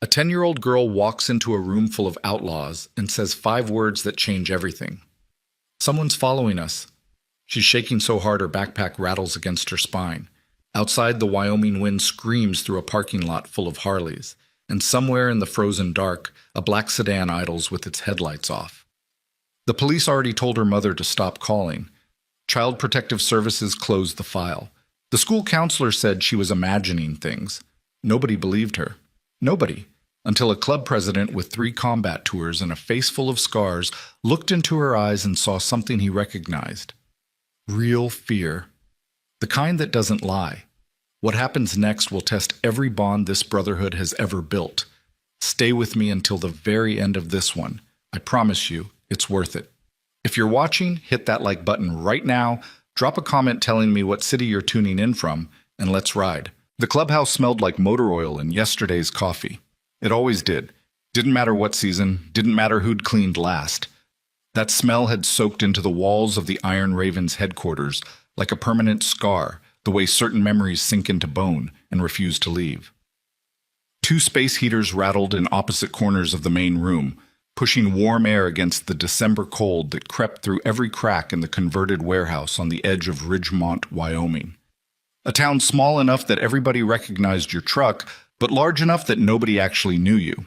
A 10-year-old girl walks into a room full of outlaws and says 5 words that change everything. Someone's following us. She's shaking so hard her backpack rattles against her spine. Outside, the Wyoming wind screams through a parking lot full of Harleys, and somewhere in the frozen dark, a black sedan idles with its headlights off. The police already told her mother to stop calling. Child Protective Services closed the file. The school counselor said she was imagining things. Nobody believed her. Nobody. Until a club president with 3 combat tours and a face full of scars looked into her eyes and saw something he recognized. Real fear. The kind that doesn't lie. What happens next will test every bond this brotherhood has ever built. Stay with me until the very end of this one. I promise you, it's worth it. If you're watching, hit that like button right now, drop a comment telling me what city you're tuning in from, and let's ride. The clubhouse smelled like motor oil and yesterday's coffee. It always did. Didn't matter what season, didn't matter who'd cleaned last. That smell had soaked into the walls of the Iron Raven's headquarters like a permanent scar, the way certain memories sink into bone and refuse to leave. 2 space heaters rattled in opposite corners of the main room, pushing warm air against the December cold that crept through every crack in the converted warehouse on the edge of Ridgemont, Wyoming. A town small enough that everybody recognized your truck, but large enough that nobody actually knew you.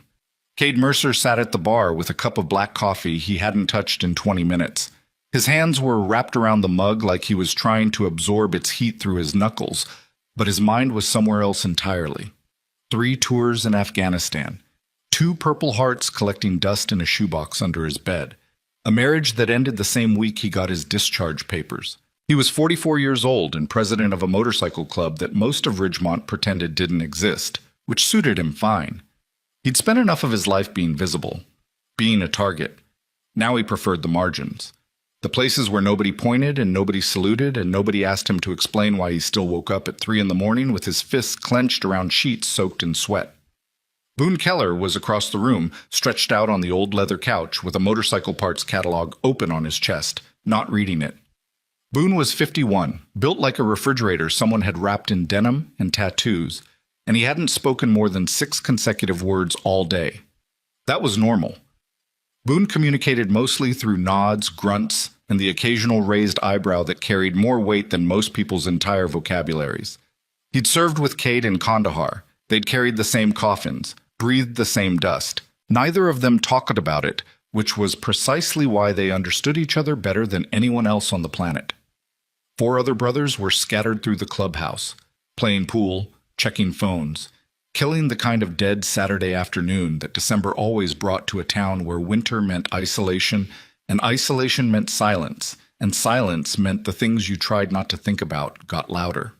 Cade Mercer sat at the bar with a cup of black coffee he hadn't touched in 20 minutes. His hands were wrapped around the mug like he was trying to absorb its heat through his knuckles, but his mind was somewhere else entirely. 3 tours in Afghanistan. 2 Purple Hearts collecting dust in a shoebox under his bed. A marriage that ended the same week he got his discharge papers. He was 44 years old and president of a motorcycle club that most of Ridgemont pretended didn't exist, which suited him fine. He'd spent enough of his life being visible, being a target. Now he preferred the margins. The places where nobody pointed and nobody saluted and nobody asked him to explain why he still woke up at 3 a.m. with his fists clenched around sheets soaked in sweat. Boone Keller was across the room, stretched out on the old leather couch with a motorcycle parts catalog open on his chest, not reading it. Boone was 51, built like a refrigerator someone had wrapped in denim and tattoos, and he hadn't spoken more than 6 consecutive words all day. That was normal. Boone communicated mostly through nods, grunts, and the occasional raised eyebrow that carried more weight than most people's entire vocabularies. He'd served with Cade in Kandahar. They'd carried the same coffins, breathed the same dust. Neither of them talked about it, which was precisely why they understood each other better than anyone else on the planet. 4 other brothers were scattered through the clubhouse, playing pool, checking phones, killing the kind of dead Saturday afternoon that December always brought to a town where winter meant isolation, and isolation meant silence, and silence meant the things you tried not to think about got louder.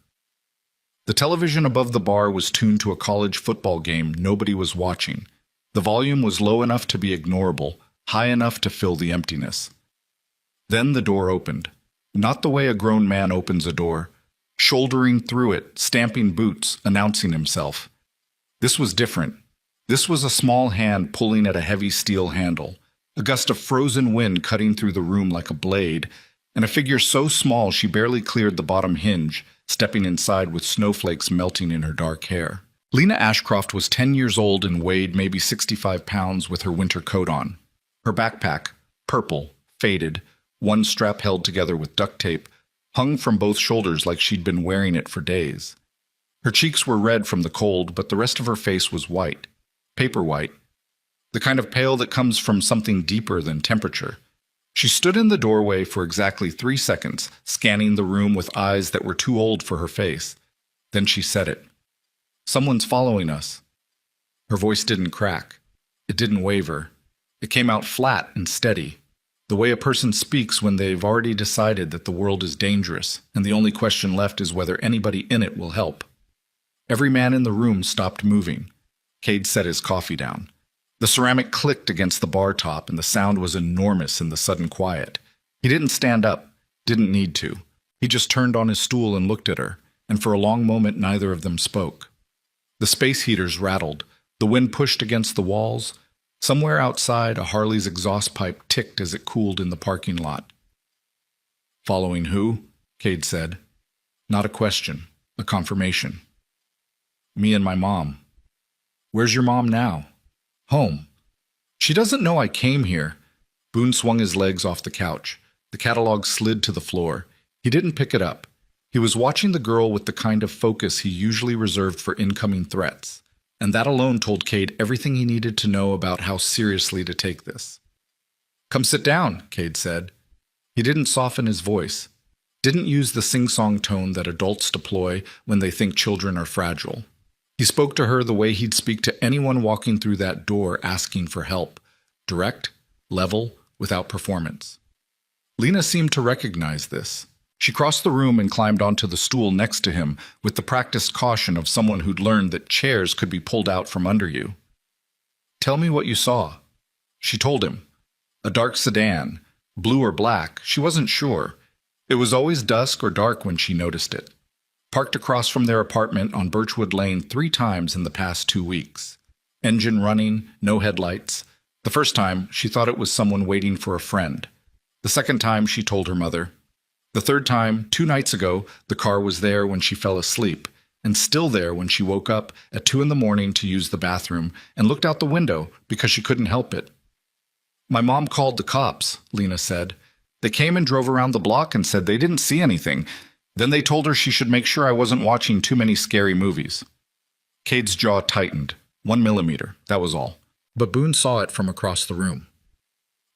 The television above the bar was tuned to a college football game nobody was watching. The volume was low enough to be ignorable, high enough to fill the emptiness. Then the door opened. Not the way a grown man opens a door, shouldering through it, stamping boots, announcing himself. This was different. This was a small hand pulling at a heavy steel handle, a gust of frozen wind cutting through the room like a blade, and a figure so small she barely cleared the bottom hinge, stepping inside with snowflakes melting in her dark hair. Lena Ashcroft was 10 years old and weighed maybe 65 pounds with her winter coat on. Her backpack, purple, faded, one strap held together with duct tape, hung from both shoulders like she'd been wearing it for days. Her cheeks were red from the cold, but the rest of her face was white, paper white, the kind of pale that comes from something deeper than temperature. She stood in the doorway for exactly 3 seconds, scanning the room with eyes that were too old for her face. Then she said it. "Someone's following us." Her voice didn't crack. It didn't waver. It came out flat and steady, the way a person speaks when they've already decided that the world is dangerous, and the only question left is whether anybody in it will help. Every man in the room stopped moving. Cade set his coffee down. The ceramic clicked against the bar top, and the sound was enormous in the sudden quiet. He didn't stand up, didn't need to. He just turned on his stool and looked at her, and for a long moment neither of them spoke. The space heaters rattled. The wind pushed against the walls. Somewhere outside, a Harley's exhaust pipe ticked as it cooled in the parking lot. "Following who?" Cade said. Not a question, a confirmation. "Me and my mom." Where's your mom now? Home. She doesn't know I came here. Boone swung his legs off the couch. The catalog slid to the floor. He didn't pick it up. He was watching the girl with the kind of focus he usually reserved for incoming threats, and that alone told Cade everything he needed to know about how seriously to take this. Come sit down, Cade said. He didn't soften his voice, didn't use the sing-song tone that adults deploy when they think children are fragile. He spoke to her the way he'd speak to anyone walking through that door asking for help, direct, level, without performance. Lena seemed to recognize this. She crossed the room and climbed onto the stool next to him with the practiced caution of someone who'd learned that chairs could be pulled out from under you. Tell me what you saw. She told him. A dark sedan, blue or black, she wasn't sure. It was always dusk or dark when she noticed it. Parked across from their apartment on Birchwood Lane 3 times in the past 2 weeks. Engine running, no headlights. The first time, she thought it was someone waiting for a friend. The second time, she told her mother. The third time, 2 nights ago, the car was there when she fell asleep, and still there when she woke up at 2 in the morning to use the bathroom and looked out the window because she couldn't help it. My mom called the cops, Lena said. They came and drove around the block and said they didn't see anything. Then they told her she should make sure I wasn't watching too many scary movies. Cade's jaw tightened. 1 millimeter, that was all. But Boone saw it from across the room.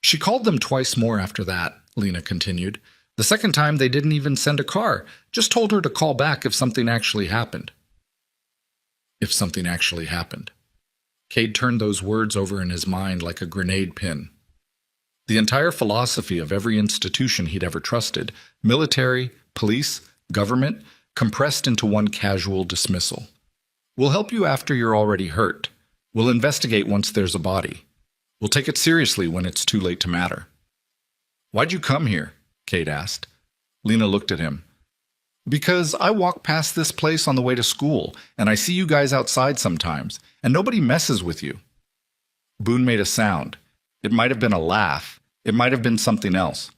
She called them twice more after that, Lena continued. The second time they didn't even send a car, just told her to call back if something actually happened. If something actually happened. Cade turned those words over in his mind like a grenade pin. The entire philosophy of every institution he'd ever trusted, military, police, government, compressed into one casual dismissal. We'll help you after you're already hurt. We'll investigate once there's a body. We'll take it seriously when it's too late to matter. Why'd you come here? Cade asked. Lena looked at him. Because I walk past this place on the way to school, and I see you guys outside sometimes, and nobody messes with you. Boone made a sound. It might have been a laugh. It might have been something else.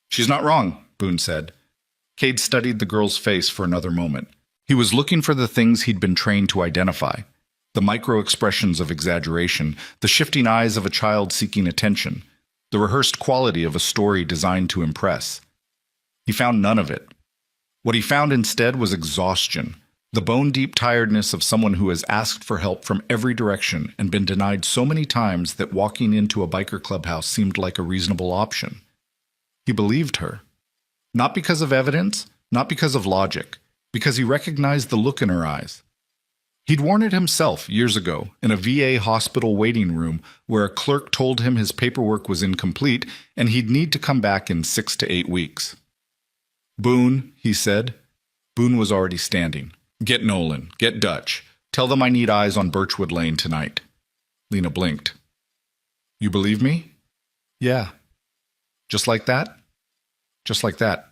She's not wrong, Boone said. Cade studied the girl's face for another moment. He was looking for the things he'd been trained to identify. The micro-expressions of exaggeration, the shifting eyes of a child seeking attention, the rehearsed quality of a story designed to impress. He found none of it. What he found instead was exhaustion, the bone-deep tiredness of someone who has asked for help from every direction and been denied so many times that walking into a biker clubhouse seemed like a reasonable option. He believed her. Not because of evidence, not because of logic, because he recognized the look in her eyes. He'd worn it himself years ago in a VA hospital waiting room where a clerk told him his paperwork was incomplete and he'd need to come back in 6 to 8 weeks. Boone, he said. Boone was already standing. Get Nolan. Get Dutch. Tell them I need eyes on Birchwood Lane tonight. Lena blinked. You believe me? Yeah. Just like that? Just like that.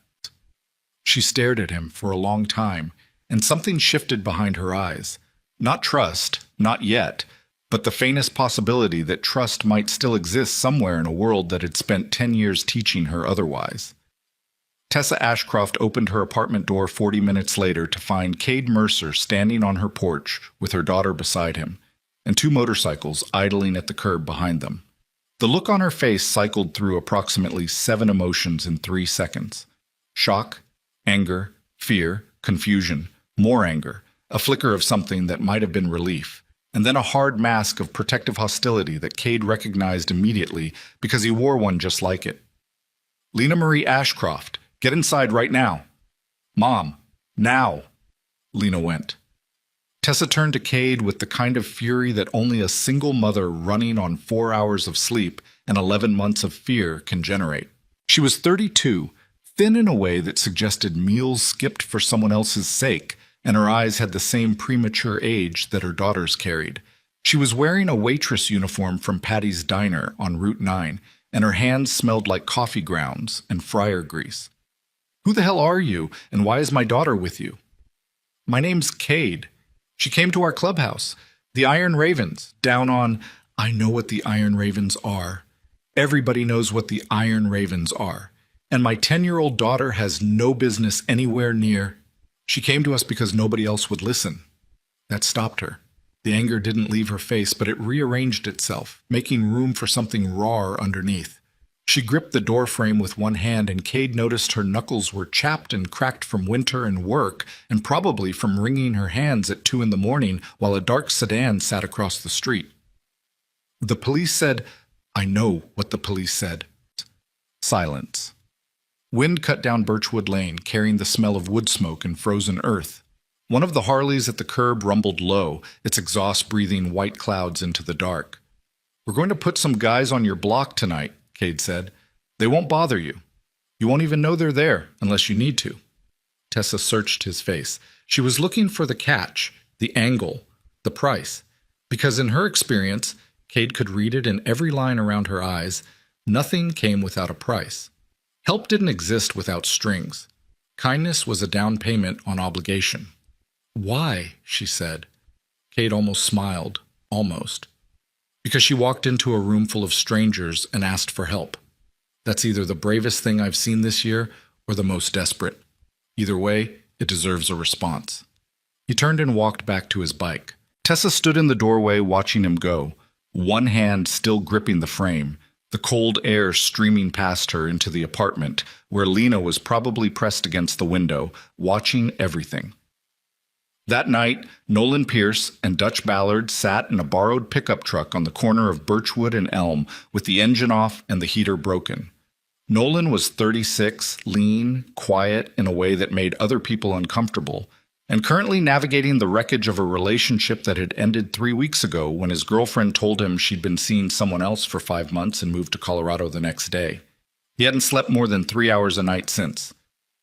She stared at him for a long time, and something shifted behind her eyes. Not trust, not yet, but the faintest possibility that trust might still exist somewhere in a world that had spent 10 years teaching her otherwise. Tessa Ashcroft opened her apartment door 40 minutes later to find Cade Mercer standing on her porch with her daughter beside him, and 2 motorcycles idling at the curb behind them. The look on her face cycled through approximately 7 emotions in 3 seconds. Shock, anger, fear, confusion, more anger, a flicker of something that might have been relief, and then a hard mask of protective hostility that Cade recognized immediately because he wore one just like it. Lena Marie Ashcroft, get inside right now. Mom, now. Lena went. Tessa turned to Cade with the kind of fury that only a single mother running on 4 hours of sleep and 11 months of fear can generate. She was 32, thin in a way that suggested meals skipped for someone else's sake, and her eyes had the same premature age that her daughters carried. She was wearing a waitress uniform from Patty's Diner on Route 9, and her hands smelled like coffee grounds and fryer grease. Who the hell are you, and why is my daughter with you? My name's Cade. She came to our clubhouse, the Iron Ravens, down on, I know what the Iron Ravens are. Everybody knows what the Iron Ravens are. And my 10-year-old daughter has no business anywhere near. She came to us because nobody else would listen. That stopped her. The anger didn't leave her face, but it rearranged itself, making room for something raw underneath. She gripped the door frame with one hand, and Cade noticed her knuckles were chapped and cracked from winter and work, and probably from wringing her hands at 2 in the morning while a dark sedan sat across the street. The police said, I know what the police said. Silence. Wind cut down Birchwood Lane, carrying the smell of wood smoke and frozen earth. One of the Harleys at the curb rumbled low, its exhaust breathing white clouds into the dark. We're going to put some guys on your block tonight, Cade said. They won't bother you. You won't even know they're there unless you need to. Tessa searched his face. She was looking for the catch, the angle, the price. Because in her experience, Cade could read it in every line around her eyes, nothing came without a price. Help didn't exist without strings. Kindness was a down payment on obligation. Why? She said. Cade almost smiled. Almost. Because she walked into a room full of strangers and asked for help. That's either the bravest thing I've seen this year or the most desperate. Either way, it deserves a response. He turned and walked back to his bike. Tessa stood in the doorway watching him go, one hand still gripping the frame, the cold air streaming past her into the apartment, where Lena was probably pressed against the window, watching everything. That night, Nolan Pierce and Dutch Ballard sat in a borrowed pickup truck on the corner of Birchwood and Elm with the engine off and the heater broken. Nolan was 36, lean, quiet in a way that made other people uncomfortable, and currently navigating the wreckage of a relationship that had ended 3 weeks ago when his girlfriend told him she'd been seeing someone else for 5 months and moved to Colorado the next day. He hadn't slept more than 3 hours a night since.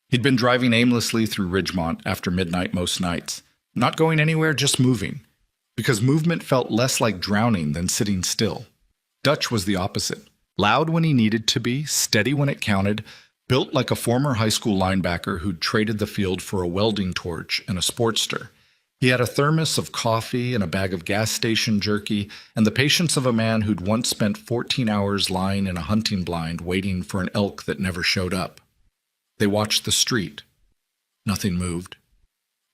He'd been driving aimlessly through Ridgemont after midnight most nights. Not going anywhere, just moving. Because movement felt less like drowning than sitting still. Dutch was the opposite. Loud when he needed to be, steady when it counted, built like a former high school linebacker who'd traded the field for a welding torch and a Sportster. He had a thermos of coffee and a bag of gas station jerky, and the patience of a man who'd once spent 14 hours lying in a hunting blind waiting for an elk that never showed up. They watched the street. Nothing moved.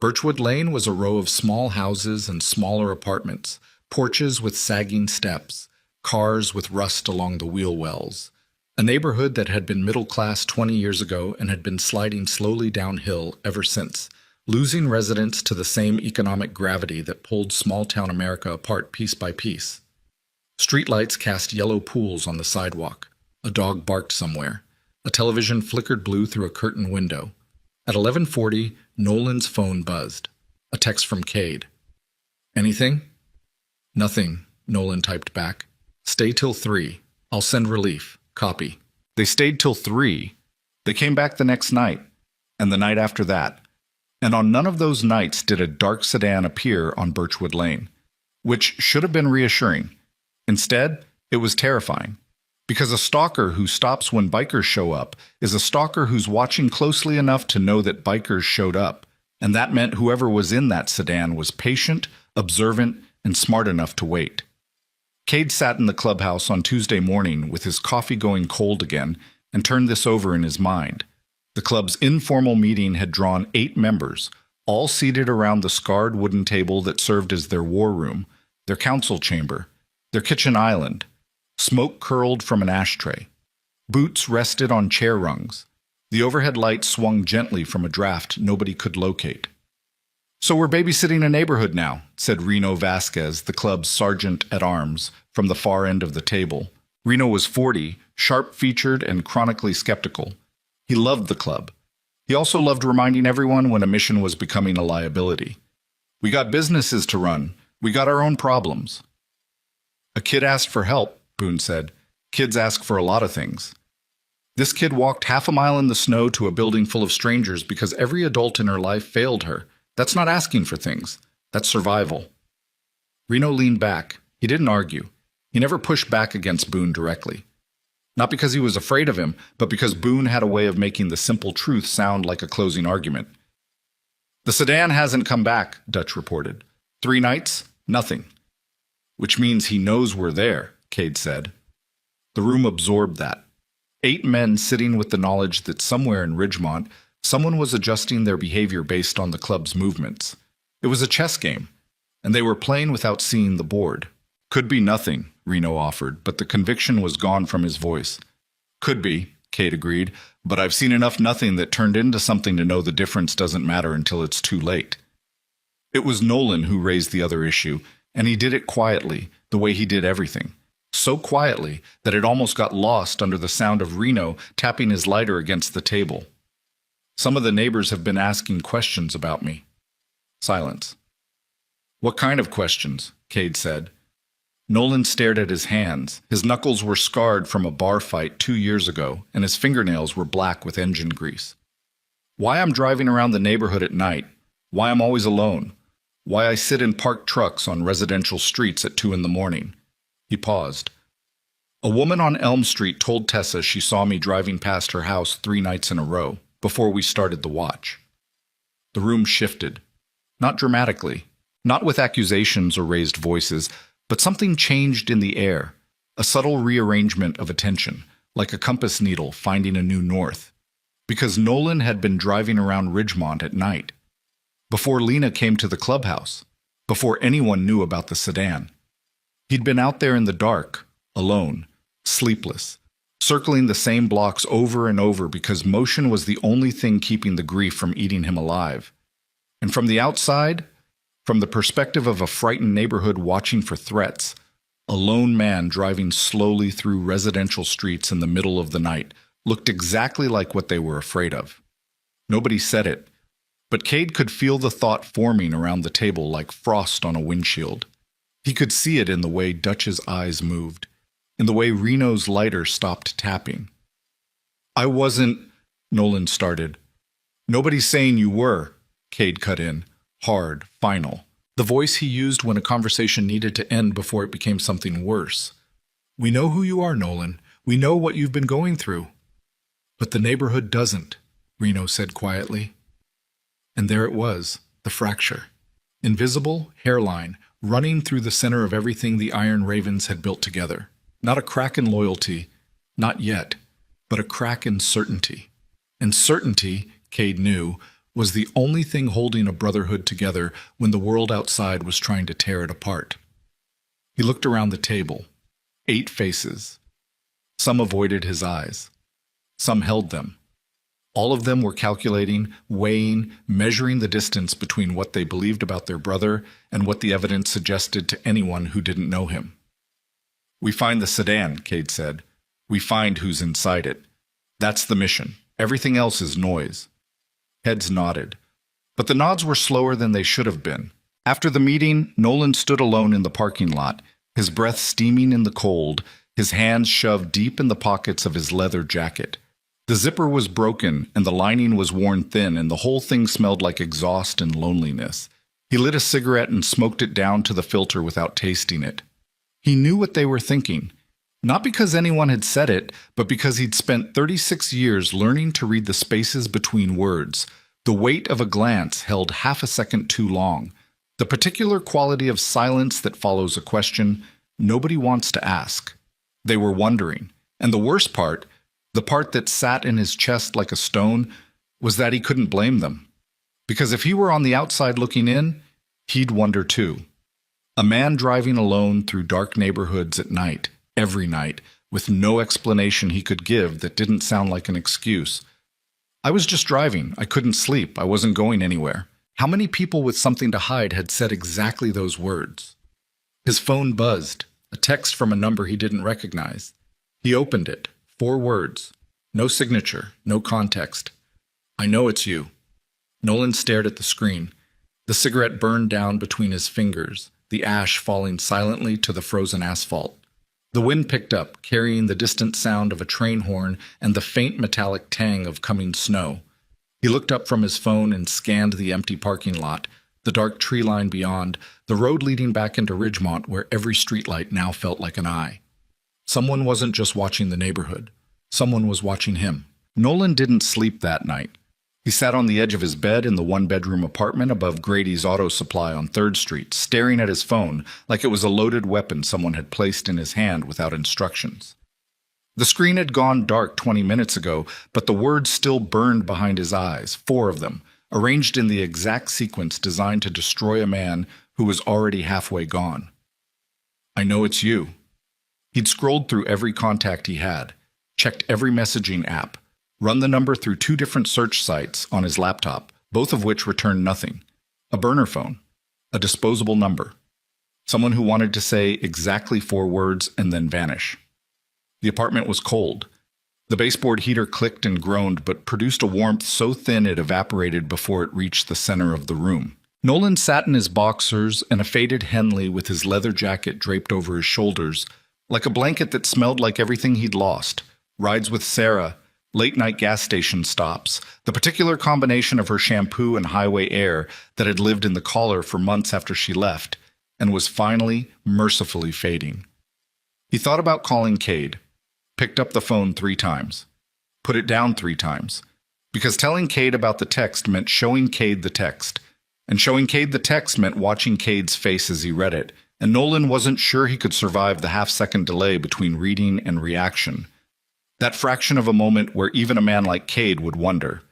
Birchwood Lane was a row of small houses and smaller apartments, porches with sagging steps, cars with rust along the wheel wells. A neighborhood that had been middle class 20 years ago and had been sliding slowly downhill ever since, losing residents to the same economic gravity that pulled small-town America apart piece by piece. Streetlights cast yellow pools on the sidewalk. A dog barked somewhere. A television flickered blue through a curtain window. At 11:40, Nolan's phone buzzed. A text from Cade. Anything? Nothing, Nolan typed back. Stay till 3. I'll send relief. Copy. They stayed till 3. They came back the next night, and the night after that. And on none of those nights did a dark sedan appear on Birchwood Lane, which should have been reassuring. Instead, it was terrifying. Because a stalker who stops when bikers show up is a stalker who's watching closely enough to know that bikers showed up, and that meant whoever was in that sedan was patient, observant, and smart enough to wait. Cade sat in the clubhouse on Tuesday morning with his coffee going cold again and turned this over in his mind. The club's informal meeting had drawn 8 members, all seated around the scarred wooden table that served as their war room, their council chamber, their kitchen island. Smoke curled from an ashtray. Boots rested on chair rungs. The overhead light swung gently from a draft nobody could locate. So we're babysitting a neighborhood now, said Reno Vasquez, the club's sergeant-at-arms, from the far end of the table. Reno was 40, sharp-featured and chronically skeptical. He loved the club. He also loved reminding everyone when a mission was becoming a liability. We got businesses to run. We got our own problems. A kid asked for help, Boone said. Kids ask for a lot of things. This kid walked half a mile in the snow to a building full of strangers because every adult in her life failed her. That's not asking for things. That's survival. Reno leaned back. He didn't argue. He never pushed back against Boone directly. Not because he was afraid of him, but because Boone had a way of making the simple truth sound like a closing argument. The sedan hasn't come back, Dutch reported. 3 nights? Nothing. Which means he knows we're there, Cade said. The room absorbed that. 8 men sitting with the knowledge that somewhere in Ridgemont, someone was adjusting their behavior based on the club's movements. It was a chess game. and they were playing without seeing the board. Could be nothing, Reno offered, but the conviction was gone from his voice. Could be, Kate agreed, but I've seen enough nothing that turned into something to know the difference doesn't matter until it's too late. It was Nolan who raised the other issue, and he did it quietly, the way he did everything. So quietly that it almost got lost under the sound of Reno tapping his lighter against the table. Some of the neighbors have been asking questions about me. Silence. What kind of questions? Cade said. Nolan stared at his hands. His knuckles were scarred from a bar fight 2 years ago, and his fingernails were black with engine grease. Why I'm driving around the neighborhood at night. Why I'm always alone. Why I sit in parked trucks on residential streets at 2 in the morning. He paused. A woman on Elm Street told Tessa she saw me driving past her house 3 nights in a row, before we started the watch. The room shifted. Not dramatically, not with accusations or raised voices, but something changed in the air, a subtle rearrangement of attention, like a compass needle finding a new north. Because Nolan had been driving around Ridgemont at night. Before Lena came to the clubhouse. Before anyone knew about the sedan. He'd been out there in the dark, alone, sleepless, circling the same blocks over and over because motion was the only thing keeping the grief from eating him alive. And from the outside, from the perspective of a frightened neighborhood watching for threats, a lone man driving slowly through residential streets in the middle of the night looked exactly like what they were afraid of. Nobody said it, but Cade could feel the thought forming around the table like frost on a windshield. He could see it in the way Dutch's eyes moved, in the way Reno's lighter stopped tapping. I wasn't, Nolan started. Nobody's saying you were, Cade cut in, hard, final, the voice he used when a conversation needed to end before it became something worse. We know who you are, Nolan. We know what you've been going through. But the neighborhood doesn't, Reno said quietly. And there it was, the fracture. Invisible hairline, running through the center of everything the Iron Ravens had built together. Not a crack in loyalty, not yet, but a crack in certainty. And certainty, Cade knew, was the only thing holding a brotherhood together when the world outside was trying to tear it apart. He looked around the table. 8 faces. Some avoided his eyes. Some held them. All of them were calculating, weighing, measuring the distance between what they believed about their brother and what the evidence suggested to anyone who didn't know him. We find the sedan, Cade said. We find who's inside it. That's the mission. Everything else is noise. Heads nodded. But the nods were slower than they should have been. After the meeting, Nolan stood alone in the parking lot, his breath steaming in the cold, his hands shoved deep in the pockets of his leather jacket. The zipper was broken, and the lining was worn thin, and the whole thing smelled like exhaust and loneliness. He lit a cigarette and smoked it down to the filter without tasting it. He knew what they were thinking. Not because anyone had said it, but because he'd spent 36 years learning to read the spaces between words. The weight of a glance held half a second too long. The particular quality of silence that follows a question nobody wants to ask. They were wondering. And the worst part, the part that sat in his chest like a stone, was that he couldn't blame them. Because if he were on the outside looking in, he'd wonder too. A man driving alone through dark neighborhoods at night, every night, with no explanation he could give that didn't sound like an excuse. I was just driving. I couldn't sleep. I wasn't going anywhere. How many people with something to hide had said exactly those words? His phone buzzed, a text from a number he didn't recognize. He opened it. 4 words. No signature, no context. I know it's you. Nolan stared at the screen. The cigarette burned down between his fingers, the ash falling silently to the frozen asphalt. The wind picked up, carrying the distant sound of a train horn and the faint metallic tang of coming snow. He looked up from his phone and scanned the empty parking lot, the dark tree line beyond, the road leading back into Ridgemont where every streetlight now felt like an eye. Someone wasn't just watching the neighborhood. Someone was watching him. Nolan didn't sleep that night. He sat on the edge of his bed in the 1-bedroom apartment above Grady's Auto Supply on 3rd Street, staring at his phone like it was a loaded weapon someone had placed in his hand without instructions. The screen had gone dark 20 minutes ago, but the words still burned behind his eyes, 4 of them, arranged in the exact sequence designed to destroy a man who was already halfway gone. "I know it's you." He'd scrolled through every contact he had, checked every messaging app, run the number through 2 different search sites on his laptop, both of which returned nothing. A burner phone, a disposable number. Someone who wanted to say exactly 4 words and then vanish. The apartment was cold. The baseboard heater clicked and groaned, but produced a warmth so thin it evaporated before it reached the center of the room. Nolan sat in his boxers and a faded Henley with his leather jacket draped over his shoulders, like a blanket that smelled like everything he'd lost. Rides with Sarah, late-night gas station stops, the particular combination of her shampoo and highway air that had lived in the collar for months after she left, and was finally, mercifully fading. He thought about calling Cade, picked up the phone 3 times, put it down 3 times, because telling Cade about the text meant showing Cade the text, and showing Cade the text meant watching Cade's face as he read it, and Nolan wasn't sure he could survive the half-second delay between reading and reaction. That fraction of a moment where even a man like Cade would wonder.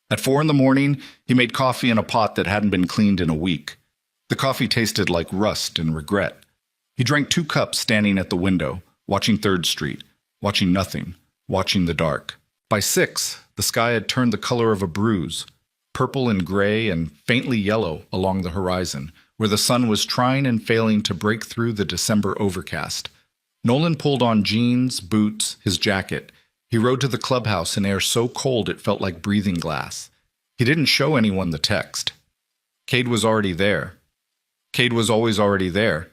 At 4 in the morning, he made coffee in a pot that hadn't been cleaned in a week. The coffee tasted like rust and regret. He drank 2 cups standing at the window, watching 3rd Street, watching nothing, watching the dark. By 6, the sky had turned the color of a bruise, purple and gray and faintly yellow along the horizon, where the sun was trying and failing to break through the December overcast. Nolan pulled on jeans, boots, his jacket. He rode to the clubhouse in air so cold it felt like breathing glass. He didn't show anyone the text. Cade was already there. Cade was always already there.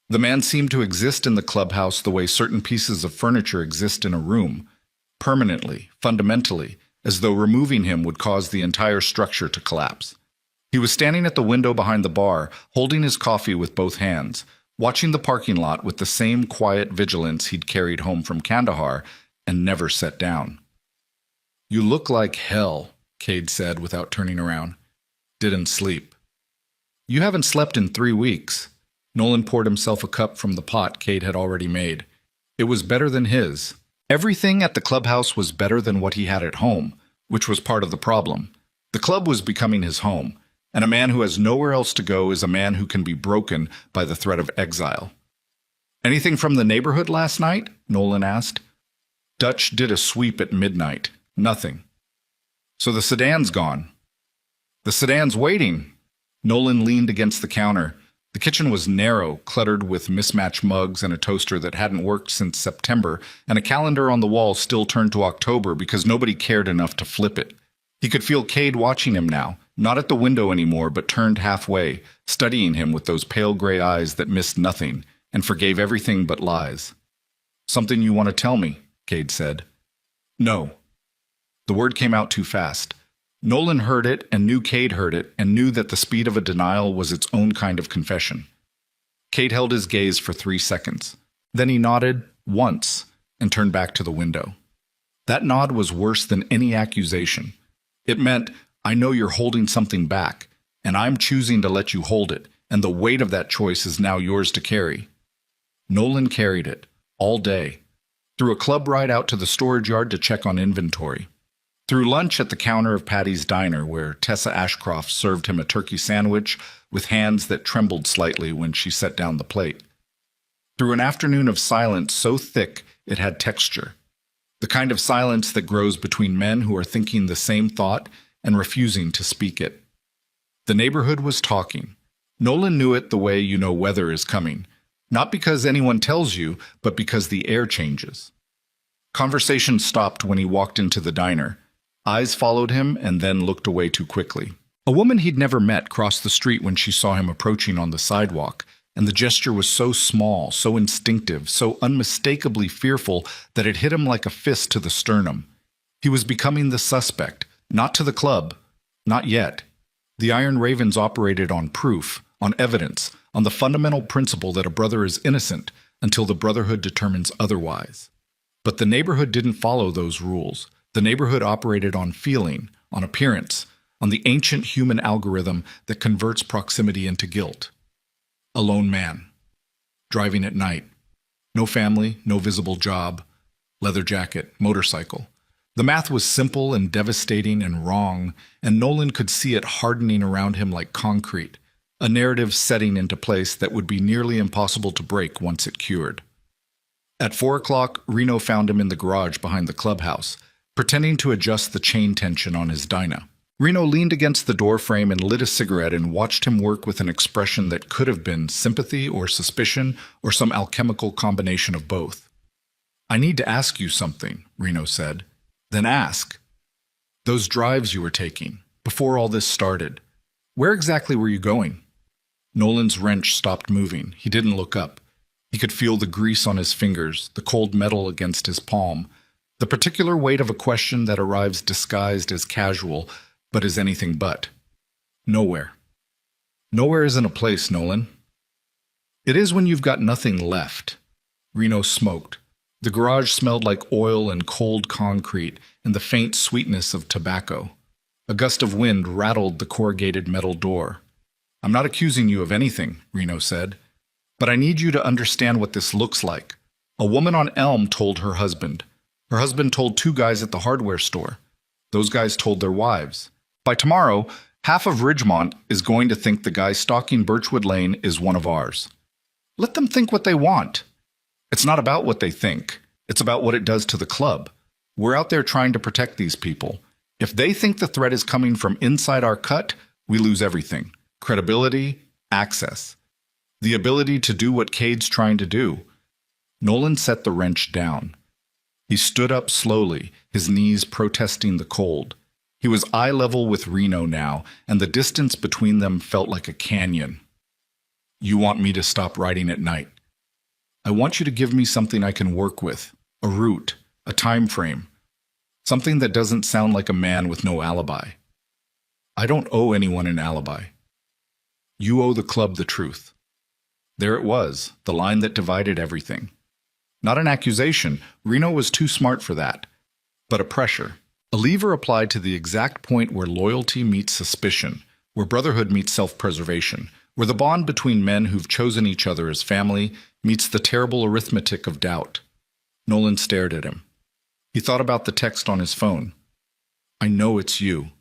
The man seemed to exist in the clubhouse the way certain pieces of furniture exist in a room, permanently, fundamentally, as though removing him would cause the entire structure to collapse. He was standing at the window behind the bar, holding his coffee with both hands, watching the parking lot with the same quiet vigilance he'd carried home from Kandahar and never set down. "You look like hell," Cade said without turning around. "Didn't sleep." "You haven't slept in 3 weeks." Nolan poured himself a cup from the pot Cade had already made. It was better than his. Everything at the clubhouse was better than what he had at home, which was part of the problem. The club was becoming his home, and a man who has nowhere else to go is a man who can be broken by the threat of exile. "Anything from the neighborhood last night?" Nolan asked. "Dutch did a sweep at midnight. Nothing." "So the sedan's gone." "The sedan's waiting." Nolan leaned against the counter. The kitchen was narrow, cluttered with mismatched mugs and a toaster that hadn't worked since September, and a calendar on the wall still turned to October because nobody cared enough to flip it. He could feel Cade watching him now, not at the window anymore, but turned halfway, studying him with those pale gray eyes that missed nothing and forgave everything but lies. "Something you want to tell me?" Cade said. "No." The word came out too fast. Nolan heard it and knew Cade heard it and knew that the speed of a denial was its own kind of confession. Cade held his gaze for 3 seconds. Then he nodded, once, and turned back to the window. That nod was worse than any accusation. It meant, "I know you're holding something back, and I'm choosing to let you hold it, and the weight of that choice is now yours to carry." Nolan carried it, all day. Through a club ride out to the storage yard to check on inventory. Through lunch at the counter of Patty's Diner, where Tessa Ashcroft served him a turkey sandwich with hands that trembled slightly when she set down the plate. Through an afternoon of silence so thick it had texture. The kind of silence that grows between men who are thinking the same thought and refusing to speak it. The neighborhood was talking. Nolan knew it the way you know weather is coming. Not because anyone tells you, but because the air changes. Conversation stopped when he walked into the diner. Eyes followed him and then looked away too quickly. A woman he'd never met crossed the street when she saw him approaching on the sidewalk, and the gesture was so small, so instinctive, so unmistakably fearful that it hit him like a fist to the sternum. He was becoming the suspect, not to the club, not yet. The Iron Ravens operated on proof, on evidence, on the fundamental principle that a brother is innocent until the brotherhood determines otherwise. But the neighborhood didn't follow those rules. The neighborhood operated on feeling, on appearance, on the ancient human algorithm that converts proximity into guilt. A lone man. Driving at night. No family, no visible job. Leather jacket, motorcycle. The math was simple and devastating and wrong, and Nolan could see it hardening around him like concrete. a narrative setting into place that would be nearly impossible to break once it cured. At 4 o'clock, Reno found him in the garage behind the clubhouse, pretending to adjust the chain tension on his Dyna. Reno leaned against the door frame and lit a cigarette and watched him work with an expression that could have been sympathy or suspicion or some alchemical combination of both. "I need to ask you something," Reno said. "Then ask. Those drives you were taking, before all this started, where exactly were you going?" Nolan's wrench stopped moving. He didn't look up. He could feel the grease on his fingers, the cold metal against his palm, the particular weight of a question that arrives disguised as casual, but is anything but. Nowhere. Nowhere isn't a place, Nolan. It is when you've got nothing left. Reno smoked. The garage smelled like oil and cold concrete and the faint sweetness of tobacco. A gust of wind rattled the corrugated metal door. "I'm not accusing you of anything," Reno said, "but I need you to understand what this looks like. A woman on Elm told her husband. Her husband told 2 guys at the hardware store. Those guys told their wives. By tomorrow, half of Ridgemont is going to think the guy stalking Birchwood Lane is one of ours. Let them think what they want. It's not about what they think. It's about what it does to the club. We're out there trying to protect these people. If they think the threat is coming from inside our cut, we lose everything. Credibility, access. The ability to do what Cade's trying to do." Nolan set the wrench down. He stood up slowly, his knees protesting the cold. He was eye level with Reno now, and the distance between them felt like a canyon. "You want me to stop writing at night. I want you to give me something I can work with, a route, a time frame, something that doesn't sound like a man with no alibi. I don't owe anyone an alibi. You owe the club the truth." There it was, the line that divided everything. Not an accusation, Reno was too smart for that, but a pressure. A lever applied to the exact point where loyalty meets suspicion, where brotherhood meets self-preservation, where the bond between men who've chosen each other as family meets the terrible arithmetic of doubt. Nolan stared at him. He thought about the text on his phone. "I know it's you."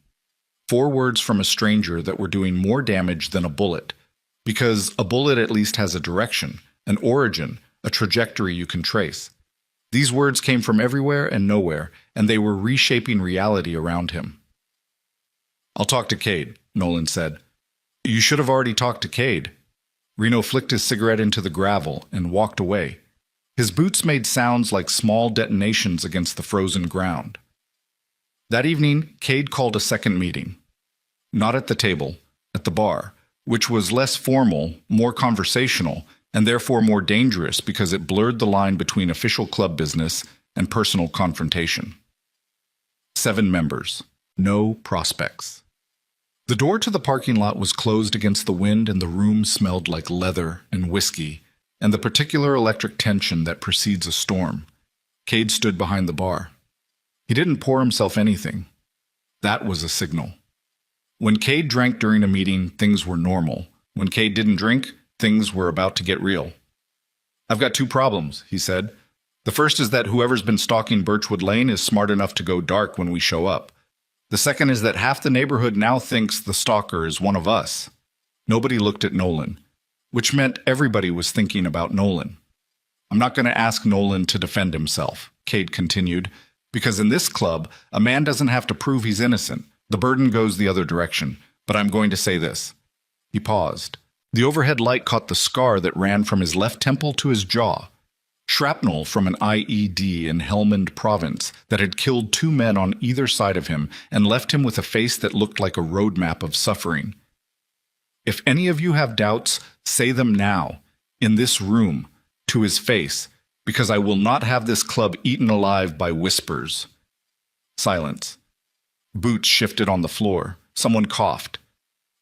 4 words from a stranger that were doing more damage than a bullet, because a bullet at least has a direction, an origin, a trajectory you can trace. These words came from everywhere and nowhere, and they were reshaping reality around him. "I'll talk to Cade," Nolan said. "You should have already talked to Cade." Reno flicked his cigarette into the gravel and walked away. His boots made sounds like small detonations against the frozen ground. That evening, Cade called a second meeting. Not at the table, at the bar, which was less formal, more conversational, and therefore more dangerous because it blurred the line between official club business and personal confrontation. 7 members. No prospects. The door to the parking lot was closed against the wind, and the room smelled like leather and whiskey and the particular electric tension that precedes a storm. Cade stood behind the bar. He didn't pour himself anything. That was a signal. When Cade drank during a meeting, things were normal. When Cade didn't drink, things were about to get real. "I've got 2 problems," he said. "The first is that whoever's been stalking Birchwood Lane is smart enough to go dark when we show up. The second is that half the neighborhood now thinks the stalker is one of us." Nobody looked at Nolan, which meant everybody was thinking about Nolan. "I'm not going to ask Nolan to defend himself," Cade continued, "because in this club, a man doesn't have to prove he's innocent. The burden goes the other direction. But I'm going to say this." He paused. The overhead light caught the scar that ran from his left temple to his jaw. Shrapnel from an IED in Helmand Province that had killed 2 men on either side of him and left him with a face that looked like a roadmap of suffering. "If any of you have doubts, say them now, in this room, to his face, because I will not have this club eaten alive by whispers." Silence. Boots shifted on the floor. Someone coughed.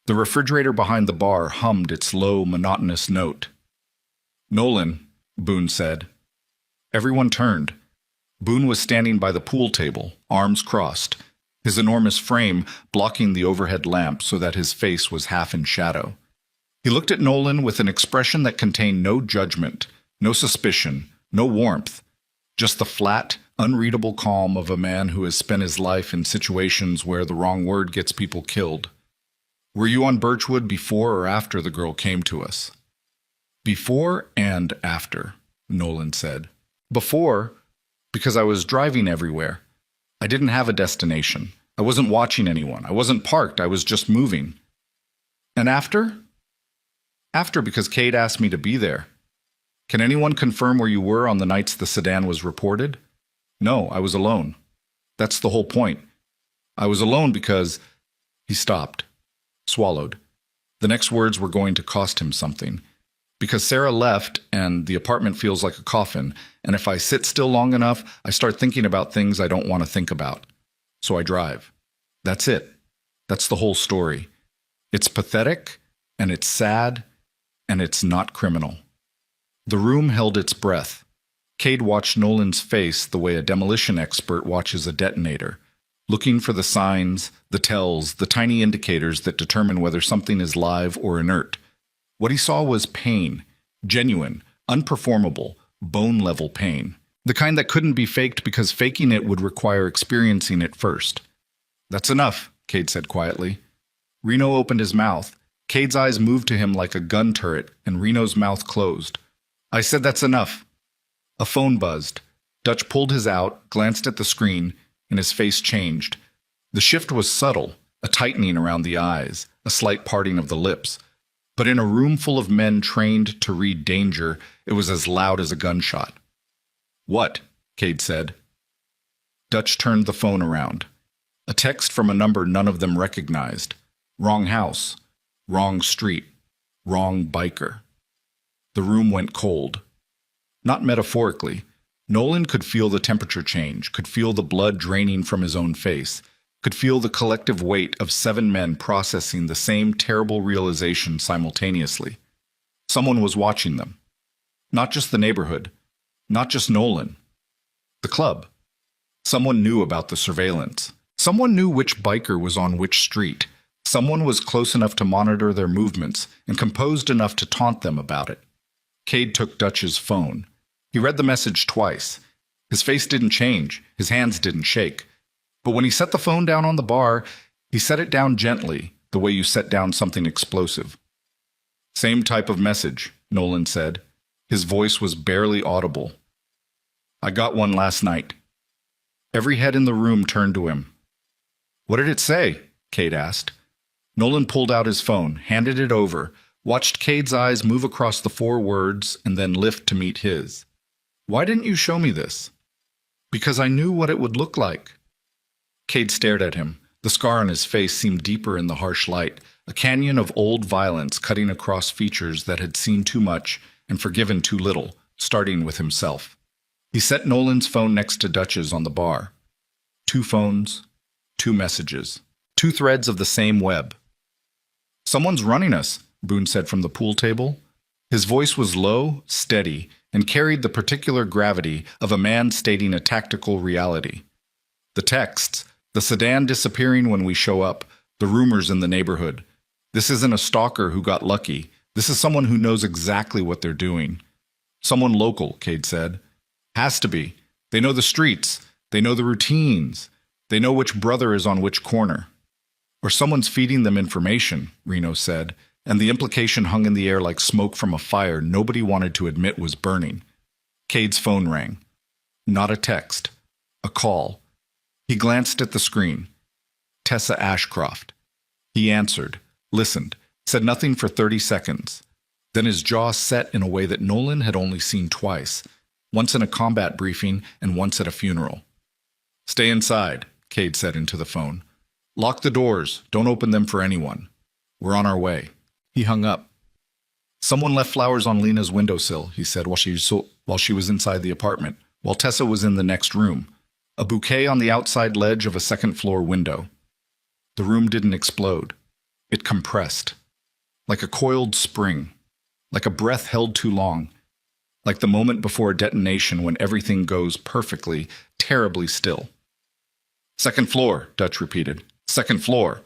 The refrigerator behind the bar hummed its low, monotonous note. "Nolan," Boone said. Everyone turned. Boone was standing by the pool table, arms crossed, his enormous frame blocking the overhead lamp so that his face was half in shadow. He looked at Nolan with an expression that contained no judgment, no suspicion, no warmth, just the flat, unreadable calm of a man who has spent his life in situations where the wrong word gets people killed. Were you on Birchwood before or after the girl came to us? Before and after, Nolan said. Before, because I was driving everywhere. I didn't have a destination. I wasn't watching anyone. I wasn't parked. I was just moving. And after? After, because Cade asked me to be there. Can anyone confirm where you were on the nights the sedan was reported? No, I was alone. That's the whole point. I was alone because... He stopped, swallowed. The next words were going to cost him something. Because Sarah left, and the apartment feels like a coffin, and if I sit still long enough, I start thinking about things I don't want to think about. So I drive. That's it. That's the whole story. It's pathetic, and it's sad, and it's not criminal. The room held its breath. Cade watched Nolan's face the way a demolition expert watches a detonator, looking for the signs, the tells, the tiny indicators that determine whether something is live or inert. What he saw was pain, genuine, unperformable, bone-level pain. The kind that couldn't be faked because faking it would require experiencing it first. That's enough, Cade said quietly. Reno opened his mouth. Cade's eyes moved to him like a gun turret, and Reno's mouth closed. I said that's enough. A phone buzzed. Dutch pulled his out, glanced at the screen, and his face changed. The shift was subtle, a tightening around the eyes, a slight parting of the lips. But in a room full of men trained to read danger, it was as loud as a gunshot. What? Cade said. Dutch turned the phone around. A text from a number none of them recognized. Wrong house. Wrong street. Wrong biker. The room went cold. Not metaphorically. Nolan could feel the temperature change, could feel the blood draining from his own face, could feel the collective weight of 7 men processing the same terrible realization simultaneously. Someone was watching them. Not just the neighborhood. Not just Nolan. The club. Someone knew about the surveillance. Someone knew which biker was on which street. Someone was close enough to monitor their movements and composed enough to taunt them about it. Cade took Dutch's phone. He read the message twice. His face didn't change. His hands didn't shake. But when he set the phone down on the bar, he set it down gently, the way you set down something explosive. Same type of message, Nolan said. His voice was barely audible. I got one last night. Every head in the room turned to him. What did it say? Cade asked. Nolan pulled out his phone, handed it over, watched Cade's eyes move across the 4 words, and then lift to meet his. Why didn't you show me this? Because I knew what it would look like. Cade stared at him. The scar on his face seemed deeper in the harsh light, a canyon of old violence cutting across features that had seen too much and forgiven too little, starting with himself. He set Nolan's phone next to Dutch's on the bar. 2 phones, 2 messages, 2 threads of the same web. Someone's running us, Boone said from the pool table. His voice was low, steady, and carried the particular gravity of a man stating a tactical reality. The texts, the sedan disappearing when we show up, the rumors in the neighborhood. This isn't a stalker who got lucky. This is someone who knows exactly what they're doing. Someone local, Cade said. Has to be. They know the streets. They know the routines. They know which brother is on which corner. Or someone's feeding them information, Reno said, and the implication hung in the air like smoke from a fire nobody wanted to admit was burning. Cade's phone rang. Not a text. A call. He glanced at the screen. Tessa Ashcroft. He answered, listened, said nothing for 30 seconds. Then his jaw set in a way that Nolan had only seen twice, once in a combat briefing and once at a funeral. Stay inside, Cade said into the phone. Lock the doors. Don't open them for anyone. We're on our way. He hung up. Someone left flowers on Lena's windowsill, he said while she was inside the apartment, while Tessa was in the next room. A bouquet on the outside ledge of a second-floor window. The room didn't explode. It compressed. Like a coiled spring. Like a breath held too long. Like the moment before a detonation when everything goes perfectly, terribly still. Second floor, Dutch repeated. Second floor.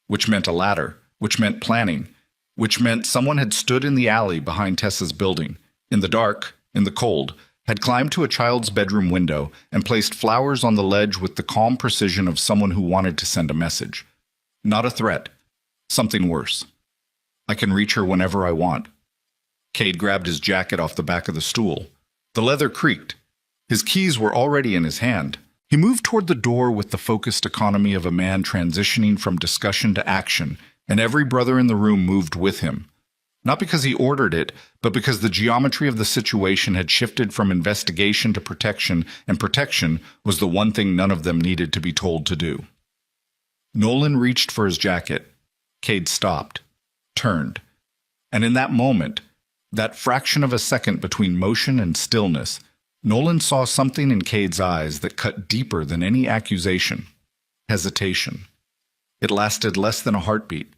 Which meant a ladder. Which meant planning. Which meant someone had stood in the alley behind Tessa's building, in the dark, in the cold, had climbed to a child's bedroom window and placed flowers on the ledge with the calm precision of someone who wanted to send a message. Not a threat. Something worse. I can reach her whenever I want. Cade grabbed his jacket off the back of the stool. The leather creaked. His keys were already in his hand. He moved toward the door with the focused economy of a man transitioning from discussion to action, and every brother in the room moved with him. Not because he ordered it, but because the geometry of the situation had shifted from investigation to protection, and protection was the one thing none of them needed to be told to do. Nolan reached for his jacket. Cade stopped, turned, and in that moment, that fraction of a second between motion and stillness, Nolan saw something in Cade's eyes that cut deeper than any accusation. Hesitation. It lasted less than a heartbeat.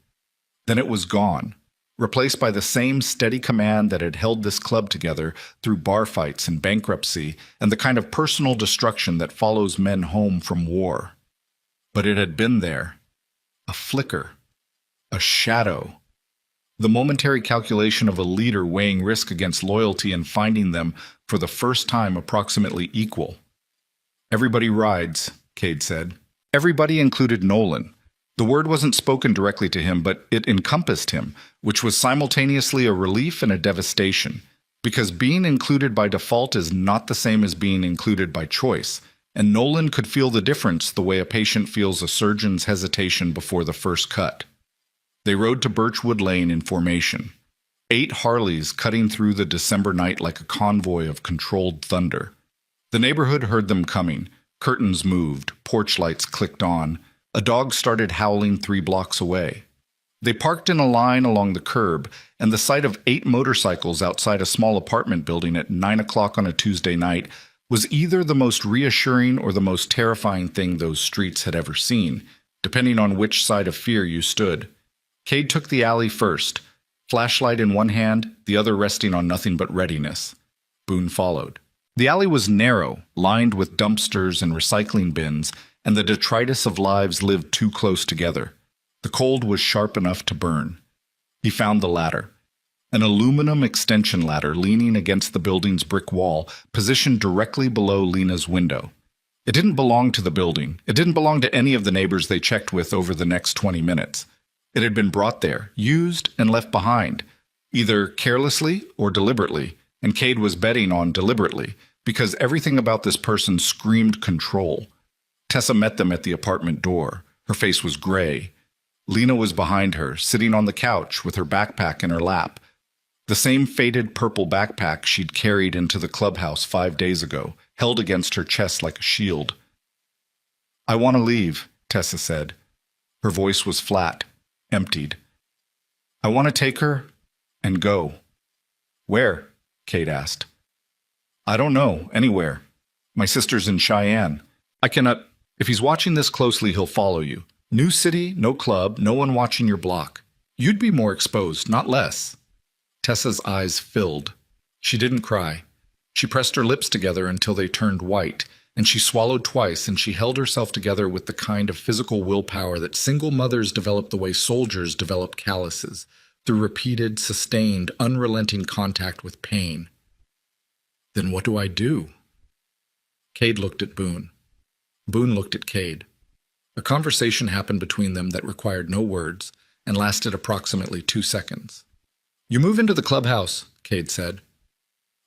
Then it was gone, replaced by the same steady command that had held this club together through bar fights and bankruptcy and the kind of personal destruction that follows men home from war. But it had been there. A flicker. A shadow. The momentary calculation of a leader weighing risk against loyalty and finding them, for the first time, approximately equal. Everybody rides, Cade said. Everybody included Nolan. The word wasn't spoken directly to him, but it encompassed him, which was simultaneously a relief and a devastation, because being included by default is not the same as being included by choice, and Nolan could feel the difference the way a patient feels a surgeon's hesitation before the first cut. They rode to Birchwood Lane in formation. 8 Harleys cutting through the December night like a convoy of controlled thunder. The neighborhood heard them coming. Curtains moved, porch lights clicked on. A dog started howling 3 blocks away. They parked in a line along the curb, and the sight of 8 motorcycles outside a small apartment building at 9 o'clock on a Tuesday night was either the most reassuring or the most terrifying thing those streets had ever seen, depending on which side of fear you stood. Cade took the alley first, flashlight in one hand, the other resting on nothing but readiness. Boone followed. The alley was narrow, lined with dumpsters and recycling bins, and the detritus of lives lived too close together. The cold was sharp enough to burn. He found the ladder. An aluminum extension ladder leaning against the building's brick wall, positioned directly below Lena's window. It didn't belong to the building. It didn't belong to any of the neighbors they checked with over the next 20 minutes. It had been brought there, used, and left behind, either carelessly or deliberately, and Cade was betting on deliberately, because everything about this person screamed control. Tessa met them at the apartment door. Her face was gray. Lena was behind her, sitting on the couch with her backpack in her lap. The same faded purple backpack she'd carried into the clubhouse 5 days ago, held against her chest like a shield. "I want to leave," Tessa said. Her voice was flat, emptied. "I want to take her and go." "Where?" Cade asked. "I don't know. Anywhere. My sister's in Cheyenne. I cannot... If he's watching this closely, he'll follow you. New city, no club, no one watching your block. You'd be more exposed, not less." Tessa's eyes filled. She didn't cry. She pressed her lips together until they turned white, and she swallowed twice, and she held herself together with the kind of physical willpower that single mothers develop the way soldiers develop calluses, through repeated, sustained, unrelenting contact with pain. "Then what do I do?" Cade looked at Boone. Boone looked at Cade. A conversation happened between them that required no words and lasted approximately 2 seconds. "You move into the clubhouse," Cade said.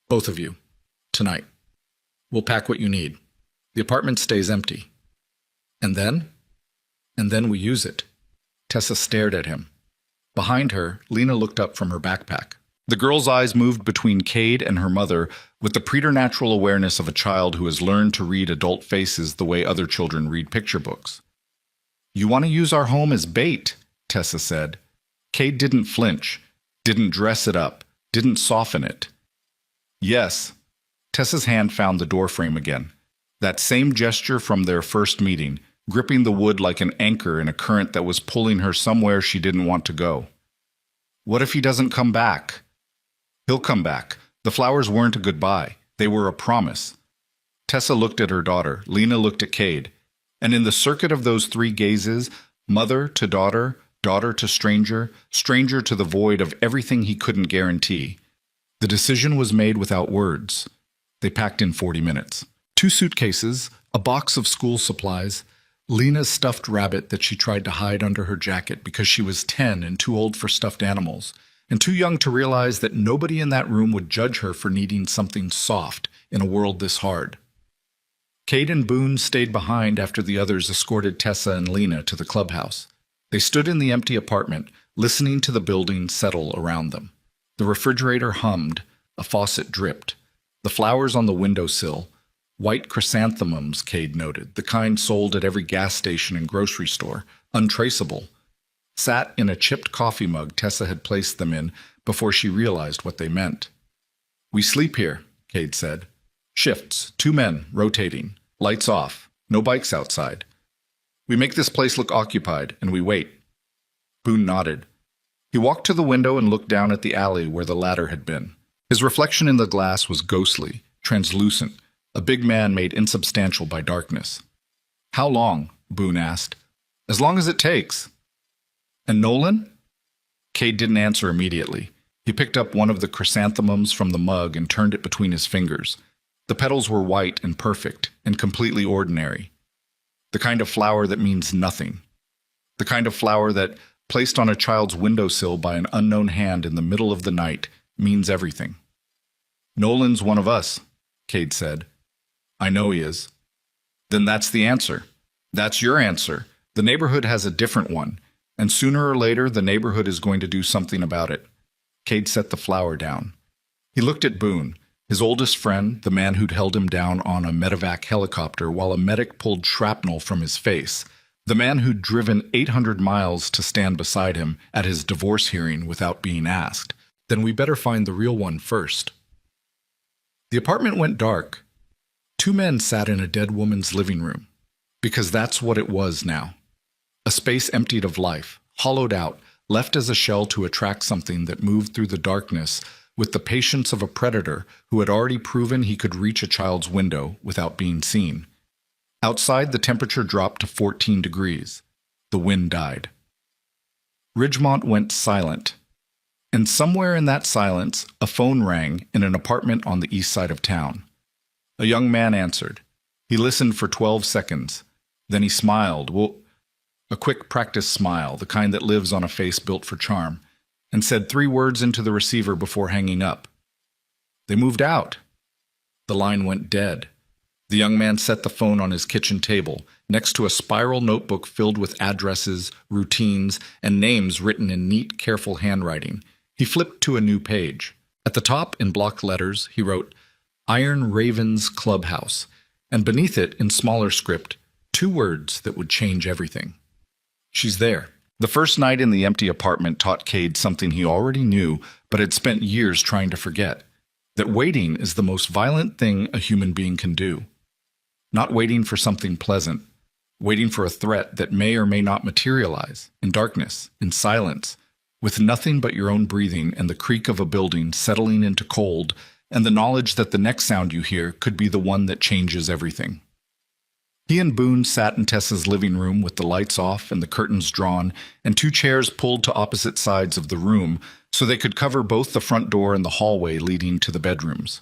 "Both of you. Tonight. We'll pack what you need. The apartment stays empty. And then? And then we use it." Tessa stared at him. Behind her, Lena looked up from her backpack. The girl's eyes moved between Cade and her mother with the preternatural awareness of a child who has learned to read adult faces the way other children read picture books. "You want to use our home as bait," Tessa said. Cade didn't flinch, didn't dress it up, didn't soften it. "Yes." Tessa's hand found the doorframe again. That same gesture from their first meeting, gripping the wood like an anchor in a current that was pulling her somewhere she didn't want to go. "What if he doesn't come back?" "He'll come back. The flowers weren't a goodbye. They were a promise." Tessa looked at her daughter. Lena looked at Cade. And in the circuit of those 3 gazes, mother to daughter, daughter to stranger, stranger to the void of everything he couldn't guarantee, the decision was made without words. They packed in 40 minutes. 2 suitcases, a box of school supplies, Lena's stuffed rabbit that she tried to hide under her jacket because she was 10 and too old for stuffed animals, and too young to realize that nobody in that room would judge her for needing something soft in a world this hard. Cade and Boone stayed behind after the others escorted Tessa and Lena to the clubhouse. They stood in the empty apartment, listening to the building settle around them. The refrigerator hummed, a faucet dripped. The flowers on the windowsill, white chrysanthemums, Cade noted, the kind sold at every gas station and grocery store, untraceable, sat in a chipped coffee mug Tessa had placed them in before she realized what they meant. "We sleep here," Cade said. "Shifts, 2 men, rotating, lights off, no bikes outside. We make this place look occupied, and we wait." Boone nodded. He walked to the window and looked down at the alley where the ladder had been. His reflection in the glass was ghostly, translucent, a big man made insubstantial by darkness. "How long?" Boone asked. "As long as it takes." "And Nolan?" Cade didn't answer immediately. He picked up one of the chrysanthemums from the mug and turned it between his fingers. The petals were white and perfect and completely ordinary. The kind of flower that means nothing. The kind of flower that, placed on a child's windowsill by an unknown hand in the middle of the night, means everything. "Nolan's one of us," Cade said. "I know he is." "Then that's the answer. That's your answer. The neighborhood has a different one, and sooner or later the neighborhood is going to do something about it." Cade set the flower down. He looked at Boone, his oldest friend, the man who'd held him down on a medevac helicopter while a medic pulled shrapnel from his face, the man who'd driven 800 miles to stand beside him at his divorce hearing without being asked. "Then we better find the real one first." The apartment went dark. 2 men sat in a dead woman's living room, because that's what it was now. A space emptied of life, hollowed out, left as a shell to attract something that moved through the darkness with the patience of a predator who had already proven he could reach a child's window without being seen. Outside, the temperature dropped to 14 degrees. The wind died. Ridgemont went silent. And somewhere in that silence, a phone rang in an apartment on the east side of town. A young man answered. He listened for 12 seconds. Then he smiled, a quick practice smile, the kind that lives on a face built for charm, and said 3 words into the receiver before hanging up. "They moved out." The line went dead. The young man set the phone on his kitchen table, next to a spiral notebook filled with addresses, routines, and names written in neat, careful handwriting. He flipped to a new page. At the top, in block letters, he wrote, "Iron Ravens Clubhouse," and beneath it, in smaller script, 2 words that would change everything. "She's there." The first night in the empty apartment taught Cade something he already knew, but had spent years trying to forget. That waiting is the most violent thing a human being can do. Not waiting for something pleasant, waiting for a threat that may or may not materialize, in darkness, in silence, with nothing but your own breathing and the creak of a building settling into cold, and the knowledge that the next sound you hear could be the one that changes everything. He and Boone sat in Tessa's living room with the lights off and the curtains drawn, and 2 chairs pulled to opposite sides of the room so they could cover both the front door and the hallway leading to the bedrooms.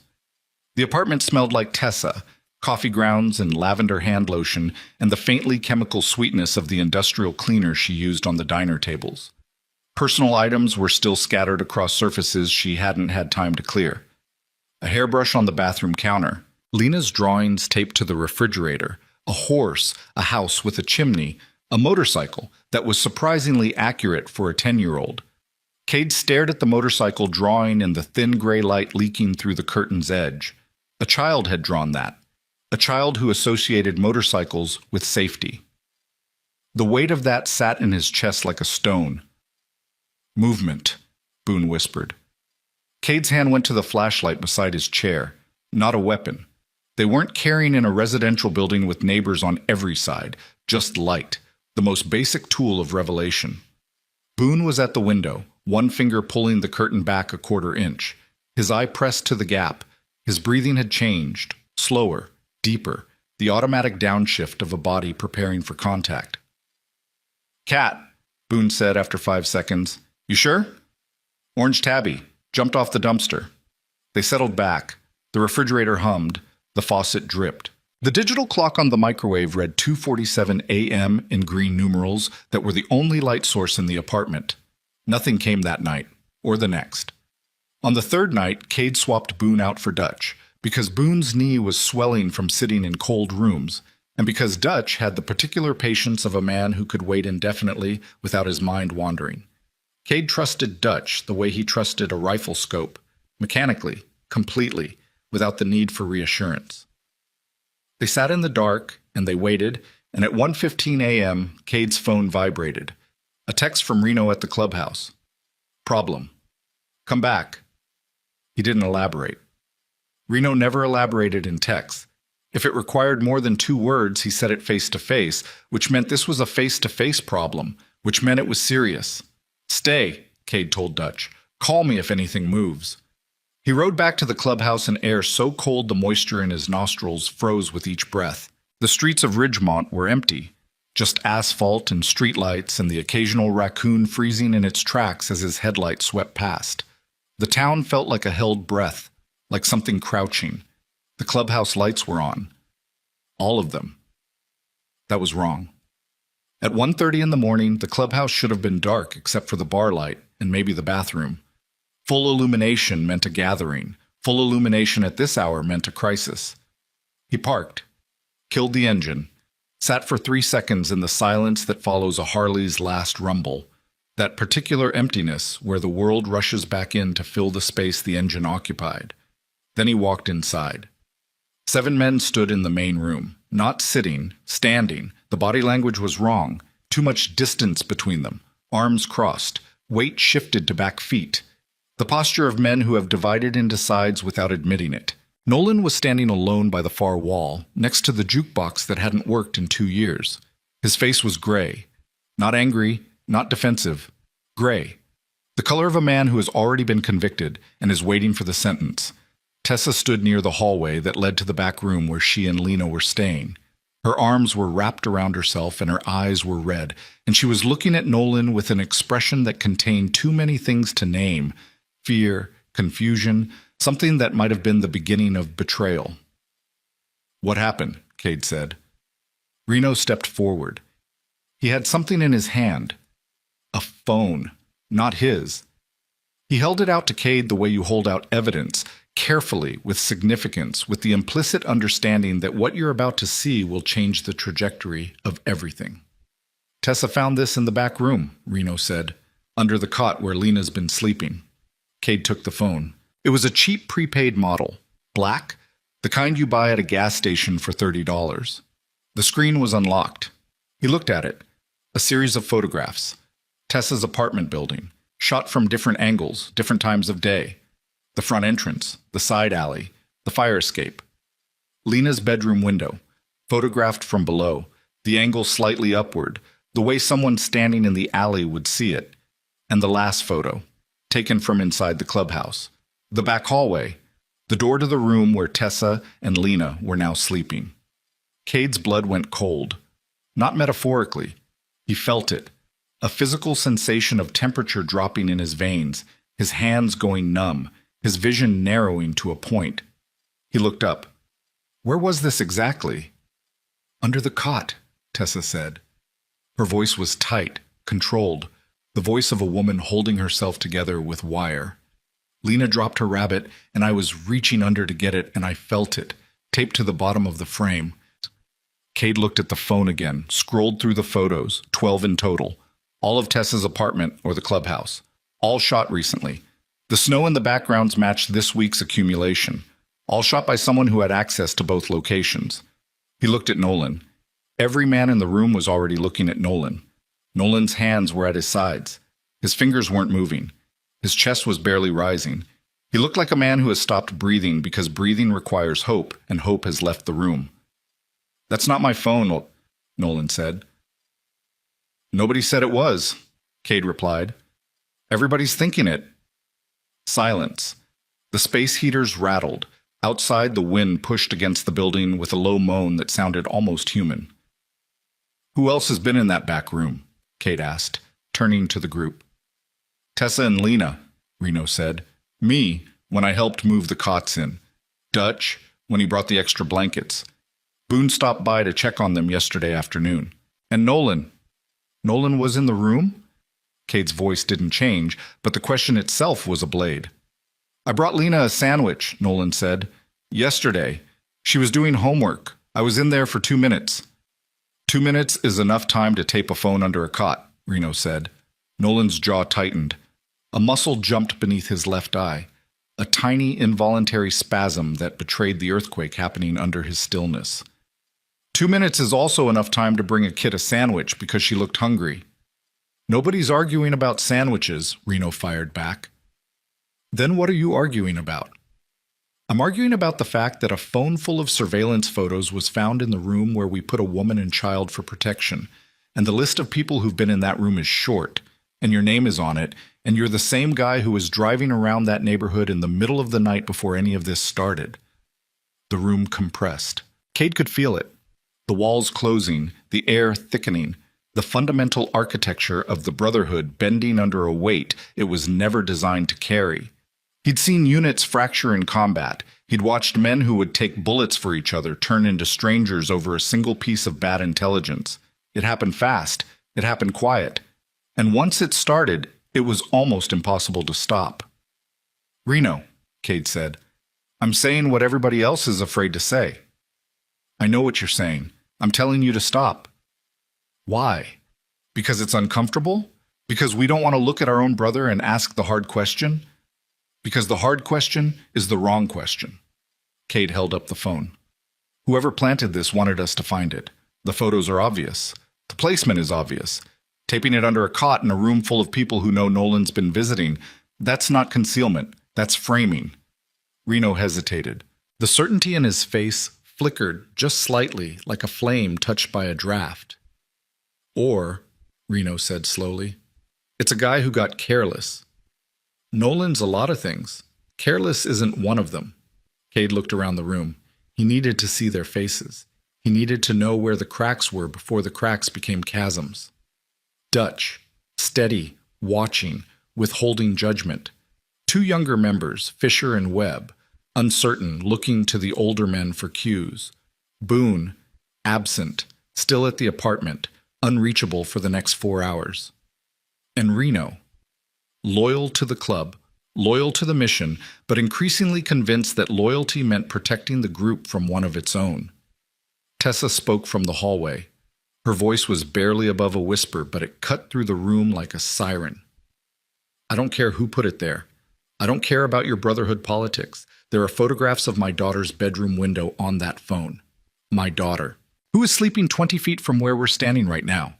The apartment smelled like Tessa, coffee grounds and lavender hand lotion, and the faintly chemical sweetness of the industrial cleaner she used on the diner tables. Personal items were still scattered across surfaces she hadn't had time to clear. A hairbrush on the bathroom counter, Lena's drawings taped to the refrigerator, a horse, a house with a chimney, a motorcycle that was surprisingly accurate for a 10-year-old. Cade stared at the motorcycle drawing in the thin gray light leaking through the curtain's edge. A child had drawn that. A child who associated motorcycles with safety. The weight of that sat in his chest like a stone. "Movement," Boone whispered. Cade's hand went to the flashlight beside his chair. Not a weapon. They weren't carrying in a residential building with neighbors on every side, just light, the most basic tool of revelation. Boone was at the window, one finger pulling the curtain back a 1/4 inch. His eye pressed to the gap. His breathing had changed, slower, deeper, the automatic downshift of a body preparing for contact. "Cat," Boone said after 5 seconds. "You sure?" "Orange tabby. Jumped off the dumpster." They settled back. The refrigerator hummed. The faucet dripped. The digital clock on the microwave read 2:47 a.m. in green numerals that were the only light source in the apartment. Nothing came that night, or the next. On the third night, Cade swapped Boone out for Dutch, because Boone's knee was swelling from sitting in cold rooms, and because Dutch had the particular patience of a man who could wait indefinitely without his mind wandering. Cade trusted Dutch the way he trusted a rifle scope, mechanically, completely, without the need for reassurance. They sat in the dark, and they waited, and at 1:15 a.m., Cade's phone vibrated. A text from Reno at the clubhouse. Problem. Come back. He didn't elaborate. Reno never elaborated in text. If it required more than 2 words, he said it face-to-face, which meant this was a face-to-face problem, which meant it was serious. Stay, Cade told Dutch. Call me if anything moves. He rode back to the clubhouse in air so cold the moisture in his nostrils froze with each breath. The streets of Ridgemont were empty, just asphalt and streetlights and the occasional raccoon freezing in its tracks as his headlights swept past. The town felt like a held breath, like something crouching. The clubhouse lights were on. All of them. That was wrong. At 1:30 in the morning, the clubhouse should have been dark except for the bar light and maybe the bathroom. Full illumination meant a gathering. Full illumination at this hour meant a crisis. He parked, killed the engine, sat for 3 seconds in the silence that follows a Harley's last rumble, that particular emptiness where the world rushes back in to fill the space the engine occupied. Then he walked inside. 7 men stood in the main room, not sitting, standing. The body language was wrong. Too much distance between them. Arms crossed. Weight shifted to back feet. The posture of men who have divided into sides without admitting it. Nolan was standing alone by the far wall, next to the jukebox that hadn't worked in 2 years. His face was gray. Not angry, not defensive. Gray. The color of a man who has already been convicted and is waiting for the sentence. Tessa stood near the hallway that led to the back room where she and Lena were staying. Her arms were wrapped around herself and her eyes were red, and she was looking at Nolan with an expression that contained too many things to name. Fear, confusion, something that might have been the beginning of betrayal. What happened? Cade said. Reno stepped forward. He had something in his hand. A phone. Not his. He held it out to Cade the way you hold out evidence, carefully, with significance, with the implicit understanding that what you're about to see will change the trajectory of everything. Tessa found this in the back room, Reno said, under the cot where Lena's been sleeping. Cade took the phone. It was a cheap prepaid model, black, the kind you buy at a gas station for $30. The screen was unlocked. He looked at it. A series of photographs. Tessa's apartment building, shot from different angles, different times of day. The front entrance, the side alley, the fire escape. Lena's bedroom window, photographed from below, the angle slightly upward, the way someone standing in the alley would see it. And the last photo, taken from inside the clubhouse. The back hallway, the door to the room where Tessa and Lena were now sleeping. Cade's blood went cold. Not metaphorically. He felt it. A physical sensation of temperature dropping in his veins, his hands going numb, his vision narrowing to a point. He looked up. Where was this exactly? Under the cot, Tessa said. Her voice was tight, controlled, the voice of a woman holding herself together with wire. Lena dropped her rabbit, and I was reaching under to get it, and I felt it, taped to the bottom of the frame. Cade looked at the phone again, scrolled through the photos, 12 in total. All of Tessa's apartment or the clubhouse. All shot recently. The snow in the backgrounds matched this week's accumulation. All shot by someone who had access to both locations. He looked at Nolan. Every man in the room was already looking at Nolan. Nolan's hands were at his sides. His fingers weren't moving. His chest was barely rising. He looked like a man who has stopped breathing because breathing requires hope, and hope has left the room. That's not my phone, Nolan said. Nobody said it was, Cade replied. Everybody's thinking it. Silence. The space heaters rattled. Outside, the wind pushed against the building with a low moan that sounded almost human. Who else has been in that back room? Cade asked, turning to the group. Tessa and Lena, Reno said. Me, when I helped move the cots in. Dutch, when he brought the extra blankets. Boone stopped by to check on them yesterday afternoon. And Nolan. Nolan was in the room? Cade's voice didn't change, but the question itself was a blade. I brought Lena a sandwich, Nolan said. Yesterday. She was doing homework. I was in there for 2 minutes. 2 minutes is enough time to tape a phone under a cot, Reno said. Nolan's jaw tightened. A muscle jumped beneath his left eye. A tiny, involuntary spasm that betrayed the earthquake happening under his stillness. 2 minutes is also enough time to bring a kid a sandwich because she looked hungry. Nobody's arguing about sandwiches, Reno fired back. Then what are you arguing about? I'm arguing about the fact that a phone full of surveillance photos was found in the room where we put a woman and child for protection, and the list of people who've been in that room is short, and your name is on it, and you're the same guy who was driving around that neighborhood in the middle of the night before any of this started. The room compressed. Cade could feel it. The walls closing, the air thickening, the fundamental architecture of the Brotherhood bending under a weight it was never designed to carry. He'd seen units fracture in combat. He'd watched men who would take bullets for each other turn into strangers over a single piece of bad intelligence. It happened fast. It happened quiet. And once it started, it was almost impossible to stop. Reno, Cade said, I'm saying what everybody else is afraid to say. I know what you're saying. I'm telling you to stop. Why? Because it's uncomfortable? Because we don't want to look at our own brother and ask the hard question? Because the hard question is the wrong question. Cade held up the phone. Whoever planted this wanted us to find it. The photos are obvious. The placement is obvious. Taping it under a cot in a room full of people who know Nolan's been visiting, that's not concealment. That's framing. Reno hesitated. The certainty in his face flickered just slightly like a flame touched by a draft. Or, Reno said slowly, it's a guy who got careless. Nolan's a lot of things. Careless isn't one of them. Cade looked around the room. He needed to see their faces. He needed to know where the cracks were before the cracks became chasms. Dutch, steady, watching, withholding judgment. 2 younger members, Fisher and Webb, uncertain, looking to the older men for cues. Boone, absent, still at the apartment, unreachable for the next 4 hours. And Reno, loyal to the club, loyal to the mission, but increasingly convinced that loyalty meant protecting the group from one of its own. Tessa spoke from the hallway. Her voice was barely above a whisper, but it cut through the room like a siren. I don't care who put it there. I don't care about your Brotherhood politics. There are photographs of my daughter's bedroom window on that phone. My daughter, who is sleeping 20 feet from where we're standing right now.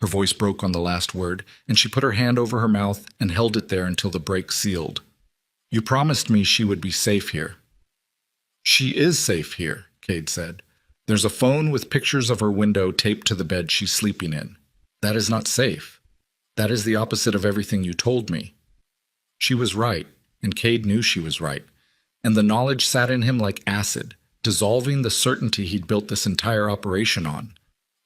Her voice broke on the last word, and she put her hand over her mouth and held it there until the break sealed. You promised me she would be safe here. She is safe here, Cade said. There's a phone with pictures of her window taped to the bed she's sleeping in. That is not safe. That is the opposite of everything you told me. She was right, and Cade knew she was right, and the knowledge sat in him like acid, dissolving the certainty he'd built this entire operation on.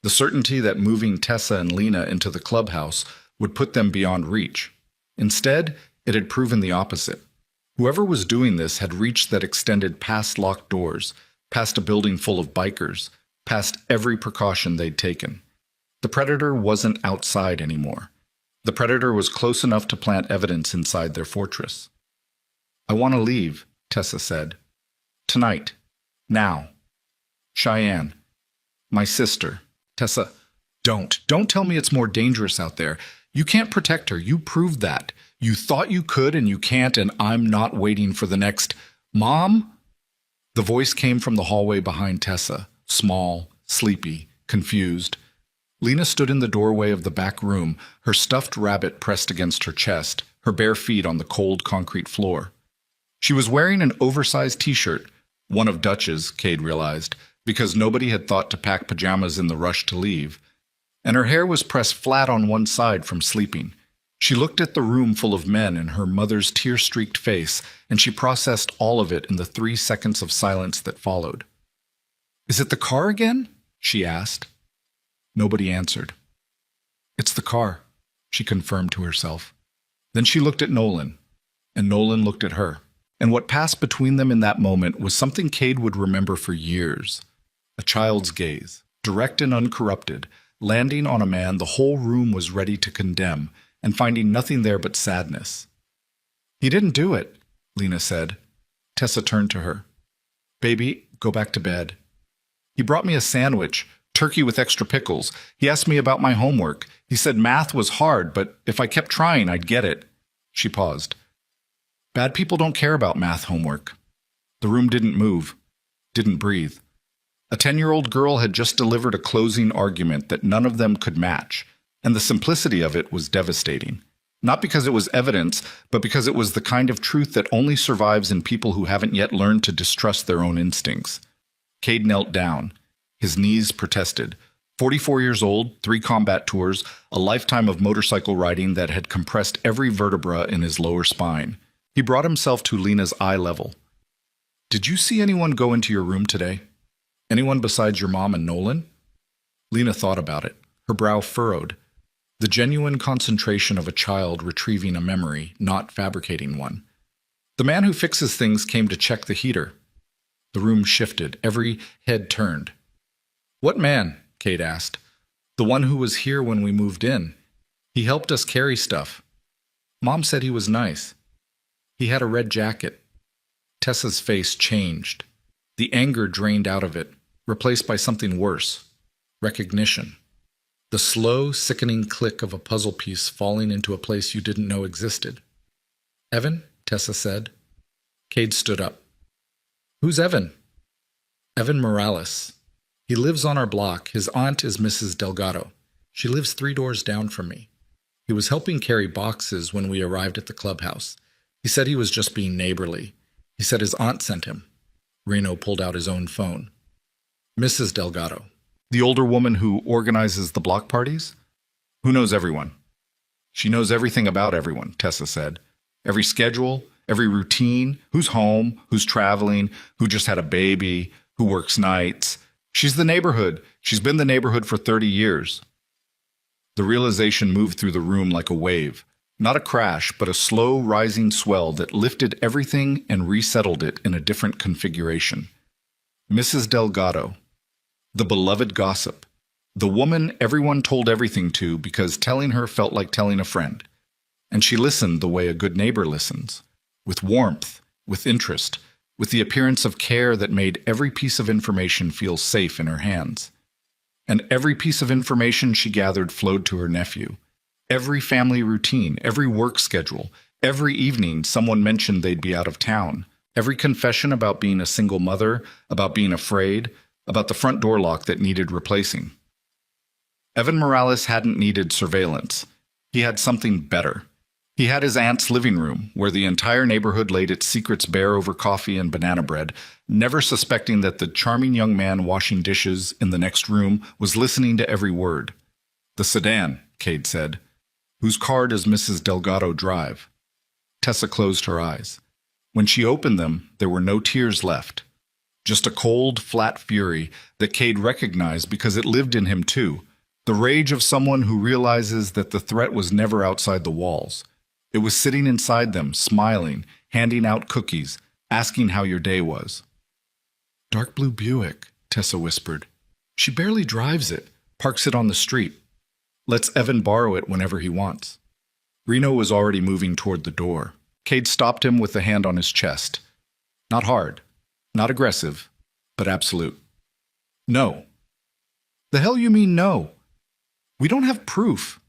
The certainty that moving Tessa and Lena into the clubhouse would put them beyond reach. Instead, it had proven the opposite. Whoever was doing this had reached that extended past locked doors, past a building full of bikers, past every precaution they'd taken. The predator wasn't outside anymore. The predator was close enough to plant evidence inside their fortress. I want to leave, Tessa said. Tonight. Now. Cheyenne. My sister. Tessa, don't tell me it's more dangerous out there. You can't protect her. You proved that. You thought you could and you can't, and I'm not waiting for the next... Mom? The voice came from the hallway behind Tessa, small, sleepy, confused. Lena stood in the doorway of the back room, her stuffed rabbit pressed against her chest, her bare feet on the cold concrete floor. She was wearing an oversized t-shirt, one of Dutch's, Cade realized, because nobody had thought to pack pajamas in the rush to leave, and her hair was pressed flat on one side from sleeping. She looked at the room full of men and her mother's tear-streaked face, and she processed all of it in the 3 seconds of silence that followed. Is it the car again? She asked. Nobody answered. It's the car, she confirmed to herself. Then she looked at Nolan, and Nolan looked at her. And what passed between them in that moment was something Cade would remember for years. A child's gaze, direct and uncorrupted, landing on a man the whole room was ready to condemn, and finding nothing there but sadness. "He didn't do it," Lena said. Tessa turned to her. "Baby, go back to bed." "He brought me a sandwich, turkey with extra pickles. He asked me about my homework. He said math was hard, but if I kept trying, I'd get it." She paused. "Bad people don't care about math homework." The room didn't move, didn't breathe. A 10-year-old girl had just delivered a closing argument that none of them could match, and the simplicity of it was devastating. Not because it was evidence, but because it was the kind of truth that only survives in people who haven't yet learned to distrust their own instincts. Cade knelt down. His knees protested. 44 years old, 3 combat tours, a lifetime of motorcycle riding that had compressed every vertebra in his lower spine. He brought himself to Lena's eye level. "Did you see anyone go into your room today? Anyone besides your mom and Nolan?" Lena thought about it. Her brow furrowed. The genuine concentration of a child retrieving a memory, not fabricating one. The man who fixes things came to check the heater. The room shifted. Every head turned. "What man?" Cade asked. "The one who was here when we moved in. He helped us carry stuff. Mom said he was nice. He had a red jacket." Tessa's face changed. The anger drained out of it, replaced by something worse. Recognition. The slow, sickening click of a puzzle piece falling into a place you didn't know existed. "Evan?" Tessa said. Cade stood up. "Who's Evan?" "Evan Morales. He lives on our block. His aunt is Mrs. Delgado. She lives 3 doors down from me. He was helping carry boxes when we arrived at the clubhouse. He said he was just being neighborly. He said his aunt sent him." Reno pulled out his own phone. "Mrs. Delgado. The older woman who organizes the block parties? Who knows everyone?" "She knows everything about everyone," Tessa said. "Every schedule, every routine, who's home, who's traveling, who just had a baby, who works nights. She's the neighborhood. She's been the neighborhood for 30 years. The realization moved through the room like a wave. Not a crash, but a slow rising swell that lifted everything and resettled it in a different configuration. Mrs. Delgado. The beloved gossip. The woman everyone told everything to because telling her felt like telling a friend. And she listened the way a good neighbor listens. With warmth, with interest, with the appearance of care that made every piece of information feel safe in her hands. And every piece of information she gathered flowed to her nephew. Every family routine, every work schedule, every evening someone mentioned they'd be out of town. Every confession about being a single mother, about being afraid, about the front door lock that needed replacing. Evan Morales hadn't needed surveillance. He had something better. He had his aunt's living room, where the entire neighborhood laid its secrets bare over coffee and banana bread, never suspecting that the charming young man washing dishes in the next room was listening to every word. "The sedan," Cade said. "Whose car does Mrs. Delgado drive?" Tessa closed her eyes. When she opened them, there were no tears left. Just a cold, flat fury that Cade recognized because it lived in him too. The rage of someone who realizes that the threat was never outside the walls. It was sitting inside them, smiling, handing out cookies, asking how your day was. "Dark blue Buick," Tessa whispered. "She barely drives it, parks it on the street. Lets Evan borrow it whenever he wants." Reno was already moving toward the door. Cade stopped him with a hand on his chest. Not hard, not aggressive, but absolute. "No." "The hell you mean no?" "We don't have proof.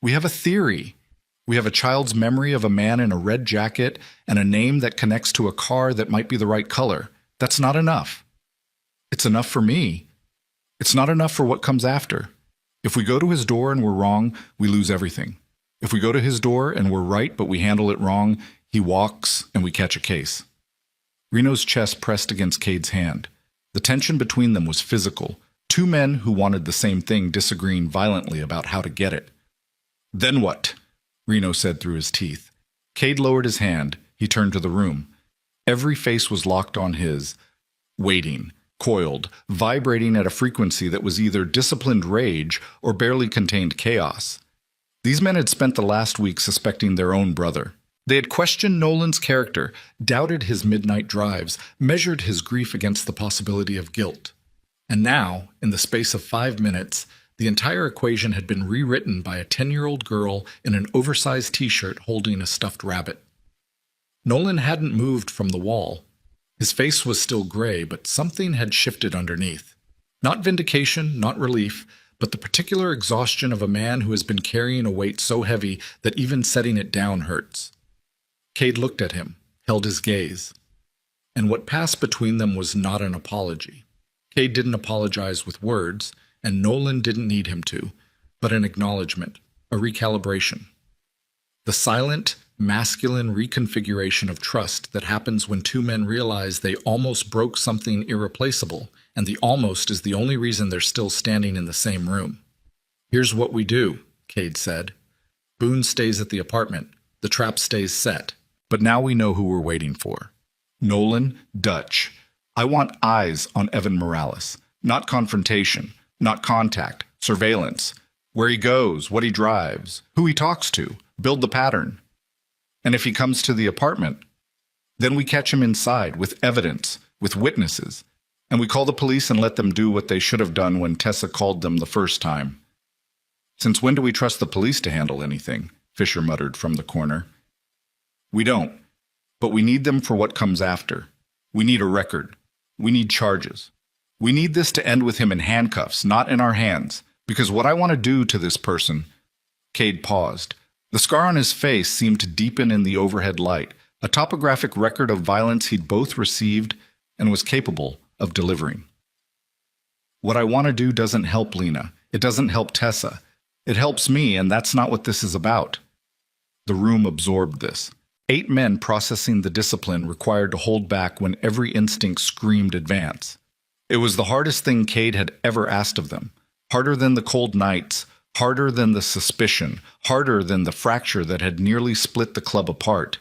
We have a theory. We have a child's memory of a man in a red jacket and a name that connects to a car that might be the right color. That's not enough. It's enough for me. It's not enough for what comes after. If we go to his door and we're wrong, we lose everything. If we go to his door and we're right but we handle it wrong, he walks and we catch a case." Reno's chest pressed against Cade's hand. The tension between them was physical. 2 men who wanted the same thing disagreeing violently about how to get it. "Then what?" Reno said through his teeth. Cade lowered his hand. He turned to the room. Every face was locked on his, waiting, coiled, vibrating at a frequency that was either disciplined rage or barely contained chaos. These men had spent the last week suspecting their own brother. They had questioned Nolan's character, doubted his midnight drives, measured his grief against the possibility of guilt. And now, in the space of 5 minutes, the entire equation had been rewritten by a 10-year-old girl in an oversized t-shirt holding a stuffed rabbit. Nolan hadn't moved from the wall. His face was still gray, but something had shifted underneath. Not vindication, not relief, but the particular exhaustion of a man who has been carrying a weight so heavy that even setting it down hurts. Cade looked at him, held his gaze. And what passed between them was not an apology. Cade didn't apologize with words, and Nolan didn't need him to, but an acknowledgement, a recalibration. The silent, masculine reconfiguration of trust that happens when two men realize they almost broke something irreplaceable, and the almost is the only reason they're still standing in the same room. "Here's what we do," Cade said. "Boone stays at the apartment. The trap stays set. But now we know who we're waiting for. Nolan, Dutch. I want eyes on Evan Morales. Not confrontation, not contact, surveillance. Where he goes, what he drives, who he talks to. Build the pattern. And if he comes to the apartment, then we catch him inside with evidence, with witnesses, and we call the police and let them do what they should have done when Tessa called them the first time." "Since when do we trust the police to handle anything?" Fisher muttered from the corner. "We don't, but we need them for what comes after. We need a record. We need charges. We need this to end with him in handcuffs, not in our hands, because what I want to do to this person—" Cade paused. The scar on his face seemed to deepen in the overhead light, a topographic record of violence he'd both received and was capable of delivering. "What I want to do doesn't help Lena. It doesn't help Tessa. It helps me, and that's not what this is about." The room absorbed this. 8 men processing the discipline required to hold back when every instinct screamed advance. It was the hardest thing Cade had ever asked of them, harder than the cold nights, harder than the suspicion, harder than the fracture that had nearly split the club apart.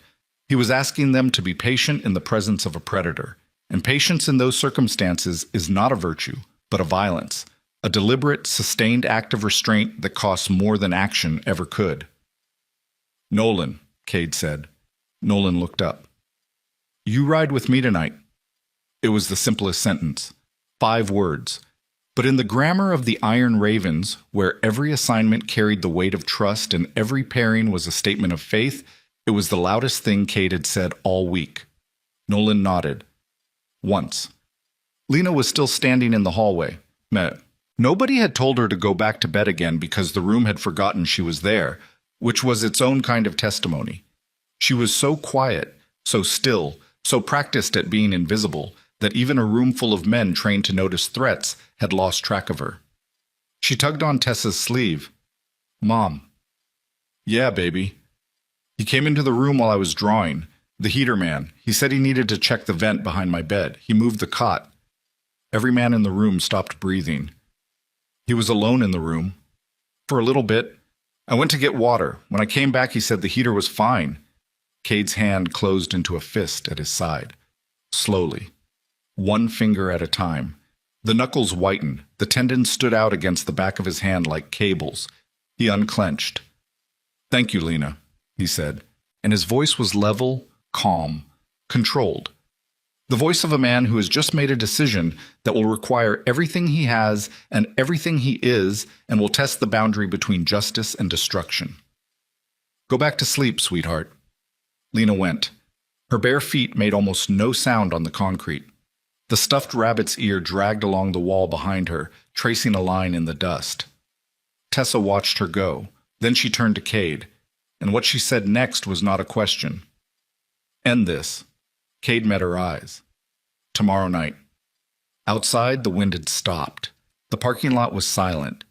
He was asking them to be patient in the presence of a predator, and patience in those circumstances is not a virtue, but a violence, a deliberate, sustained act of restraint that costs more than action ever could. "Nolan," Cade said. Nolan looked up. "You ride with me tonight." It was the simplest sentence. 5 words. But in the grammar of the Iron Ravens, where every assignment carried the weight of trust and every pairing was a statement of faith, it was the loudest thing Cade had said all week. Nolan nodded. Once. Lena was still standing in the hallway. Nobody had told her to go back to bed again because the room had forgotten she was there, which was its own kind of testimony. She was so quiet, so still, so practiced at being invisible, that even a room full of men trained to notice threats had lost track of her. She tugged on Tessa's sleeve. "Mom." "Yeah, baby." "He came into the room while I was drawing. The heater man. He said he needed to check the vent behind my bed. He moved the cot." Every man in the room stopped breathing. "He was alone in the room." "For a little bit. I went to get water. When I came back, he said the heater was fine." Cade's hand closed into a fist at his side. Slowly. 1 finger at a time. The knuckles whitened. The tendons stood out against the back of his hand like cables. He unclenched. "Thank you, Lena," he said, and his voice was level, calm, controlled. The voice of a man who has just made a decision that will require everything he has and everything he is and will test the boundary between justice and destruction. "Go back to sleep, sweetheart." Lena went. Her bare feet made almost no sound on the concrete. The stuffed rabbit's ear dragged along the wall behind her, tracing a line in the dust. Tessa watched her go. Then she turned to Cade, and what she said next was not a question. "End this." Cade met her eyes. "Tomorrow night." Outside, the wind had stopped. The parking lot was silent.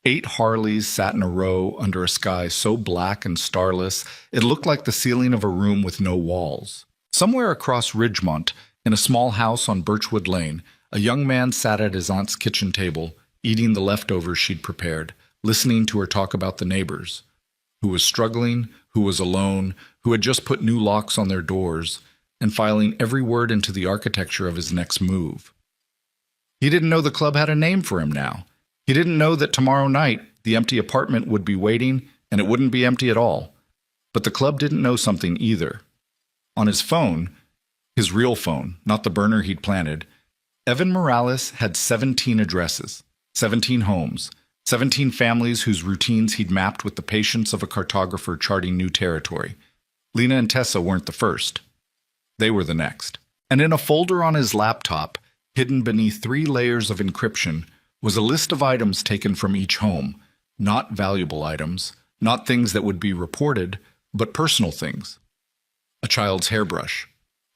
8 Harleys sat in a row under a sky so black and starless it looked like the ceiling of a room with no walls. Somewhere across Ridgemont, in a small house on Birchwood Lane, a young man sat at his aunt's kitchen table, eating the leftovers she'd prepared, listening to her talk about the neighbors, who was struggling, who was alone, who had just put new locks on their doors, and filing every word into the architecture of his next move. He didn't know the club had a name for him now. He didn't know that tomorrow night the empty apartment would be waiting and it wouldn't be empty at all. But the club didn't know something either. On his phone, his real phone, not the burner he'd planted, Evan Morales had 17 addresses, 17 homes, 17 families whose routines he'd mapped with the patience of a cartographer charting new territory. Lena and Tessa weren't the first. They were the next. And in a folder on his laptop, hidden beneath 3 layers of encryption, was a list of items taken from each home, not valuable items, not things that would be reported, but personal things. A child's hairbrush,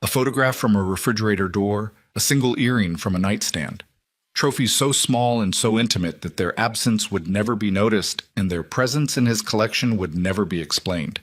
a photograph from a refrigerator door, a single earring from a nightstand. Trophies so small and so intimate that their absence would never be noticed and their presence in his collection would never be explained.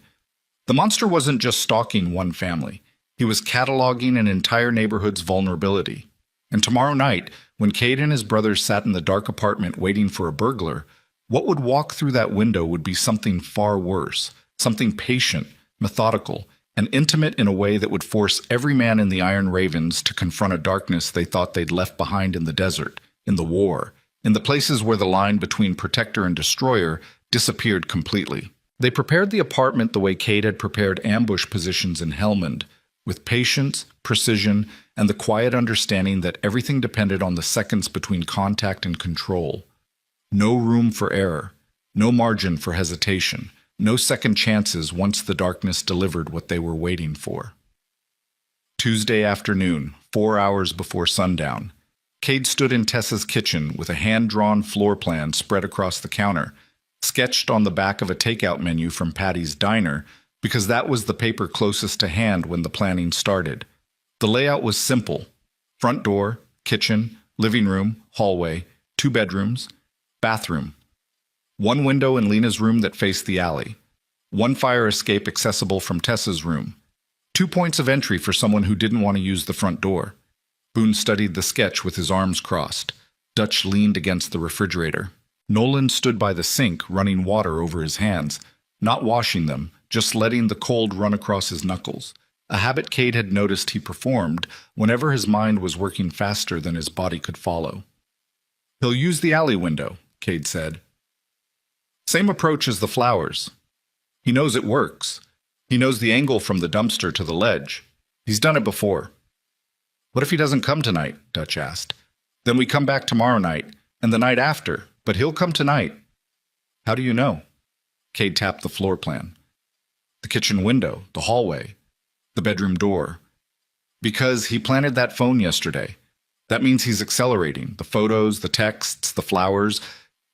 The monster wasn't just stalking one family. He was cataloging an entire neighborhood's vulnerability. And tomorrow night, when Cade and his brothers sat in the dark apartment waiting for a burglar, what would walk through that window would be something far worse, something patient, methodical, and intimate in a way that would force every man in the Iron Ravens to confront a darkness they thought they'd left behind in the desert, in the war, in the places where the line between protector and destroyer disappeared completely. They prepared the apartment the way Cade had prepared ambush positions in Helmand, with patience, precision, and the quiet understanding that everything depended on the seconds between contact and control. No room for error, no margin for hesitation, no second chances once the darkness delivered what they were waiting for. Tuesday afternoon, 4 hours before sundown, Cade stood in Tessa's kitchen with a hand-drawn floor plan spread across the counter, sketched on the back of a takeout menu from Patty's Diner, because that was the paper closest to hand when the planning started. The layout was simple: front door, kitchen, living room, hallway, 2 bedrooms, bathroom. 1 window in Lena's room that faced the alley. 1 fire escape accessible from Tessa's room. 2 points of entry for someone who didn't want to use the front door. Boone studied the sketch with his arms crossed. Dutch leaned against the refrigerator. Nolan stood by the sink, running water over his hands, not washing them, just letting the cold run across his knuckles, a habit Cade had noticed he performed whenever his mind was working faster than his body could follow. "He'll use the alley window," Cade said. "Same approach as the flowers. He knows it works. He knows the angle from the dumpster to the ledge. He's done it before." "What if he doesn't come tonight?" Dutch asked. "Then we come back tomorrow night, and the night after, but he'll come tonight." "How do you know?" Cade tapped the floor plan. "The kitchen window, the hallway, the bedroom door. Because he planted that phone yesterday. That means he's accelerating. The photos, the texts, the flowers.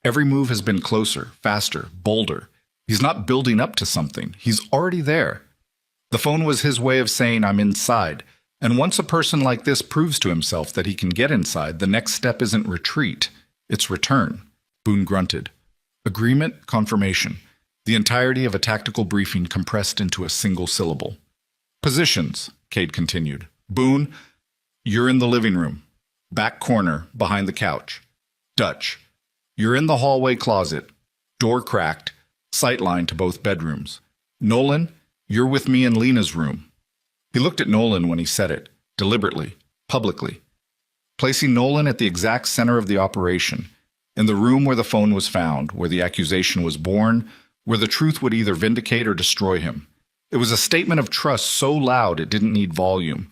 Every move has been closer, faster, bolder. He's not building up to something. He's already there. The phone was his way of saying, 'I'm inside.' And once a person like this proves to himself that he can get inside, the next step isn't retreat, it's return." Boone grunted. Agreement, confirmation. The entirety of a tactical briefing compressed into a single syllable. "Positions," Cade continued. "Boone, you're in the living room. Back corner, behind the couch. Dutch, you're in the hallway closet. Door cracked, sightline to both bedrooms. Nolan, you're with me in Lena's room." He looked at Nolan when he said it, deliberately, publicly, placing Nolan at the exact center of the operation, in the room where the phone was found, where the accusation was born, where the truth would either vindicate or destroy him. It was a statement of trust so loud it didn't need volume.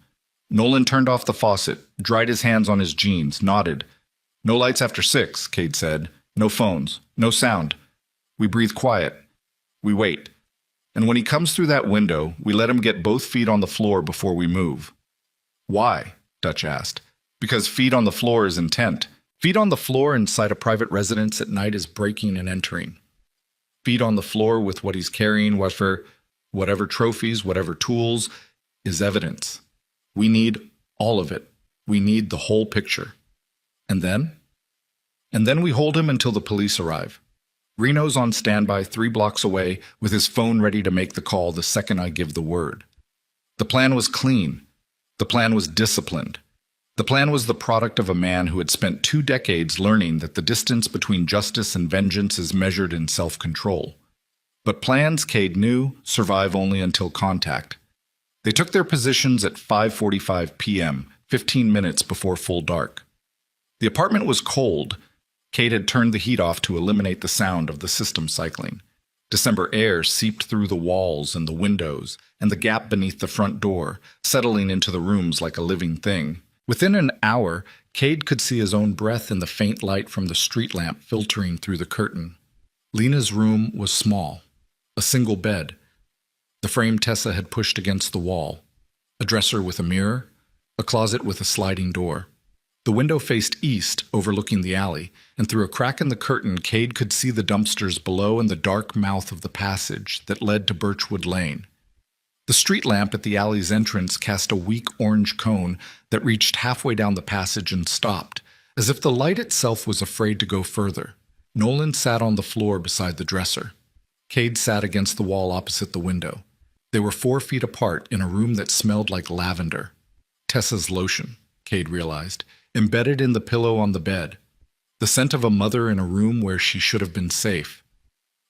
Nolan turned off the faucet, dried his hands on his jeans, nodded. "No lights after 6, Cade said. "No phones, no sound. We breathe quiet. We wait. And when he comes through that window, we let him get both feet on the floor before we move." "Why?" Dutch asked. "Because feet on the floor is intent. Feet on the floor inside a private residence at night is breaking and entering. Feet on the floor with what he's carrying, whatever trophies, whatever tools, is evidence. We need all of it. We need the whole picture. And then? And then we hold him until the police arrive. Reno's on standby 3 blocks away with his phone ready to make the call the second I give the word. The plan was clean. The plan was disciplined. The plan was the product of a man who had spent 2 decades learning that the distance between justice and vengeance is measured in self-control. But plans, Cade knew, survive only until contact. They took their positions at 5:45 p.m., 15 minutes before full dark. The apartment was cold. Cade had turned the heat off to eliminate the sound of the system cycling. December air seeped through the walls and the windows and the gap beneath the front door, settling into the rooms like a living thing. Within an hour, Cade could see his own breath in the faint light from the street lamp filtering through the curtain. Lena's room was small. A single bed. The frame Tessa had pushed against the wall. A dresser with a mirror. A closet with a sliding door. The window faced east, overlooking the alley, and through a crack in the curtain, Cade could see the dumpsters below and the dark mouth of the passage that led to Birchwood Lane. The street lamp at the alley's entrance cast a weak orange cone that reached halfway down the passage and stopped, as if the light itself was afraid to go further. Nolan sat on the floor beside the dresser. Cade sat against the wall opposite the window. They were 4 feet apart in a room that smelled like lavender. Tessa's lotion, Cade realized, embedded in the pillow on the bed. The scent of a mother in a room where she should have been safe.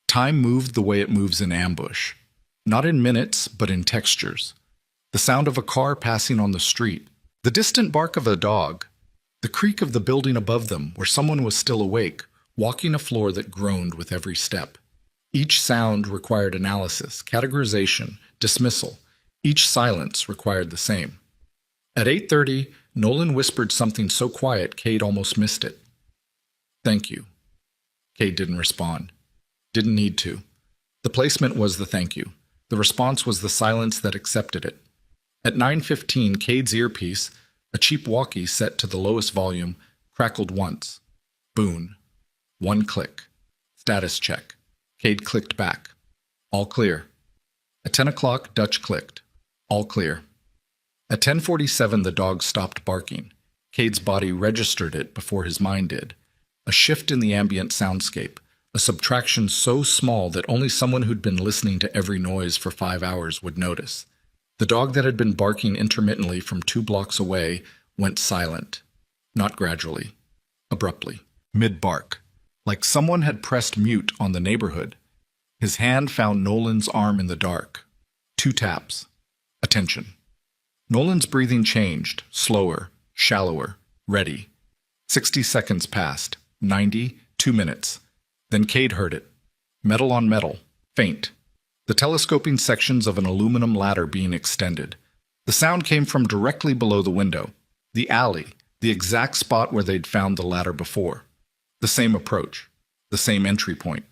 Time moved the way it moves in ambush. Not in minutes, but in textures. The sound of a car passing on the street. The distant bark of a dog. The creak of the building above them, where someone was still awake, walking a floor that groaned with every step. Each sound required analysis, categorization, dismissal. Each silence required the same. At 8:30, Nolan whispered something so quiet Cade almost missed it. "Thank you." Cade didn't respond. Didn't need to. The placement was the thank you. The response was the silence that accepted it. At 9:15, Cade's earpiece, a cheap walkie set to the lowest volume, crackled once. Boon. 1 click. Status check. Cade clicked back. All clear. At 10 o'clock, Dutch clicked. All clear. At 10:47, the dog stopped barking. Cade's body registered it before his mind did. A shift in the ambient soundscape. A subtraction so small that only someone who'd been listening to every noise for 5 hours would notice. The dog that had been barking intermittently from 2 blocks away went silent. Not gradually. Abruptly. Mid-bark. Like someone had pressed mute on the neighborhood. His hand found Nolan's arm in the dark. 2 taps. Attention. Nolan's breathing changed. Slower. Shallower. Ready. 60 seconds passed. 90. 2 minutes. Then Cade heard it. Metal on metal. Faint. The telescoping sections of an aluminum ladder being extended. The sound came from directly below the window. The alley. The exact spot where they'd found the ladder before. The same approach. The same entry point.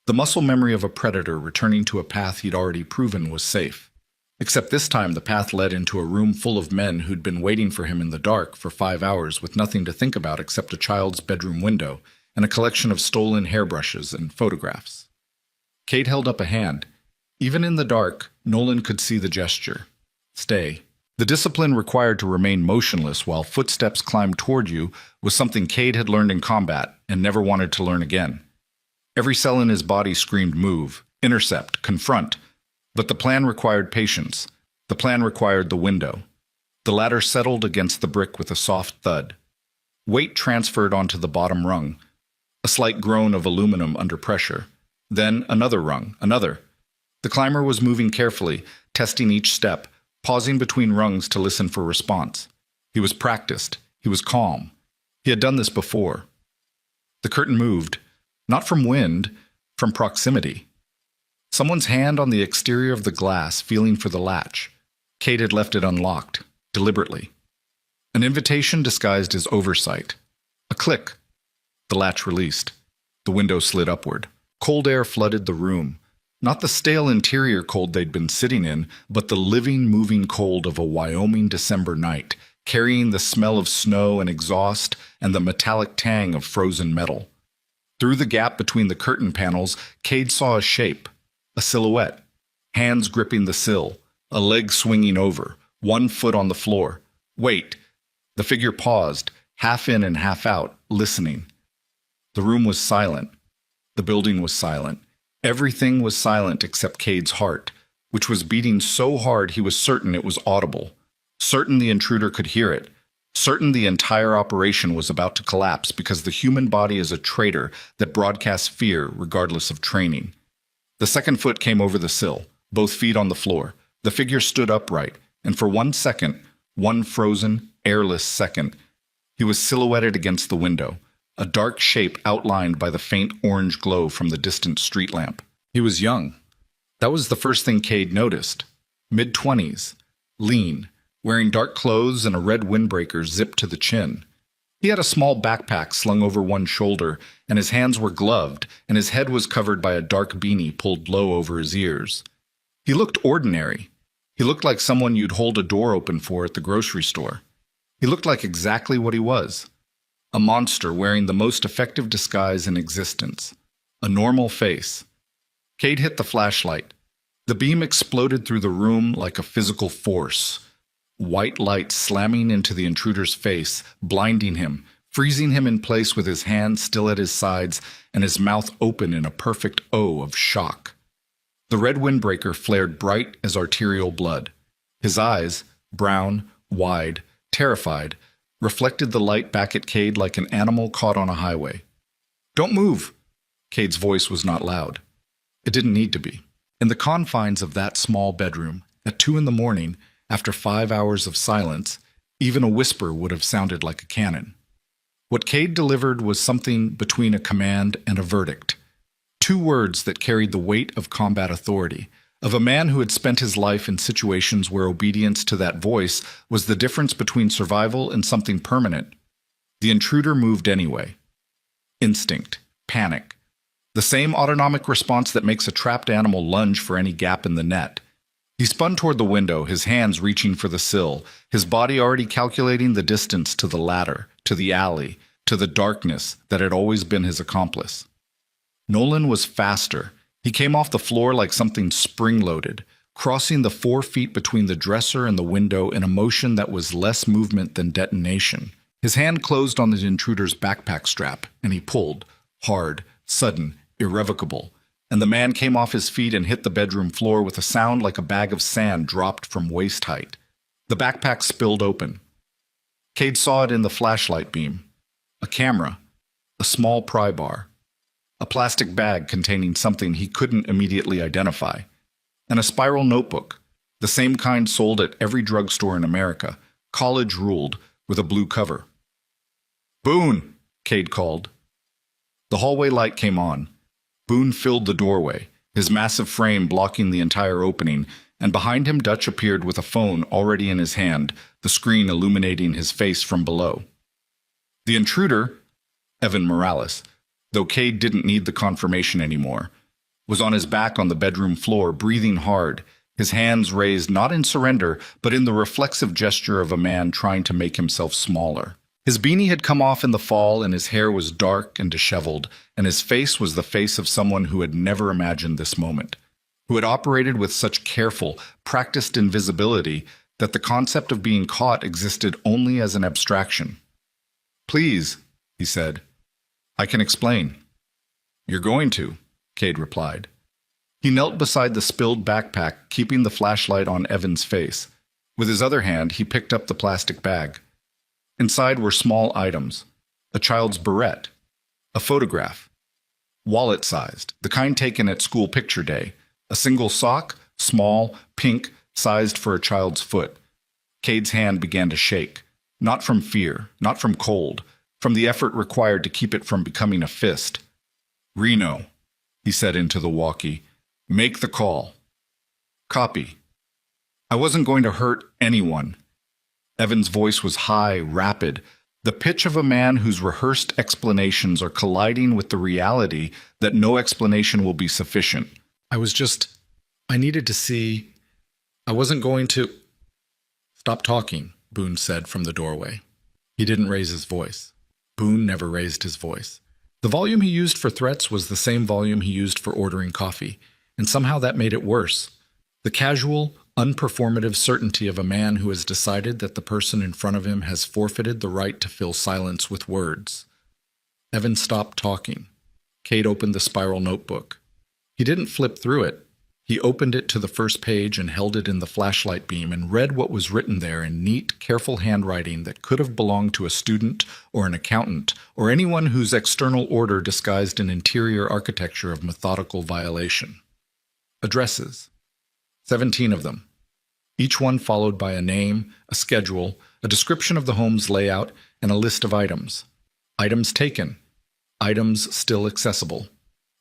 The muscle memory of a predator returning to a path he'd already proven was safe. Except this time the path led into a room full of men who'd been waiting for him in the dark for 5 hours with nothing to think about except a child's bedroom window and a collection of stolen hairbrushes and photographs. Cade held up a hand. Even in the dark, Nolan could see the gesture. Stay. The discipline required to remain motionless while footsteps climbed toward you was something Cade had learned in combat and never wanted to learn again. Every cell in his body screamed move, intercept, confront. But the plan required patience. The plan required the window. The ladder settled against the brick with a soft thud. Weight transferred onto the bottom rung. A slight groan of aluminum under pressure. Then another rung, another. The climber was moving carefully, testing each step, pausing between rungs to listen for response. He was practiced. He was calm. He had done this before. The curtain moved, not from wind, from proximity. Someone's hand on the exterior of the glass, feeling for the latch. Cade had left it unlocked, deliberately. An invitation disguised as oversight. A click. The latch released. The window slid upward. Cold air flooded the room. Not the stale interior cold they'd been sitting in, but the living, moving cold of a Wyoming December night, carrying the smell of snow and exhaust and the metallic tang of frozen metal. Through the gap between the curtain panels, Cade saw a shape, a silhouette, hands gripping the sill, a leg swinging over, 1 foot on the floor. Wait. The figure paused, half in and half out, listening. The room was silent. The building was silent. Everything was silent except Cade's heart, which was beating so hard he was certain it was audible, certain the intruder could hear it, certain the entire operation was about to collapse because the human body is a traitor that broadcasts fear regardless of training. The second foot came over the sill, both feet on the floor. The figure stood upright, and for 1 second, 1 frozen, airless second, he was silhouetted against the window, a dark shape outlined by the faint orange glow from the distant street lamp. He was young. That was the first thing Cade noticed. Mid-20s, lean, wearing dark clothes and a red windbreaker zipped to the chin. He had a small backpack slung over one shoulder, and his hands were gloved, and his head was covered by a dark beanie pulled low over his ears. He looked ordinary. He looked like someone you'd hold a door open for at the grocery store. He looked like exactly what he was. A monster wearing the most effective disguise in existence. A normal face. Cade hit the flashlight. The beam exploded through the room like a physical force. White light slamming into the intruder's face, blinding him, freezing him in place with his hands still at his sides and his mouth open in a perfect O of shock. The red windbreaker flared bright as arterial blood. His eyes, brown, wide, terrified, reflected the light back at Cade like an animal caught on a highway. "Don't move!" Cade's voice was not loud. It didn't need to be. In the confines of that small bedroom, at 2 a.m, after 5 hours of silence, even a whisper would have sounded like a cannon. What Cade delivered was something between a command and a verdict. 2 words that carried the weight of combat authority, of a man who had spent his life in situations where obedience to that voice was the difference between survival and something permanent. The intruder moved anyway. Instinct, panic, the same autonomic response that makes a trapped animal lunge for any gap in the net. He spun toward the window, his hands reaching for the sill, his body already calculating the distance to the ladder, to the alley, to the darkness that had always been his accomplice. Nolan was faster. He came off the floor like something spring-loaded, crossing the 4 feet between the dresser and the window in a motion that was less movement than detonation. His hand closed on the intruder's backpack strap, and he pulled, hard, sudden, irrevocable, and the man came off his feet and hit the bedroom floor with a sound like a bag of sand dropped from waist height. The backpack spilled open. Cade saw it in the flashlight beam. A camera, a small pry bar, a plastic bag containing something he couldn't immediately identify, and a spiral notebook, the same kind sold at every drugstore in America, college-ruled, with a blue cover. "Boone!" Cade called. The hallway light came on. Boone filled the doorway, his massive frame blocking the entire opening, and behind him Dutch appeared with a phone already in his hand, the screen illuminating his face from below. The intruder, Evan Morales, though Cade didn't need the confirmation anymore, was on his back on the bedroom floor, breathing hard, his hands raised not in surrender, but in the reflexive gesture of a man trying to make himself smaller. His beanie had come off in the fall, and his hair was dark and disheveled, and his face was the face of someone who had never imagined this moment, who had operated with such careful, practiced invisibility that the concept of being caught existed only as an abstraction. "Please," he said. "I can explain." "You're going to," Cade replied. He knelt beside the spilled backpack, keeping the flashlight on Evan's face. With his other hand, he picked up the plastic bag. Inside were small items, a child's barrette, a photograph, wallet-sized, the kind taken at school picture day, a single sock, small, pink, sized for a child's foot. Cade's hand began to shake, not from fear, not from cold, from the effort required to keep it from becoming a fist. "Reno," he said into the walkie, "make the call." "Copy." "I wasn't going to hurt anyone." Evan's voice was high, rapid, the pitch of a man whose rehearsed explanations are colliding with the reality that no explanation will be sufficient. I needed to see. I wasn't going to." "Stop talking," Boone said from the doorway. He didn't raise his voice. Boone never raised his voice. The volume he used for threats was the same volume he used for ordering coffee, and somehow that made it worse. The casual, unperformative certainty of a man who has decided that the person in front of him has forfeited the right to fill silence with words. Evan stopped talking. Cade opened the spiral notebook. He didn't flip through it. He opened it to the first page and held it in the flashlight beam and read what was written there in neat, careful handwriting that could have belonged to a student or an accountant or anyone whose external order disguised an interior architecture of methodical violation. Addresses. 17 of them. Each one followed by a name, a schedule, a description of the home's layout, and a list of items. Items taken. Items still accessible.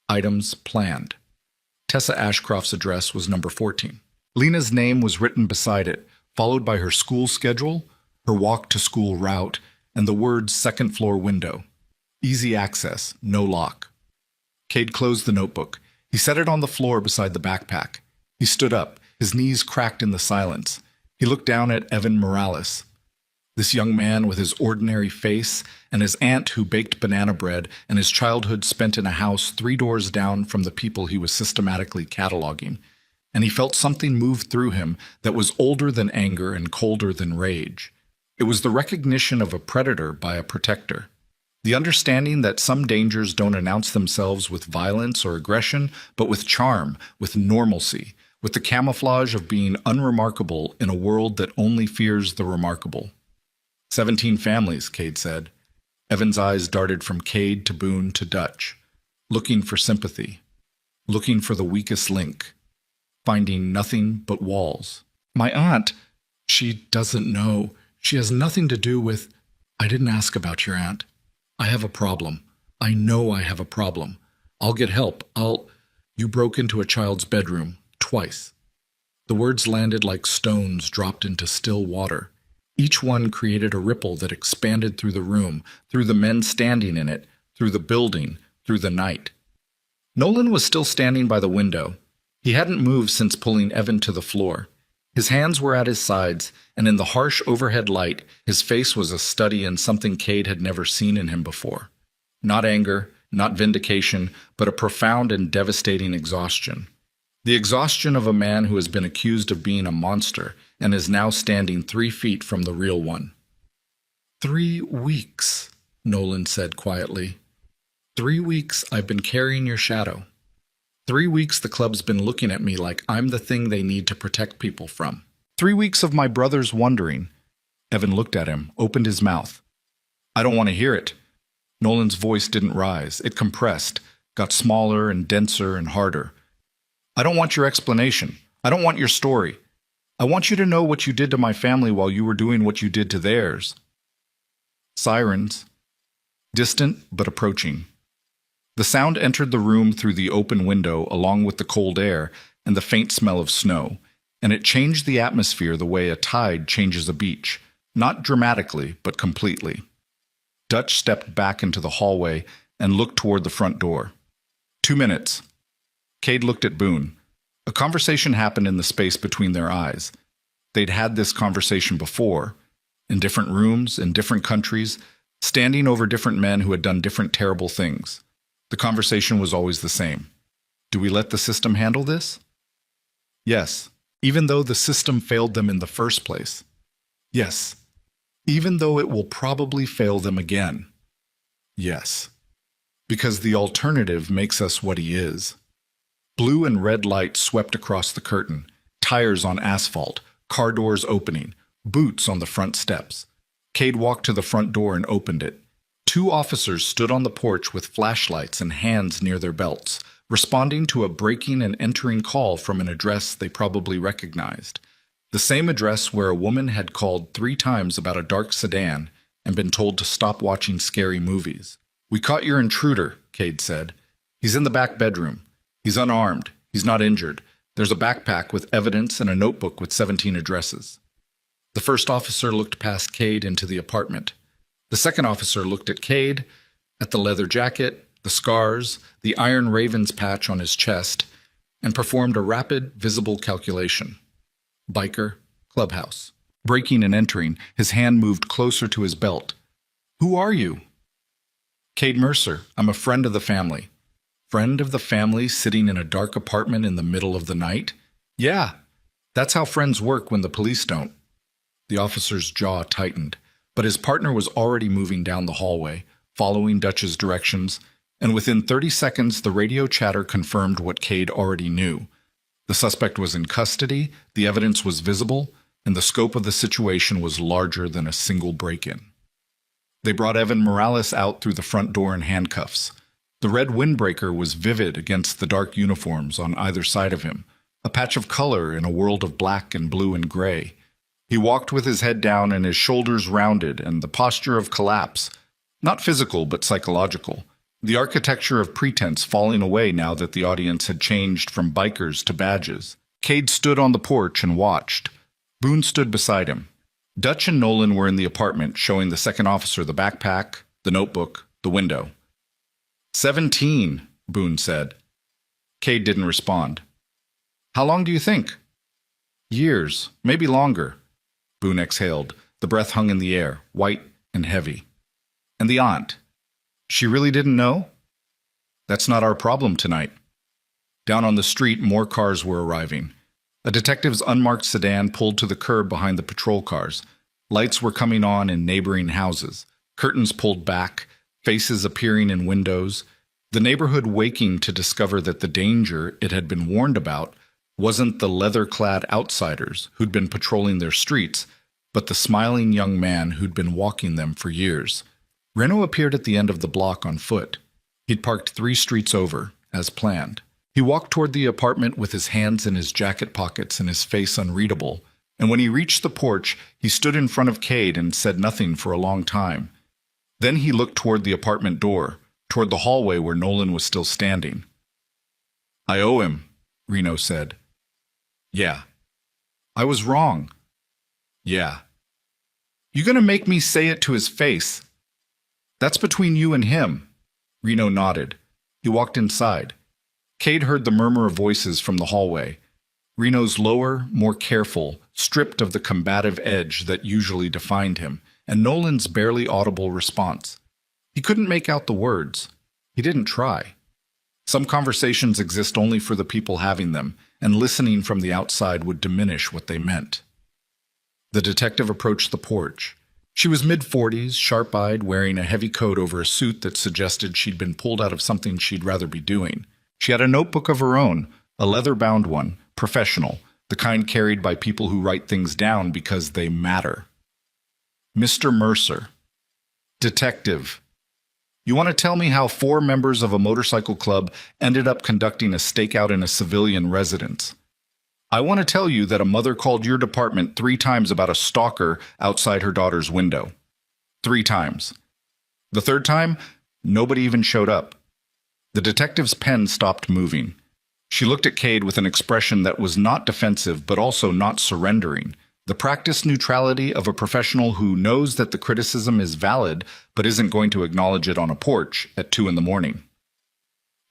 Items planned. Tessa Ashcroft's address was number 14. Lena's name was written beside it, followed by her school schedule, her walk to school route, and the words second floor window. Easy access, no lock. Cade closed the notebook. He set it on the floor beside the backpack. He stood up, his knees cracked in the silence. He looked down at Evan Morales. This young man with his ordinary face and his aunt who baked banana bread and his childhood spent in a house 3 doors down from the people he was systematically cataloging. And he felt something move through him that was older than anger and colder than rage. It was the recognition of a predator by a protector. The understanding that some dangers don't announce themselves with violence or aggression, but with charm, with normalcy, with the camouflage of being unremarkable in a world that only fears the remarkable. 17 families, Cade said. Evan's eyes darted from Cade to Boone to Dutch, looking for sympathy, looking for the weakest link, finding nothing but walls. My aunt, she doesn't know. She has nothing to do with... I didn't ask about your aunt. I have a problem. I know I have a problem. I'll get help. You broke into a child's bedroom, twice. The words landed like stones dropped into still water. Each one created a ripple that expanded through the room, through the men standing in it, through the building, through the night. Nolan was still standing by the window. He hadn't moved since pulling Evan to the floor. His hands were at his sides, and in the harsh overhead light, his face was a study in something Cade had never seen in him before. Not anger, not vindication, but a profound and devastating exhaustion. The exhaustion of a man who has been accused of being a monster and is now standing 3 feet from the real one. 3 weeks, Nolan said quietly. 3 weeks I've been carrying your shadow. 3 weeks the club's been looking at me like I'm the thing they need to protect people from. 3 weeks of my brothers wondering. Evan looked at him, opened his mouth. I don't want to hear it. Nolan's voice didn't rise. It compressed, got smaller and denser and harder. I don't want your explanation. I don't want your story. I want you to know what you did to my family while you were doing what you did to theirs. Sirens. Distant but approaching. The sound entered the room through the open window along with the cold air and the faint smell of snow, and it changed the atmosphere the way a tide changes a beach, not dramatically but completely. Dutch stepped back into the hallway and looked toward the front door. 2 minutes. Cade looked at Boone. A conversation happened in the space between their eyes. They'd had this conversation before, in different rooms, in different countries, standing over different men who had done different terrible things. The conversation was always the same. Do we let the system handle this? Yes, even though the system failed them in the first place. Yes, even though it will probably fail them again. Yes, because the alternative makes us what he is. Blue and red light swept across the curtain, tires on asphalt, car doors opening, boots on the front steps. Cade walked to the front door and opened it. 2 officers stood on the porch with flashlights and hands near their belts, responding to a breaking and entering call from an address they probably recognized. The same address where a woman had called 3 times about a dark sedan and been told to stop watching scary movies. We caught your intruder, Cade said. He's in the back bedroom. He's unarmed. He's not injured. There's a backpack with evidence and a notebook with 17 addresses. The first officer looked past Cade into the apartment. The second officer looked at Cade, at the leather jacket, the scars, the iron raven's patch on his chest, and performed a rapid, visible calculation. Biker, clubhouse. Breaking and entering, his hand moved closer to his belt. Who are you? Cade Mercer. I'm a friend of the family. Friend of the family sitting in a dark apartment in the middle of the night? Yeah, that's how friends work when the police don't. The officer's jaw tightened, but his partner was already moving down the hallway, following Dutch's directions, and within 30 seconds the radio chatter confirmed what Cade already knew. The suspect was in custody, the evidence was visible, and the scope of the situation was larger than a single break-in. They brought Evan Morales out through the front door in handcuffs. The red windbreaker was vivid against the dark uniforms on either side of him, a patch of color in a world of black and blue and gray. He walked with his head down and his shoulders rounded and the posture of collapse, not physical but psychological, the architecture of pretense falling away now that the audience had changed from bikers to badges. Cade stood on the porch and watched. Boone stood beside him. Dutch and Nolan were in the apartment, showing the second officer the backpack, the notebook, the window. 17, Boone said. Cade didn't respond. How long do you think? Years, maybe longer. Boone exhaled. The breath hung in the air, white and heavy. And the aunt? She really didn't know? That's not our problem tonight. Down on the street, more cars were arriving. A detective's unmarked sedan pulled to the curb behind the patrol cars. Lights were coming on in neighboring houses, curtains pulled back, faces appearing in windows, the neighborhood waking to discover that the danger it had been warned about wasn't the leather-clad outsiders who'd been patrolling their streets, but the smiling young man who'd been walking them for years. Reno appeared at the end of the block on foot. He'd parked 3 streets over, as planned. He walked toward the apartment with his hands in his jacket pockets and his face unreadable, and when he reached the porch, he stood in front of Cade and said nothing for a long time. Then he looked toward the apartment door, toward the hallway where Nolan was still standing. I owe him, Reno said. Yeah. I was wrong. Yeah. You gonna make me say it to his face? That's between you and him. Reno nodded. He walked inside. Cade heard the murmur of voices from the hallway. Reno's lower, more careful, stripped of the combative edge that usually defined him, and Nolan's barely audible response. He couldn't make out the words. He didn't try. Some conversations exist only for the people having them, and listening from the outside would diminish what they meant. The detective approached the porch. She was mid-40s, sharp-eyed, wearing a heavy coat over a suit that suggested she'd been pulled out of something she'd rather be doing. She had a notebook of her own, a leather-bound one, professional, the kind carried by people who write things down because they matter. Mr. Mercer. Detective. You want to tell me how 4 members of a motorcycle club ended up conducting a stakeout in a civilian residence? I want to tell you that a mother called your department 3 times about a stalker outside her daughter's window. 3 times. The 3rd time, nobody even showed up. The detective's pen stopped moving. She looked at Cade with an expression that was not defensive but also not surrendering. The practiced neutrality of a professional who knows that the criticism is valid but isn't going to acknowledge it on a porch at 2 in the morning.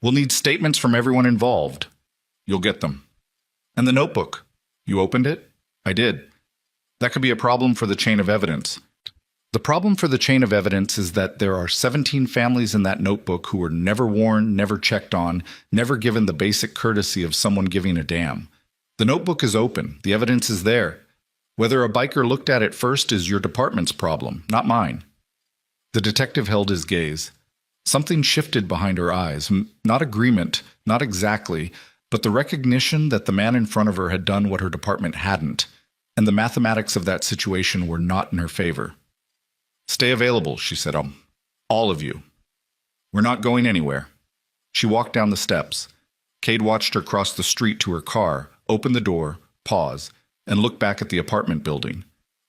We'll need statements from everyone involved. You'll get them. And the notebook. You opened it? I did. That could be a problem for the chain of evidence. The problem for the chain of evidence is that there are 17 families in that notebook who were never warned, never checked on, never given the basic courtesy of someone giving a damn. The notebook is open. The evidence is there. Whether a biker looked at it first is your department's problem, not mine. The detective held his gaze. Something shifted behind her eyes. Not agreement, not exactly, but the recognition that the man in front of her had done what her department hadn't, and the mathematics of that situation were not in her favor. Stay available, she said. All of you. We're not going anywhere. She walked down the steps. Cade watched her cross the street to her car, open the door, pause, and look back at the apartment building,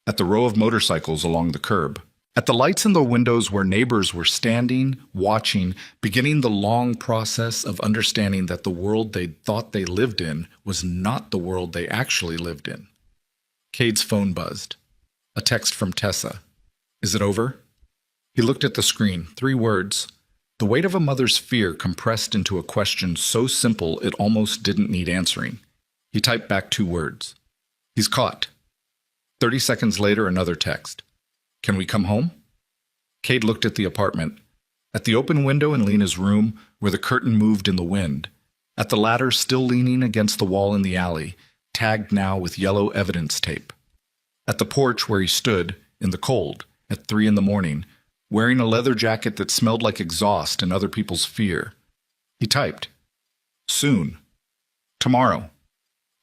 at the row of motorcycles along the curb, at the lights in the windows where neighbors were standing, watching, beginning the long process of understanding that the world they thought they lived in was not the world they actually lived in. Cade's phone buzzed. A text from Tessa. Is it over? He looked at the screen. 3 words. The weight of a mother's fear compressed into a question so simple it almost didn't need answering. He typed back 2 words. He's caught. 30 seconds later, another text. Can we come home? Cade looked at the apartment. At the open window in Lena's room, where the curtain moved in the wind. At the ladder still leaning against the wall in the alley, tagged now with yellow evidence tape. At the porch where he stood, in the cold, at 3 in the morning, wearing a leather jacket that smelled like exhaust and other people's fear. He typed, Soon. Tomorrow.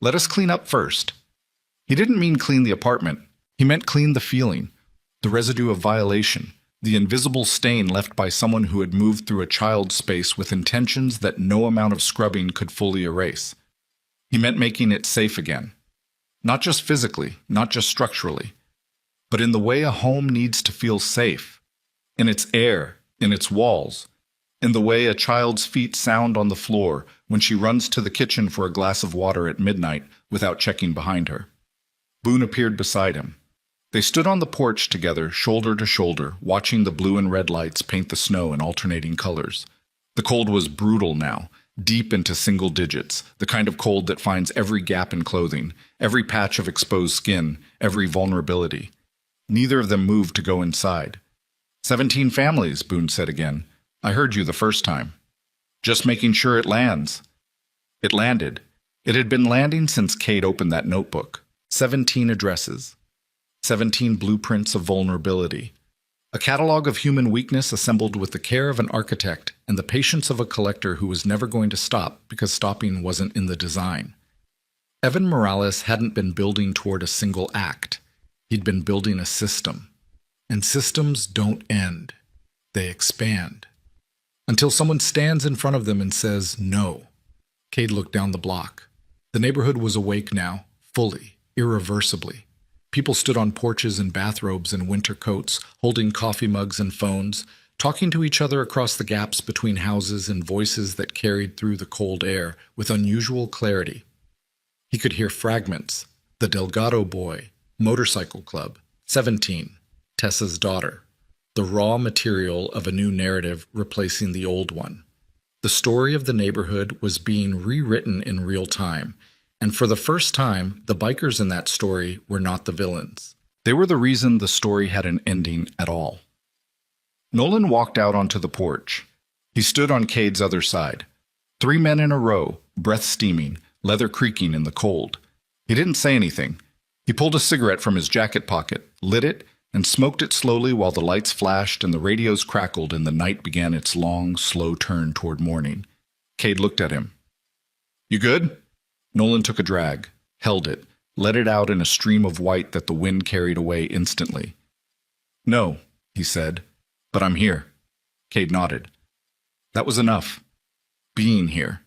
Let us clean up first. He didn't mean clean the apartment. He meant clean the feeling, the residue of violation, the invisible stain left by someone who had moved through a child's space with intentions that no amount of scrubbing could fully erase. He meant making it safe again. Not just physically, not just structurally, but in the way a home needs to feel safe, in its air, in its walls, in the way a child's feet sound on the floor when she runs to the kitchen for a glass of water at midnight without checking behind her. Boone appeared beside him. They stood on the porch together, shoulder to shoulder, watching the blue and red lights paint the snow in alternating colors. The cold was brutal now, deep into single digits, the kind of cold that finds every gap in clothing, every patch of exposed skin, every vulnerability. Neither of them moved to go inside. 17 families, Boone said again. I heard you the first time. Just making sure it lands. It landed. It had been landing since Cade opened that notebook. 17 addresses. 17 blueprints of vulnerability. A catalog of human weakness assembled with the care of an architect and the patience of a collector who was never going to stop because stopping wasn't in the design. Evan Morales hadn't been building toward a single act. He'd been building a system. And systems don't end. They expand. Until someone stands in front of them and says, no. Cade looked down the block. The neighborhood was awake now, fully, irreversibly. People stood on porches in bathrobes and winter coats, holding coffee mugs and phones, talking to each other across the gaps between houses in voices that carried through the cold air with unusual clarity. He could hear fragments. The Delgado boy, motorcycle club, 17, Tessa's daughter. The raw material of a new narrative replacing the old one. The story of the neighborhood was being rewritten in real time, and for the first time, the bikers in that story were not the villains. They were the reason the story had an ending at all. Nolan walked out onto the porch. He stood on Cade's other side. 3 men in a row, breath steaming, leather creaking in the cold. He didn't say anything. He pulled a cigarette from his jacket pocket, lit it, and smoked it slowly while the lights flashed and the radios crackled and the night began its long, slow turn toward morning. Cade looked at him. You good? Nolan took a drag, held it, let it out in a stream of white that the wind carried away instantly. No, he said, but I'm here. Cade nodded. That was enough. Being here.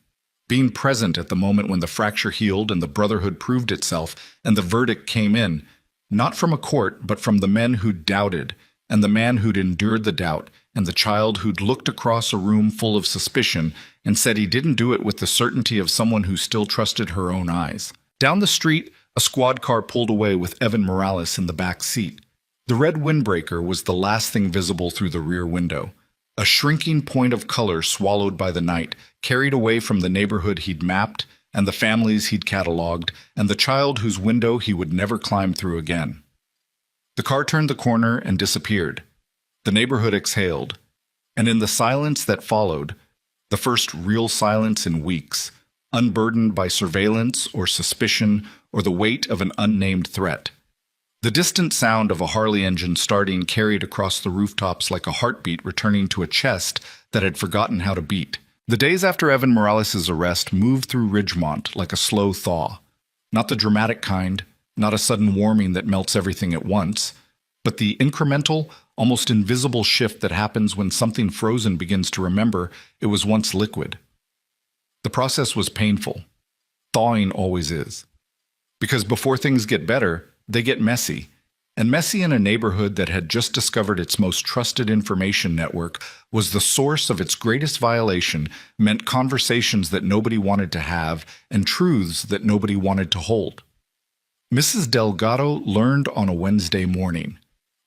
Being present at the moment when the fracture healed and the brotherhood proved itself and the verdict came in, not from a court, but from the men who'd doubted, and the man who'd endured the doubt, and the child who'd looked across a room full of suspicion and said he didn't do it with the certainty of someone who still trusted her own eyes. Down the street, a squad car pulled away with Evan Morales in the back seat. The red windbreaker was the last thing visible through the rear window. A shrinking point of color swallowed by the night, carried away from the neighborhood he'd mapped, and the families he'd cataloged, and the child whose window he would never climb through again. The car turned the corner and disappeared. The neighborhood exhaled, and in the silence that followed, the first real silence in weeks, unburdened by surveillance or suspicion or the weight of an unnamed threat, the distant sound of a Harley engine starting carried across the rooftops like a heartbeat returning to a chest that had forgotten how to beat. The days after Evan Morales' arrest moved through Ridgemont like a slow thaw. Not the dramatic kind, not a sudden warming that melts everything at once, but the incremental, almost invisible shift that happens when something frozen begins to remember it was once liquid. The process was painful. Thawing always is. Because before things get better, they get messy. And messy in a neighborhood that had just discovered its most trusted information network was the source of its greatest violation, meant conversations that nobody wanted to have and truths that nobody wanted to hold. Mrs. Delgado learned on a Wednesday morning.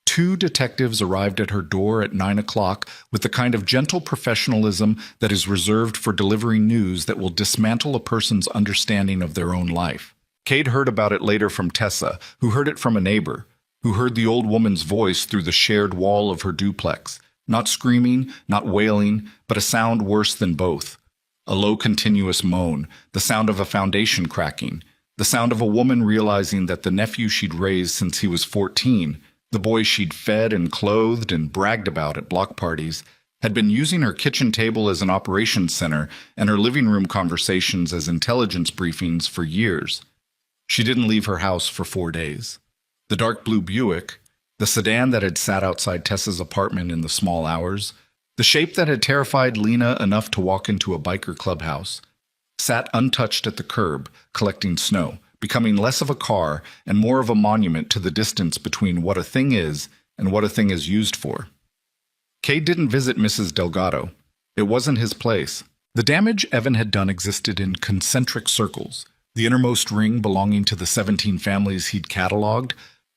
2 detectives arrived at her door at 9 o'clock with the kind of gentle professionalism that is reserved for delivering news that will dismantle a person's understanding of their own life. Cade heard about it later from Tessa, who heard it from a neighbor, who heard the old woman's voice through the shared wall of her duplex, not screaming, not wailing, but a sound worse than both. A low continuous moan, the sound of a foundation cracking, the sound of a woman realizing that the nephew she'd raised since he was 14, the boy she'd fed and clothed and bragged about at block parties, had been using her kitchen table as an operations center and her living room conversations as intelligence briefings for years. She didn't leave her house for 4 days. The dark blue Buick, the sedan that had sat outside Tessa's apartment in the small hours, the shape that had terrified Lena enough to walk into a biker clubhouse, sat untouched at the curb, collecting snow, becoming less of a car and more of a monument to the distance between what a thing is and what a thing is used for. Cade didn't visit Mrs. Delgado. It wasn't his place. The damage Evan had done existed in concentric circles, The innermost ring belonging to the 17 families he'd cataloged,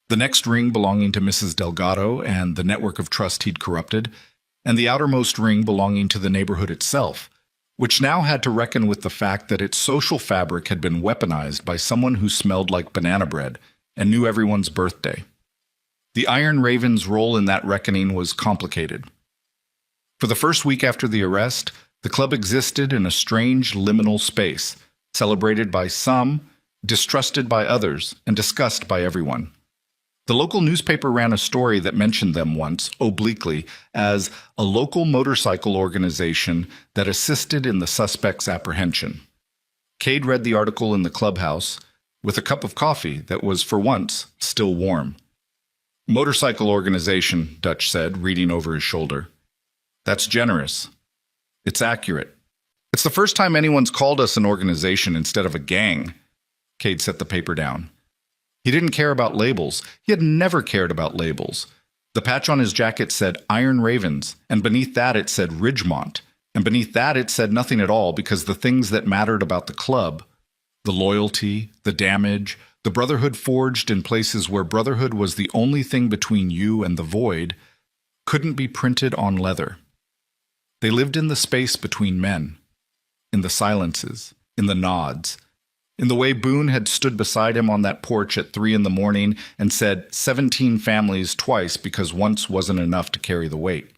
the next ring belonging to Mrs. Delgado and the network of trust he'd corrupted, and the outermost ring belonging to the neighborhood itself, which now had to reckon with the fact that its social fabric had been weaponized by someone who smelled like banana bread and knew everyone's birthday. The Iron Raven's role in that reckoning was complicated. For the first week after the arrest, the club existed in a strange liminal space, celebrated by some, distrusted by others, and discussed by everyone. The local newspaper ran a story that mentioned them once, obliquely, as a local motorcycle organization that assisted in the suspect's apprehension. Cade read the article in the clubhouse with a cup of coffee that was, for once, still warm. "Motorcycle organization," Dutch said, reading over his shoulder. "That's generous. It's accurate. It's the first time anyone's called us an organization instead of a gang." Cade set the paper down. He didn't care about labels. He had never cared about labels. The patch on his jacket said Iron Ravens, and beneath that it said Ridgemont, and beneath that it said nothing at all because the things that mattered about the club, the loyalty, the damage, the brotherhood forged in places where brotherhood was the only thing between you and the void, couldn't be printed on leather. They lived in the space between men, in the silences, in the nods, in the way Boone had stood beside him on that porch at 3 a.m. and said 17 families twice because once wasn't enough to carry the weight.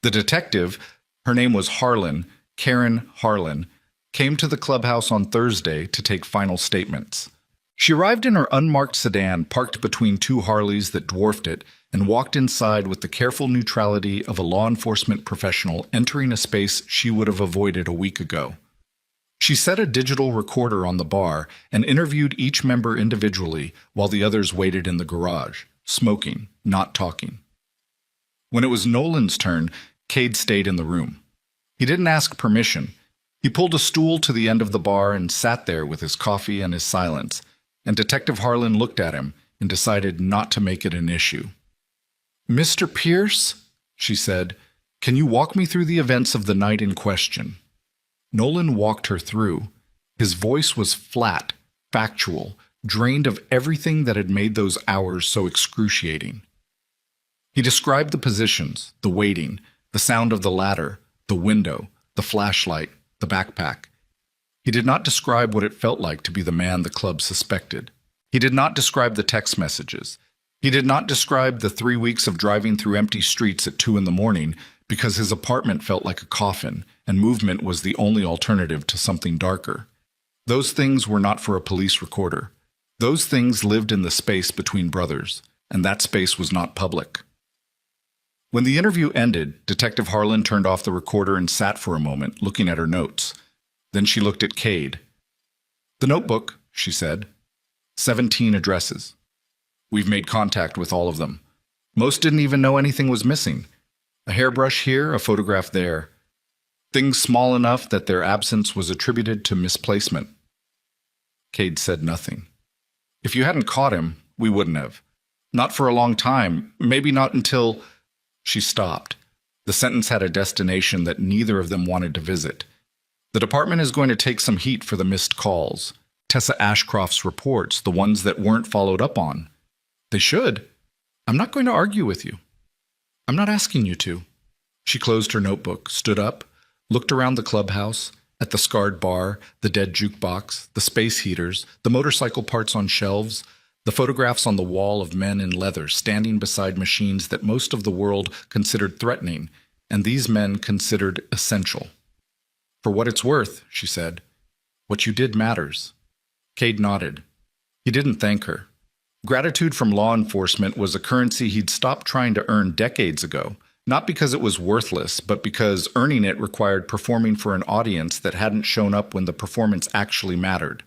The detective, her name was Harlan, Karen Harlan, came to the clubhouse on Thursday to take final statements. She arrived in her unmarked sedan parked between two Harleys that dwarfed it and walked inside with the careful neutrality of a law enforcement professional entering a space she would have avoided a week ago. She set a digital recorder on the bar and interviewed each member individually while the others waited in the garage, smoking, not talking. When it was Nolan's turn, Cade stayed in the room. He didn't ask permission. He pulled a stool to the end of the bar and sat there with his coffee and his silence, and Detective Harlan looked at him and decided not to make it an issue. "Mr. Pierce," she said, "can you walk me through the events of the night in question?" Nolan walked her through. His voice was flat, factual, drained of everything that had made those hours so excruciating. He described the positions, the waiting, the sound of the ladder, the window, the flashlight, the backpack. He did not describe what it felt like to be the man the club suspected. He did not describe the text messages. He did not describe the 3 weeks of driving through empty streets at 2 a.m. because his apartment felt like a coffin, and movement was the only alternative to something darker. Those things were not for a police recorder. Those things lived in the space between brothers, and that space was not public. When the interview ended, Detective Harlan turned off the recorder and sat for a moment, looking at her notes. Then she looked at Cade. "The notebook," she said. 17 addresses. We've made contact with all of them. Most didn't even know anything was missing. A hairbrush here, a photograph there. Things small enough that their absence was attributed to misplacement. Cade said nothing. "If you hadn't caught him, we wouldn't have. Not for a long time, maybe not until—" She stopped. The sentence had a destination that neither of them wanted to visit. "The department is going to take some heat for the missed calls. Tessa Ashcroft's reports, the ones that weren't followed up on. They should. I'm not going to argue with you. I'm not asking you to." She closed her notebook, stood up, looked around the clubhouse, at the scarred bar, the dead jukebox, the space heaters, the motorcycle parts on shelves, the photographs on the wall of men in leather standing beside machines that most of the world considered threatening, and these men considered essential. "For what it's worth," she said, "what you did matters." Cade nodded. He didn't thank her. Gratitude from law enforcement was a currency he'd stopped trying to earn decades ago, not because it was worthless, but because earning it required performing for an audience that hadn't shown up when the performance actually mattered.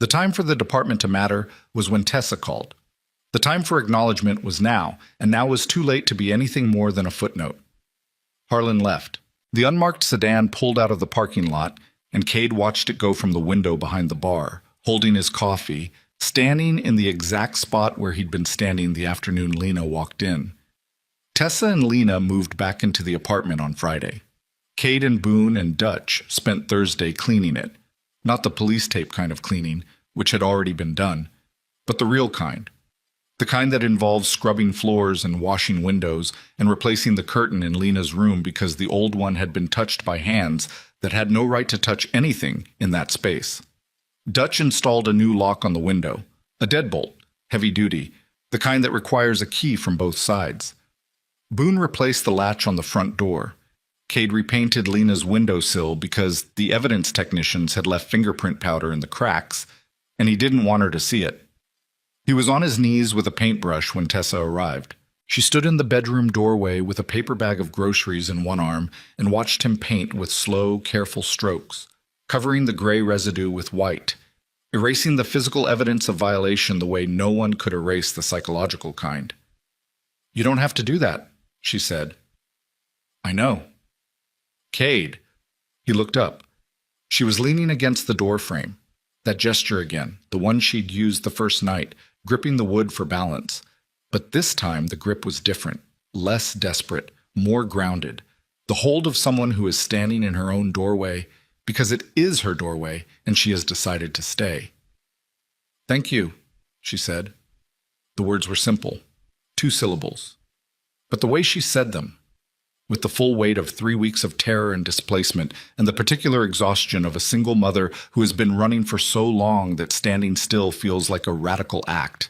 The time for the department to matter was when Tessa called. The time for acknowledgement was now, and now was too late to be anything more than a footnote. Harlan left. The unmarked sedan pulled out of the parking lot, and Cade watched it go from the window behind the bar, holding his coffee, standing in the exact spot where he'd been standing the afternoon Lena walked in. Tessa and Lena moved back into the apartment on Friday. Cade and Boone and Dutch spent Thursday cleaning it. Not the police tape kind of cleaning, which had already been done, but the real kind. The kind that involves scrubbing floors and washing windows and replacing the curtain in Lena's room because the old one had been touched by hands that had no right to touch anything in that space. Dutch installed a new lock on the window, a deadbolt, heavy duty, the kind that requires a key from both sides. Boone replaced the latch on the front door. Cade repainted Lena's windowsill because the evidence technicians had left fingerprint powder in the cracks, and he didn't want her to see it. He was on his knees with a paintbrush when Tessa arrived. She stood in the bedroom doorway with a paper bag of groceries in one arm and watched him paint with slow, careful strokes, covering the gray residue with white, erasing the physical evidence of violation the way no one could erase the psychological kind. "You don't have to do that," she said. "I know." "Cade." He looked up. She was leaning against the doorframe. That gesture again, the one she'd used the first night, gripping the wood for balance. But this time the grip was different, less desperate, more grounded. The hold of someone who is standing in her own doorway because it is her doorway and she has decided to stay. "Thank you," she said. The words were simple, 2 syllables. But the way she said them, with the full weight of 3 weeks of terror and displacement and the particular exhaustion of a single mother who has been running for so long that standing still feels like a radical act,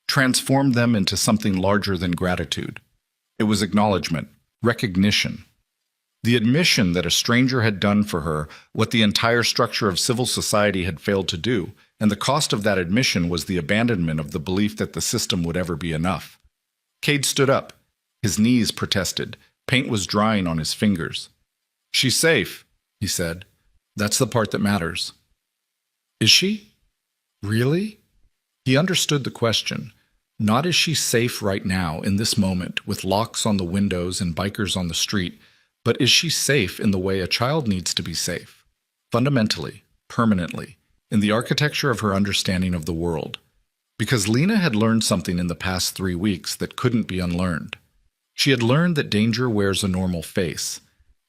transformed them into something larger than gratitude. It was acknowledgement, recognition. The admission that a stranger had done for her what the entire structure of civil society had failed to do, and the cost of that admission was the abandonment of the belief that the system would ever be enough. Cade stood up. His knees protested. Paint was drying on his fingers. "She's safe," he said. "That's the part that matters." "Is she? Really?" He understood the question. Not is she safe right now, in this moment, with locks on the windows and bikers on the street, but is she safe in the way a child needs to be safe? Fundamentally, permanently, in the architecture of her understanding of the world. Because Lena had learned something in the past 3 weeks that couldn't be unlearned. She had learned that danger wears a normal face,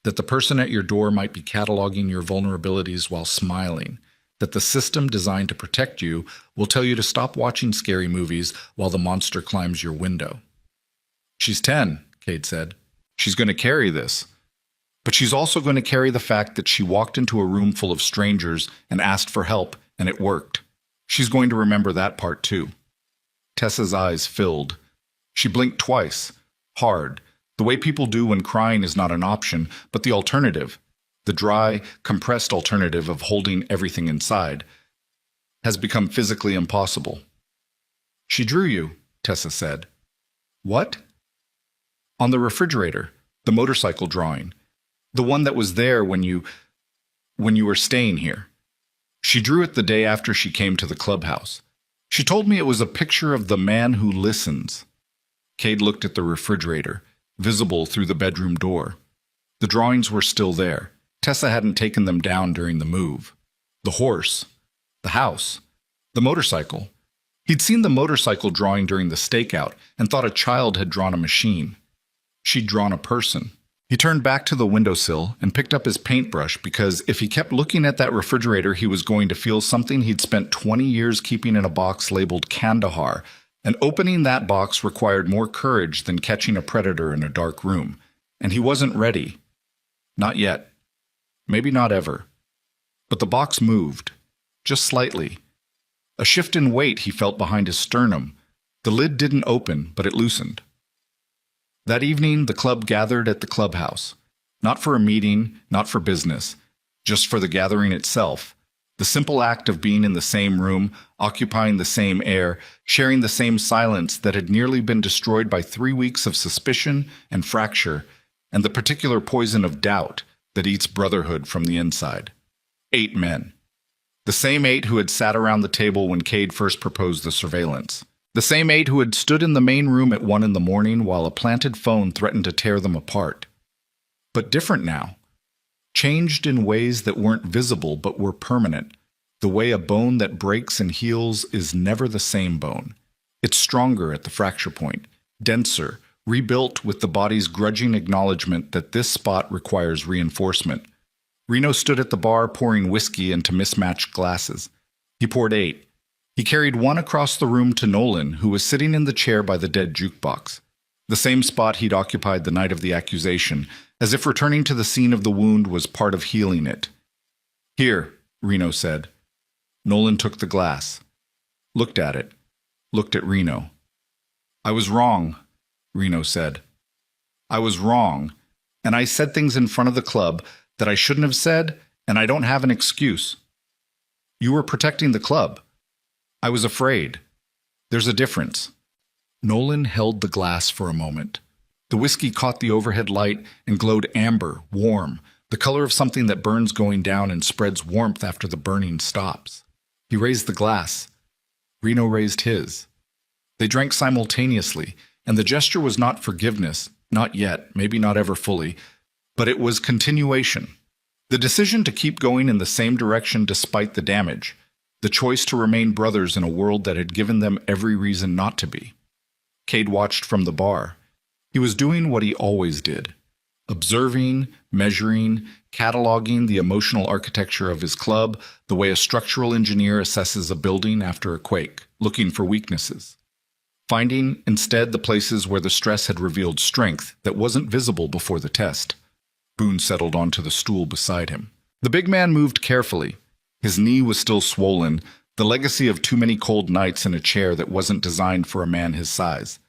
that the person at your door might be cataloging your vulnerabilities while smiling, that the system designed to protect you will tell you to stop watching scary movies while the monster climbs your window. "She's 10, Cade said. "She's going to carry this. But she's also going to carry the fact that she walked into a room full of strangers and asked for help, and it worked. She's going to remember that part too." Tessa's eyes filled. She blinked twice. Hard, the way people do when crying is not an option, but the alternative, the dry, compressed alternative of holding everything inside, has become physically impossible. "She drew you," Tessa said. "What?" "On the refrigerator, the motorcycle drawing, the one that was there when you were staying here. She drew it the day after she came to the clubhouse. She told me it was a picture of the man who listens." Cade looked at the refrigerator, visible through the bedroom door. The drawings were still there. Tessa hadn't taken them down during the move. The horse, the house, the motorcycle. He'd seen the motorcycle drawing during the stakeout and thought a child had drawn a machine. She'd drawn a person. He turned back to the windowsill and picked up his paintbrush because if he kept looking at that refrigerator, he was going to feel something he'd spent 20 years keeping in a box labeled Kandahar, and opening that box required more courage than catching a predator in a dark room. And he wasn't ready. Not yet. Maybe not ever. But the box moved. Just slightly. A shift in weight he felt behind his sternum. The lid didn't open, but it loosened. That evening, the club gathered at the clubhouse. Not for a meeting, not for business. Just for the gathering itself. The simple act of being in the same room, occupying the same air, sharing the same silence that had nearly been destroyed by 3 weeks of suspicion and fracture, and the particular poison of doubt that eats brotherhood from the inside. 8 men. The same 8 who had sat around the table when Cade first proposed the surveillance. The same 8 who had stood in the main room at 1 in the morning while a planted phone threatened to tear them apart. But different now. Changed in ways that weren't visible but were permanent. The way a bone that breaks and heals is never the same bone. It's stronger at the fracture point, denser, rebuilt with the body's grudging acknowledgement that this spot requires reinforcement. Reno stood at the bar pouring whiskey into mismatched glasses. He poured 8. He carried one across the room to Nolan, who was sitting in the chair by the dead jukebox, the same spot he'd occupied the night of the accusation, as if returning to the scene of the wound was part of healing it. "Here," Reno said. Nolan took the glass, looked at it, looked at Reno. "I was wrong," Reno said. "I was wrong, and I said things in front of the club that I shouldn't have said, and I don't have an excuse. You were protecting the club. I was afraid. There's a difference." Nolan held the glass for a moment. The whiskey caught the overhead light and glowed amber, warm, the color of something that burns going down and spreads warmth after the burning stops. He raised the glass. Reno raised his. They drank simultaneously, and the gesture was not forgiveness, not yet, maybe not ever fully, but it was continuation. The decision to keep going in the same direction despite the damage, the choice to remain brothers in a world that had given them every reason not to be. Cade watched from the bar. He was doing what he always did, observing, measuring, cataloging the emotional architecture of his club, the way a structural engineer assesses a building after a quake, looking for weaknesses. Finding, instead, the places where the stress had revealed strength that wasn't visible before the test. Boone settled onto the stool beside him. The big man moved carefully. His knee was still swollen, the legacy of too many cold nights in a chair that wasn't designed for a man his size.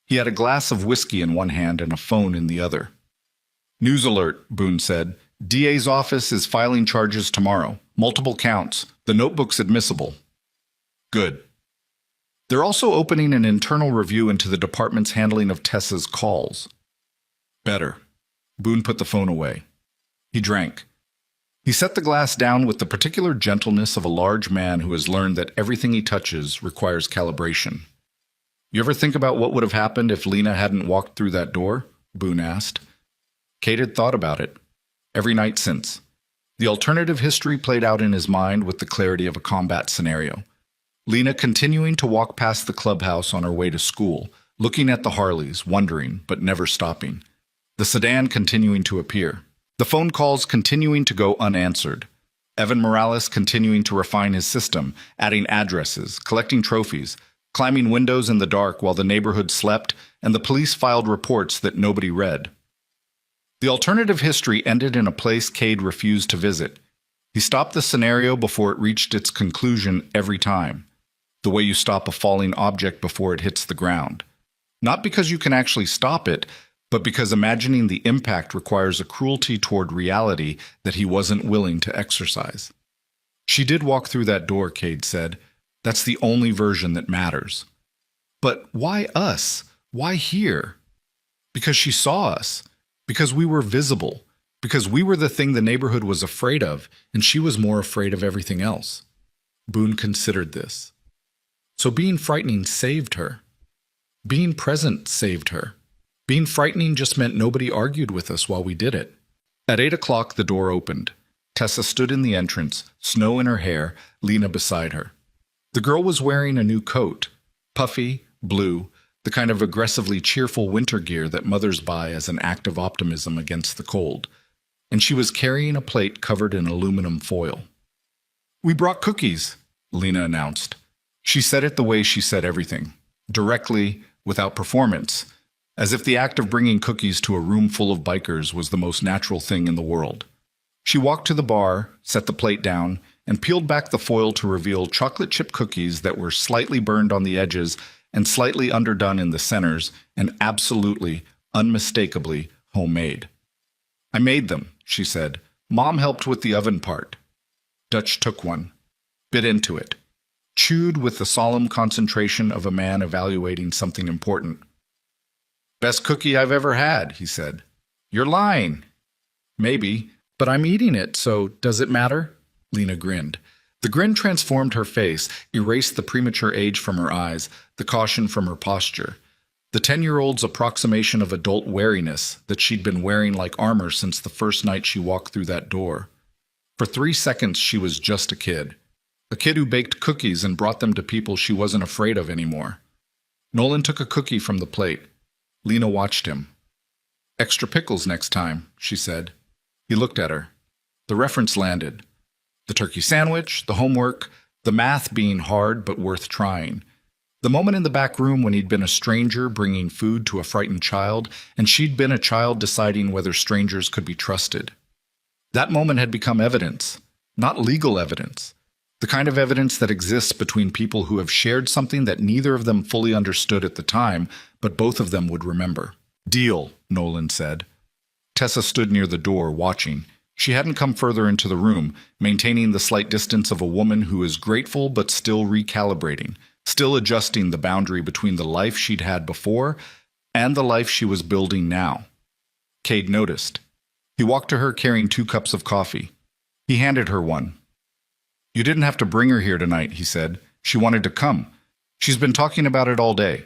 He had a glass of whiskey in one hand and a phone in the other. "News alert," Boone said. "DA's office is filing charges tomorrow. Multiple counts. The notebook's admissible." "Good." "They're also opening an internal review into the department's handling of Tessa's calls." "Better." Boone put the phone away. He drank. He set the glass down with the particular gentleness of a large man who has learned that everything he touches requires calibration. "You ever think about what would have happened if Lena hadn't walked through that door?" Boone asked. Cade had thought about it. Every night since. The alternative history played out in his mind with the clarity of a combat scenario. Lena continuing to walk past the clubhouse on her way to school, looking at the Harleys, wondering, but never stopping. The sedan continuing to appear. The phone calls continuing to go unanswered. Evan Morales continuing to refine his system, adding addresses, collecting trophies, climbing windows in the dark while the neighborhood slept, and the police filed reports that nobody read. The alternative history ended in a place Cade refused to visit. He stopped the scenario before it reached its conclusion every time, the way you stop a falling object before it hits the ground. Not because you can actually stop it, but because imagining the impact requires a cruelty toward reality that he wasn't willing to exercise. "She did walk through that door," Cade said. "That's the only version that matters." "But why us? Why here?" "Because she saw us. Because we were visible. Because we were the thing the neighborhood was afraid of, and she was more afraid of everything else." Boone considered this. So being frightening saved her. Being present saved her. Being frightening just meant nobody argued with us while we did it. At 8 o'clock, the door opened. Tessa stood in the entrance, snow in her hair, Lena beside her. The girl was wearing a new coat, puffy, blue, the kind of aggressively cheerful winter gear that mothers buy as an act of optimism against the cold, and she was carrying a plate covered in aluminum foil. "We brought cookies," Lena announced. She said it the way she said everything, directly, without performance, as if the act of bringing cookies to a room full of bikers was the most natural thing in the world. She walked to the bar, set the plate down, and peeled back the foil to reveal chocolate chip cookies that were slightly burned on the edges and slightly underdone in the centers, and absolutely, unmistakably homemade. "I made them," she said. "Mom helped with the oven part." Dutch took one, bit into it, chewed with the solemn concentration of a man evaluating something important. "Best cookie I've ever had," he said. "You're lying." "Maybe, but I'm eating it, so does it matter?" Lena grinned. The grin transformed her face, erased the premature age from her eyes, the caution from her posture. The 10-year-old's approximation of adult wariness that she'd been wearing like armor since the first night she walked through that door. For 3 seconds, she was just a kid who baked cookies and brought them to people she wasn't afraid of anymore. Nolan took a cookie from the plate. Lena watched him. "Extra pickles next time," she said. He looked at her. The reference landed. The turkey sandwich, the homework, the math being hard but worth trying. The moment in the back room when he'd been a stranger bringing food to a frightened child, and she'd been a child deciding whether strangers could be trusted. That moment had become evidence, not legal evidence, the kind of evidence that exists between people who have shared something that neither of them fully understood at the time, but both of them would remember. Deal, Nolan said. Tessa stood near the door, watching. She hadn't come further into the room, maintaining the slight distance of a woman who is grateful but still recalibrating, still adjusting the boundary between the life she'd had before and the life she was building now. Cade noticed. He walked to her carrying 2 cups of coffee. He handed her one. "You didn't have to bring her here tonight," he said. "She wanted to come. She's been talking about it all day.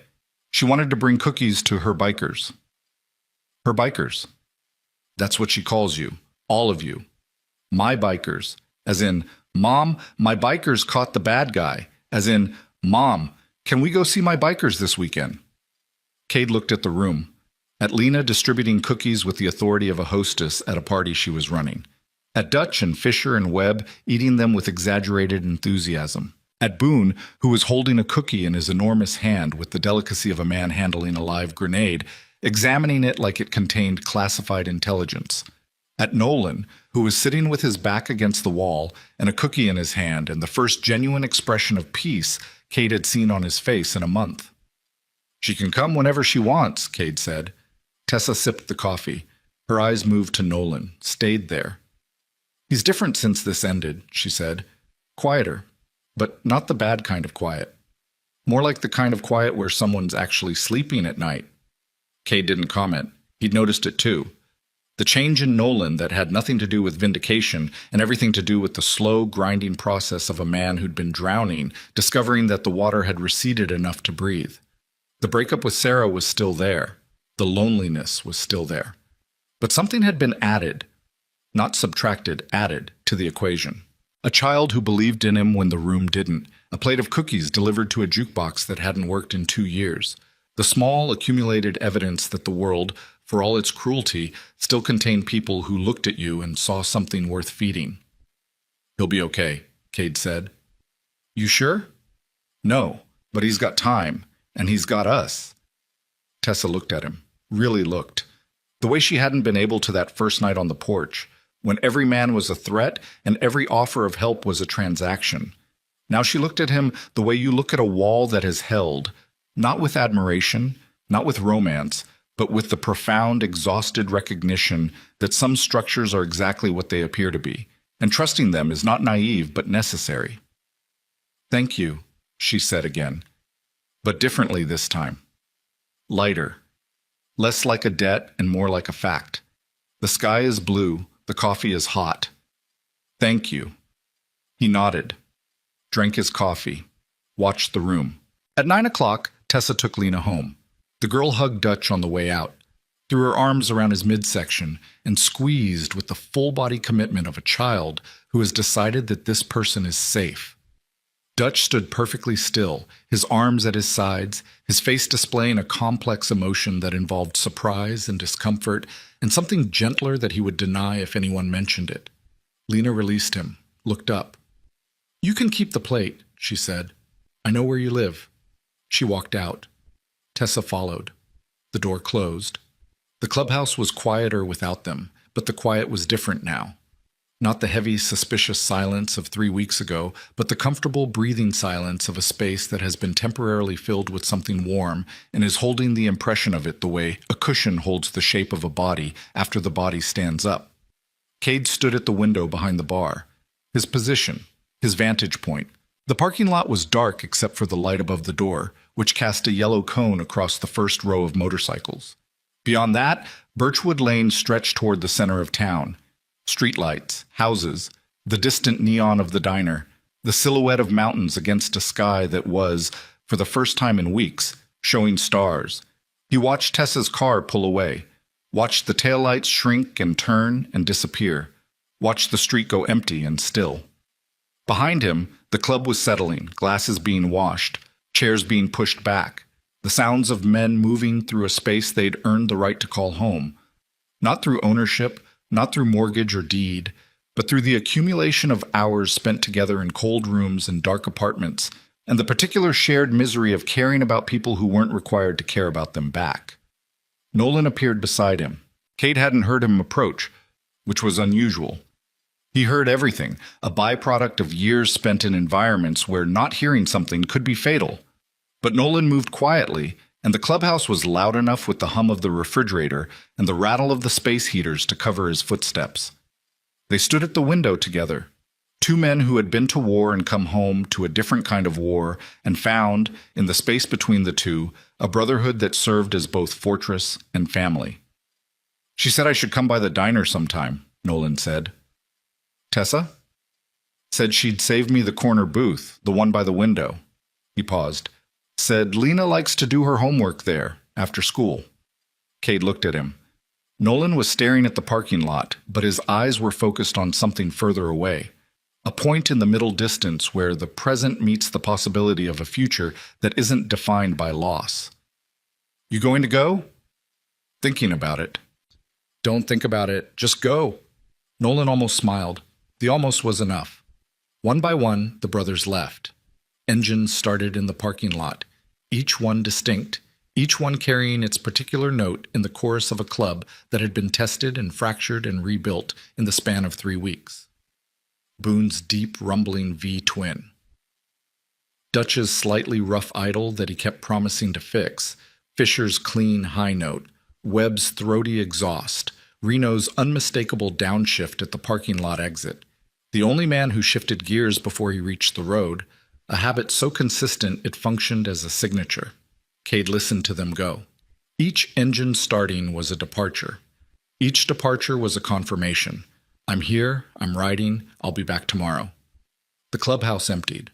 She wanted to bring cookies to her bikers." Her bikers. That's what she calls you. All of you. My bikers. As in, "Mom, my bikers caught the bad guy." As in, "Mom, can we go see my bikers this weekend?" Cade looked at the room, at Lena distributing cookies with the authority of a hostess at a party she was running, at Dutch and Fisher and Webb eating them with exaggerated enthusiasm, at Boone, who was holding a cookie in his enormous hand with the delicacy of a man handling a live grenade, examining it like it contained classified intelligence, at Nolan, who was sitting with his back against the wall and a cookie in his hand and the first genuine expression of peace Cade had seen on his face in a month. "She can come whenever she wants," Cade said. Tessa sipped the coffee. Her eyes moved to Nolan, stayed there. "He's different since this ended," she said. "Quieter, but not the bad kind of quiet. More like the kind of quiet where someone's actually sleeping at night." Cade didn't comment. He'd noticed it too. The change in Nolan that had nothing to do with vindication and everything to do with the slow, grinding process of a man who'd been drowning, discovering that the water had receded enough to breathe. The breakup with Sarah was still there. The loneliness was still there. But something had been added, not subtracted, added to the equation. A child who believed in him when the room didn't. A plate of cookies delivered to a jukebox that hadn't worked in 2 years. The small, accumulated evidence that the world, for all its cruelty, still contained people who looked at you and saw something worth feeding. "He'll be okay," Cade said. "You sure?" "No, but he's got time, and he's got us." Tessa looked at him, really looked. The way she hadn't been able to that first night on the porch, when every man was a threat and every offer of help was a transaction. Now she looked at him the way you look at a wall that has held, not with admiration, not with romance, but with the profound, exhausted recognition that some structures are exactly what they appear to be, and trusting them is not naive but necessary. "Thank you," she said again, but differently this time. Lighter, less like a debt and more like a fact. "The sky is blue, the coffee is hot. Thank you." He nodded, drank his coffee, watched the room. At 9 o'clock, Tessa took Lena home. The girl hugged Dutch on the way out, threw her arms around his midsection, and squeezed with the full-body commitment of a child who has decided that this person is safe. Dutch stood perfectly still, his arms at his sides, his face displaying a complex emotion that involved surprise and discomfort, and something gentler that he would deny if anyone mentioned it. Lena released him, looked up. "You can keep the plate," she said. "I know where you live." She walked out. Tessa followed. The door closed. The clubhouse was quieter without them, but the quiet was different now. Not the heavy, suspicious silence of 3 weeks ago, but the comfortable, breathing silence of a space that has been temporarily filled with something warm and is holding the impression of it the way a cushion holds the shape of a body after the body stands up. Cade stood at the window behind the bar. His position, his vantage point. The parking lot was dark except for the light above the door, which cast a yellow cone across the first row of motorcycles. Beyond that, Birchwood Lane stretched toward the center of town. Streetlights, houses, the distant neon of the diner, the silhouette of mountains against a sky that was, for the first time in weeks, showing stars. He watched Tessa's car pull away, watched the taillights shrink and turn and disappear, watched the street go empty and still. Behind him, the club was settling, glasses being washed, chairs being pushed back, the sounds of men moving through a space they'd earned the right to call home. Not through ownership, not through mortgage or deed, but through the accumulation of hours spent together in cold rooms and dark apartments, and the particular shared misery of caring about people who weren't required to care about them back. Nolan appeared beside him. Cade hadn't heard him approach, which was unusual. He heard everything, a byproduct of years spent in environments where not hearing something could be fatal. But Nolan moved quietly, and the clubhouse was loud enough with the hum of the refrigerator and the rattle of the space heaters to cover his footsteps. They stood at the window together, two men who had been to war and come home to a different kind of war and found, in the space between the two, a brotherhood that served as both fortress and family. "She said I should come by the diner sometime," Nolan said. "Tessa?" "Said she'd save me the corner booth, the one by the window." He paused. "Said Lena likes to do her homework there, after school." Cade looked at him. Nolan was staring at the parking lot, but his eyes were focused on something further away, a point in the middle distance where the present meets the possibility of a future that isn't defined by loss. "You going to go?" "Thinking about it." "Don't think about it, just go." Nolan almost smiled. The almost was enough. One by one, the brothers left. Engines started in the parking lot, each one distinct, each one carrying its particular note in the chorus of a club that had been tested and fractured and rebuilt in the span of 3 weeks. Boone's deep, rumbling V-twin. Dutch's slightly rough idle that he kept promising to fix, Fisher's clean high note, Webb's throaty exhaust, Reno's unmistakable downshift at the parking lot exit. The only man who shifted gears before he reached the road, a habit so consistent it functioned as a signature. Cade listened to them go. Each engine starting was a departure. Each departure was a confirmation. I'm here, I'm riding, I'll be back tomorrow. The clubhouse emptied.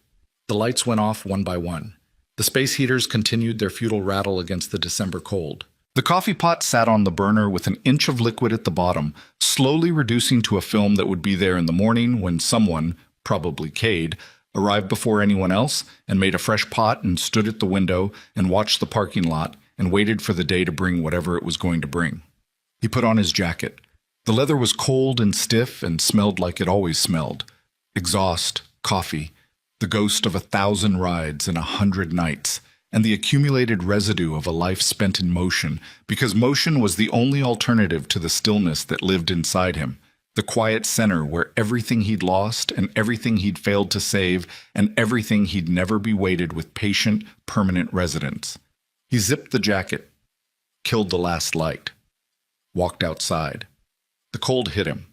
The lights went off one by one. The space heaters continued their futile rattle against the December cold. The coffee pot sat on the burner with an inch of liquid at the bottom, slowly reducing to a film that would be there in the morning when someone, probably Cade, arrived before anyone else and made a fresh pot and stood at the window and watched the parking lot and waited for the day to bring whatever it was going to bring. He put on his jacket. The leather was cold and stiff and smelled like it always smelled. Exhaust, coffee, the ghost of 1,000 rides and 100 nights, and the accumulated residue of a life spent in motion, because motion was the only alternative to the stillness that lived inside him, the quiet center where everything he'd lost and everything he'd failed to save and everything he'd never be weighted with patient, permanent residence. He zipped the jacket, killed the last light, walked outside. The cold hit him.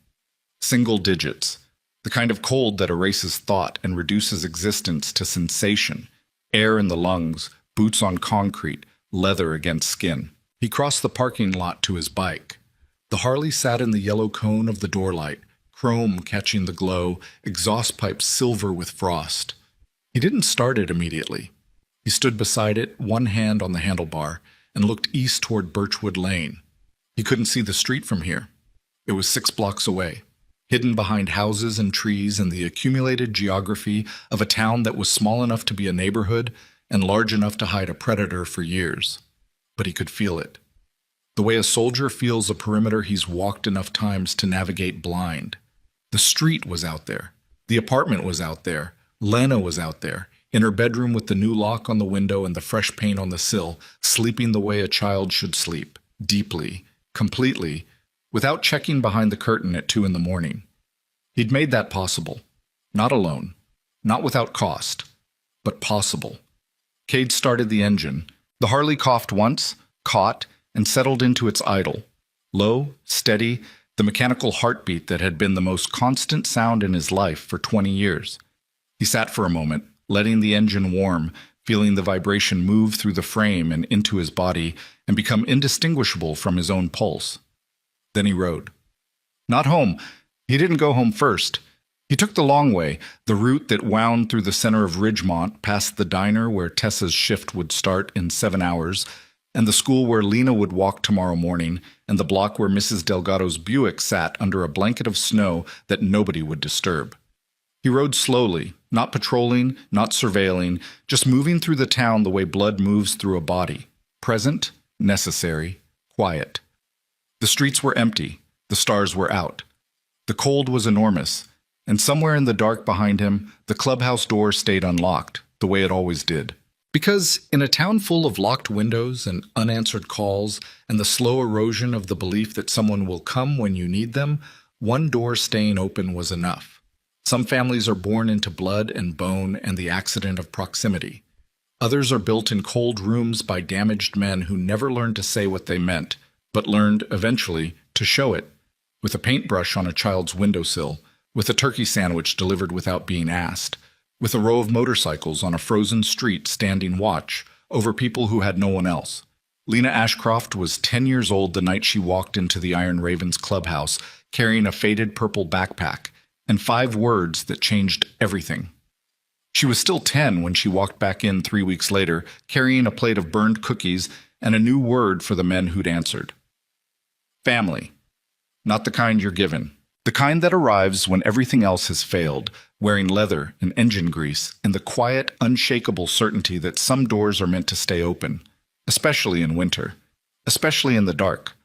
Single digits. The kind of cold that erases thought and reduces existence to sensation. Air in the lungs, boots on concrete, leather against skin. He crossed the parking lot to his bike. The Harley sat in the yellow cone of the door light, chrome catching the glow, exhaust pipes silver with frost. He didn't start it immediately. He stood beside it, one hand on the handlebar, and looked east toward Birchwood Lane. He couldn't see the street from here. It was 6 blocks away, hidden behind houses and trees and the accumulated geography of a town that was small enough to be a neighborhood and large enough to hide a predator for years. But he could feel it. The way a soldier feels a perimeter he's walked enough times to navigate blind. The street was out there. The apartment was out there. Lena was out there, in her bedroom with the new lock on the window and the fresh paint on the sill, sleeping the way a child should sleep, deeply, completely, without checking behind the curtain at 2 a.m. He'd made that possible. Not alone. Not without cost. But possible. Cade started the engine. The Harley coughed once, caught, and settled into its idle. Low, steady, the mechanical heartbeat that had been the most constant sound in his life for 20 years. He sat for a moment, letting the engine warm, feeling the vibration move through the frame and into his body and become indistinguishable from his own pulse. Then he rode. Not home. He didn't go home first. He took the long way, the route that wound through the center of Ridgemont, past the diner where Tessa's shift would start in 7 hours, and the school where Lena would walk tomorrow morning, and the block where Mrs. Delgado's Buick sat under a blanket of snow that nobody would disturb. He rode slowly, not patrolling, not surveilling, just moving through the town the way blood moves through a body. Present, necessary, quiet. The streets were empty. The stars were out. The cold was enormous, and somewhere in the dark behind him, the clubhouse door stayed unlocked, the way it always did. Because in a town full of locked windows and unanswered calls and the slow erosion of the belief that someone will come when you need them, one door staying open was enough. Some families are born into blood and bone and the accident of proximity. Others are built in cold rooms by damaged men who never learned to say what they meant, but learned, eventually, to show it. With a paintbrush on a child's windowsill, with a turkey sandwich delivered without being asked, with a row of motorcycles on a frozen street standing watch over people who had no one else. Lena Ashcroft was 10 years old the night she walked into the Iron Ravens clubhouse carrying a faded purple backpack and 5 words that changed everything. She was still 10 when she walked back in 3 weeks later, carrying a plate of burned cookies and a new word for the men who'd answered. Family. Not the kind you're given. The kind that arrives when everything else has failed, wearing leather and engine grease, and the quiet, unshakable certainty that some doors are meant to stay open, especially in winter, especially in the dark.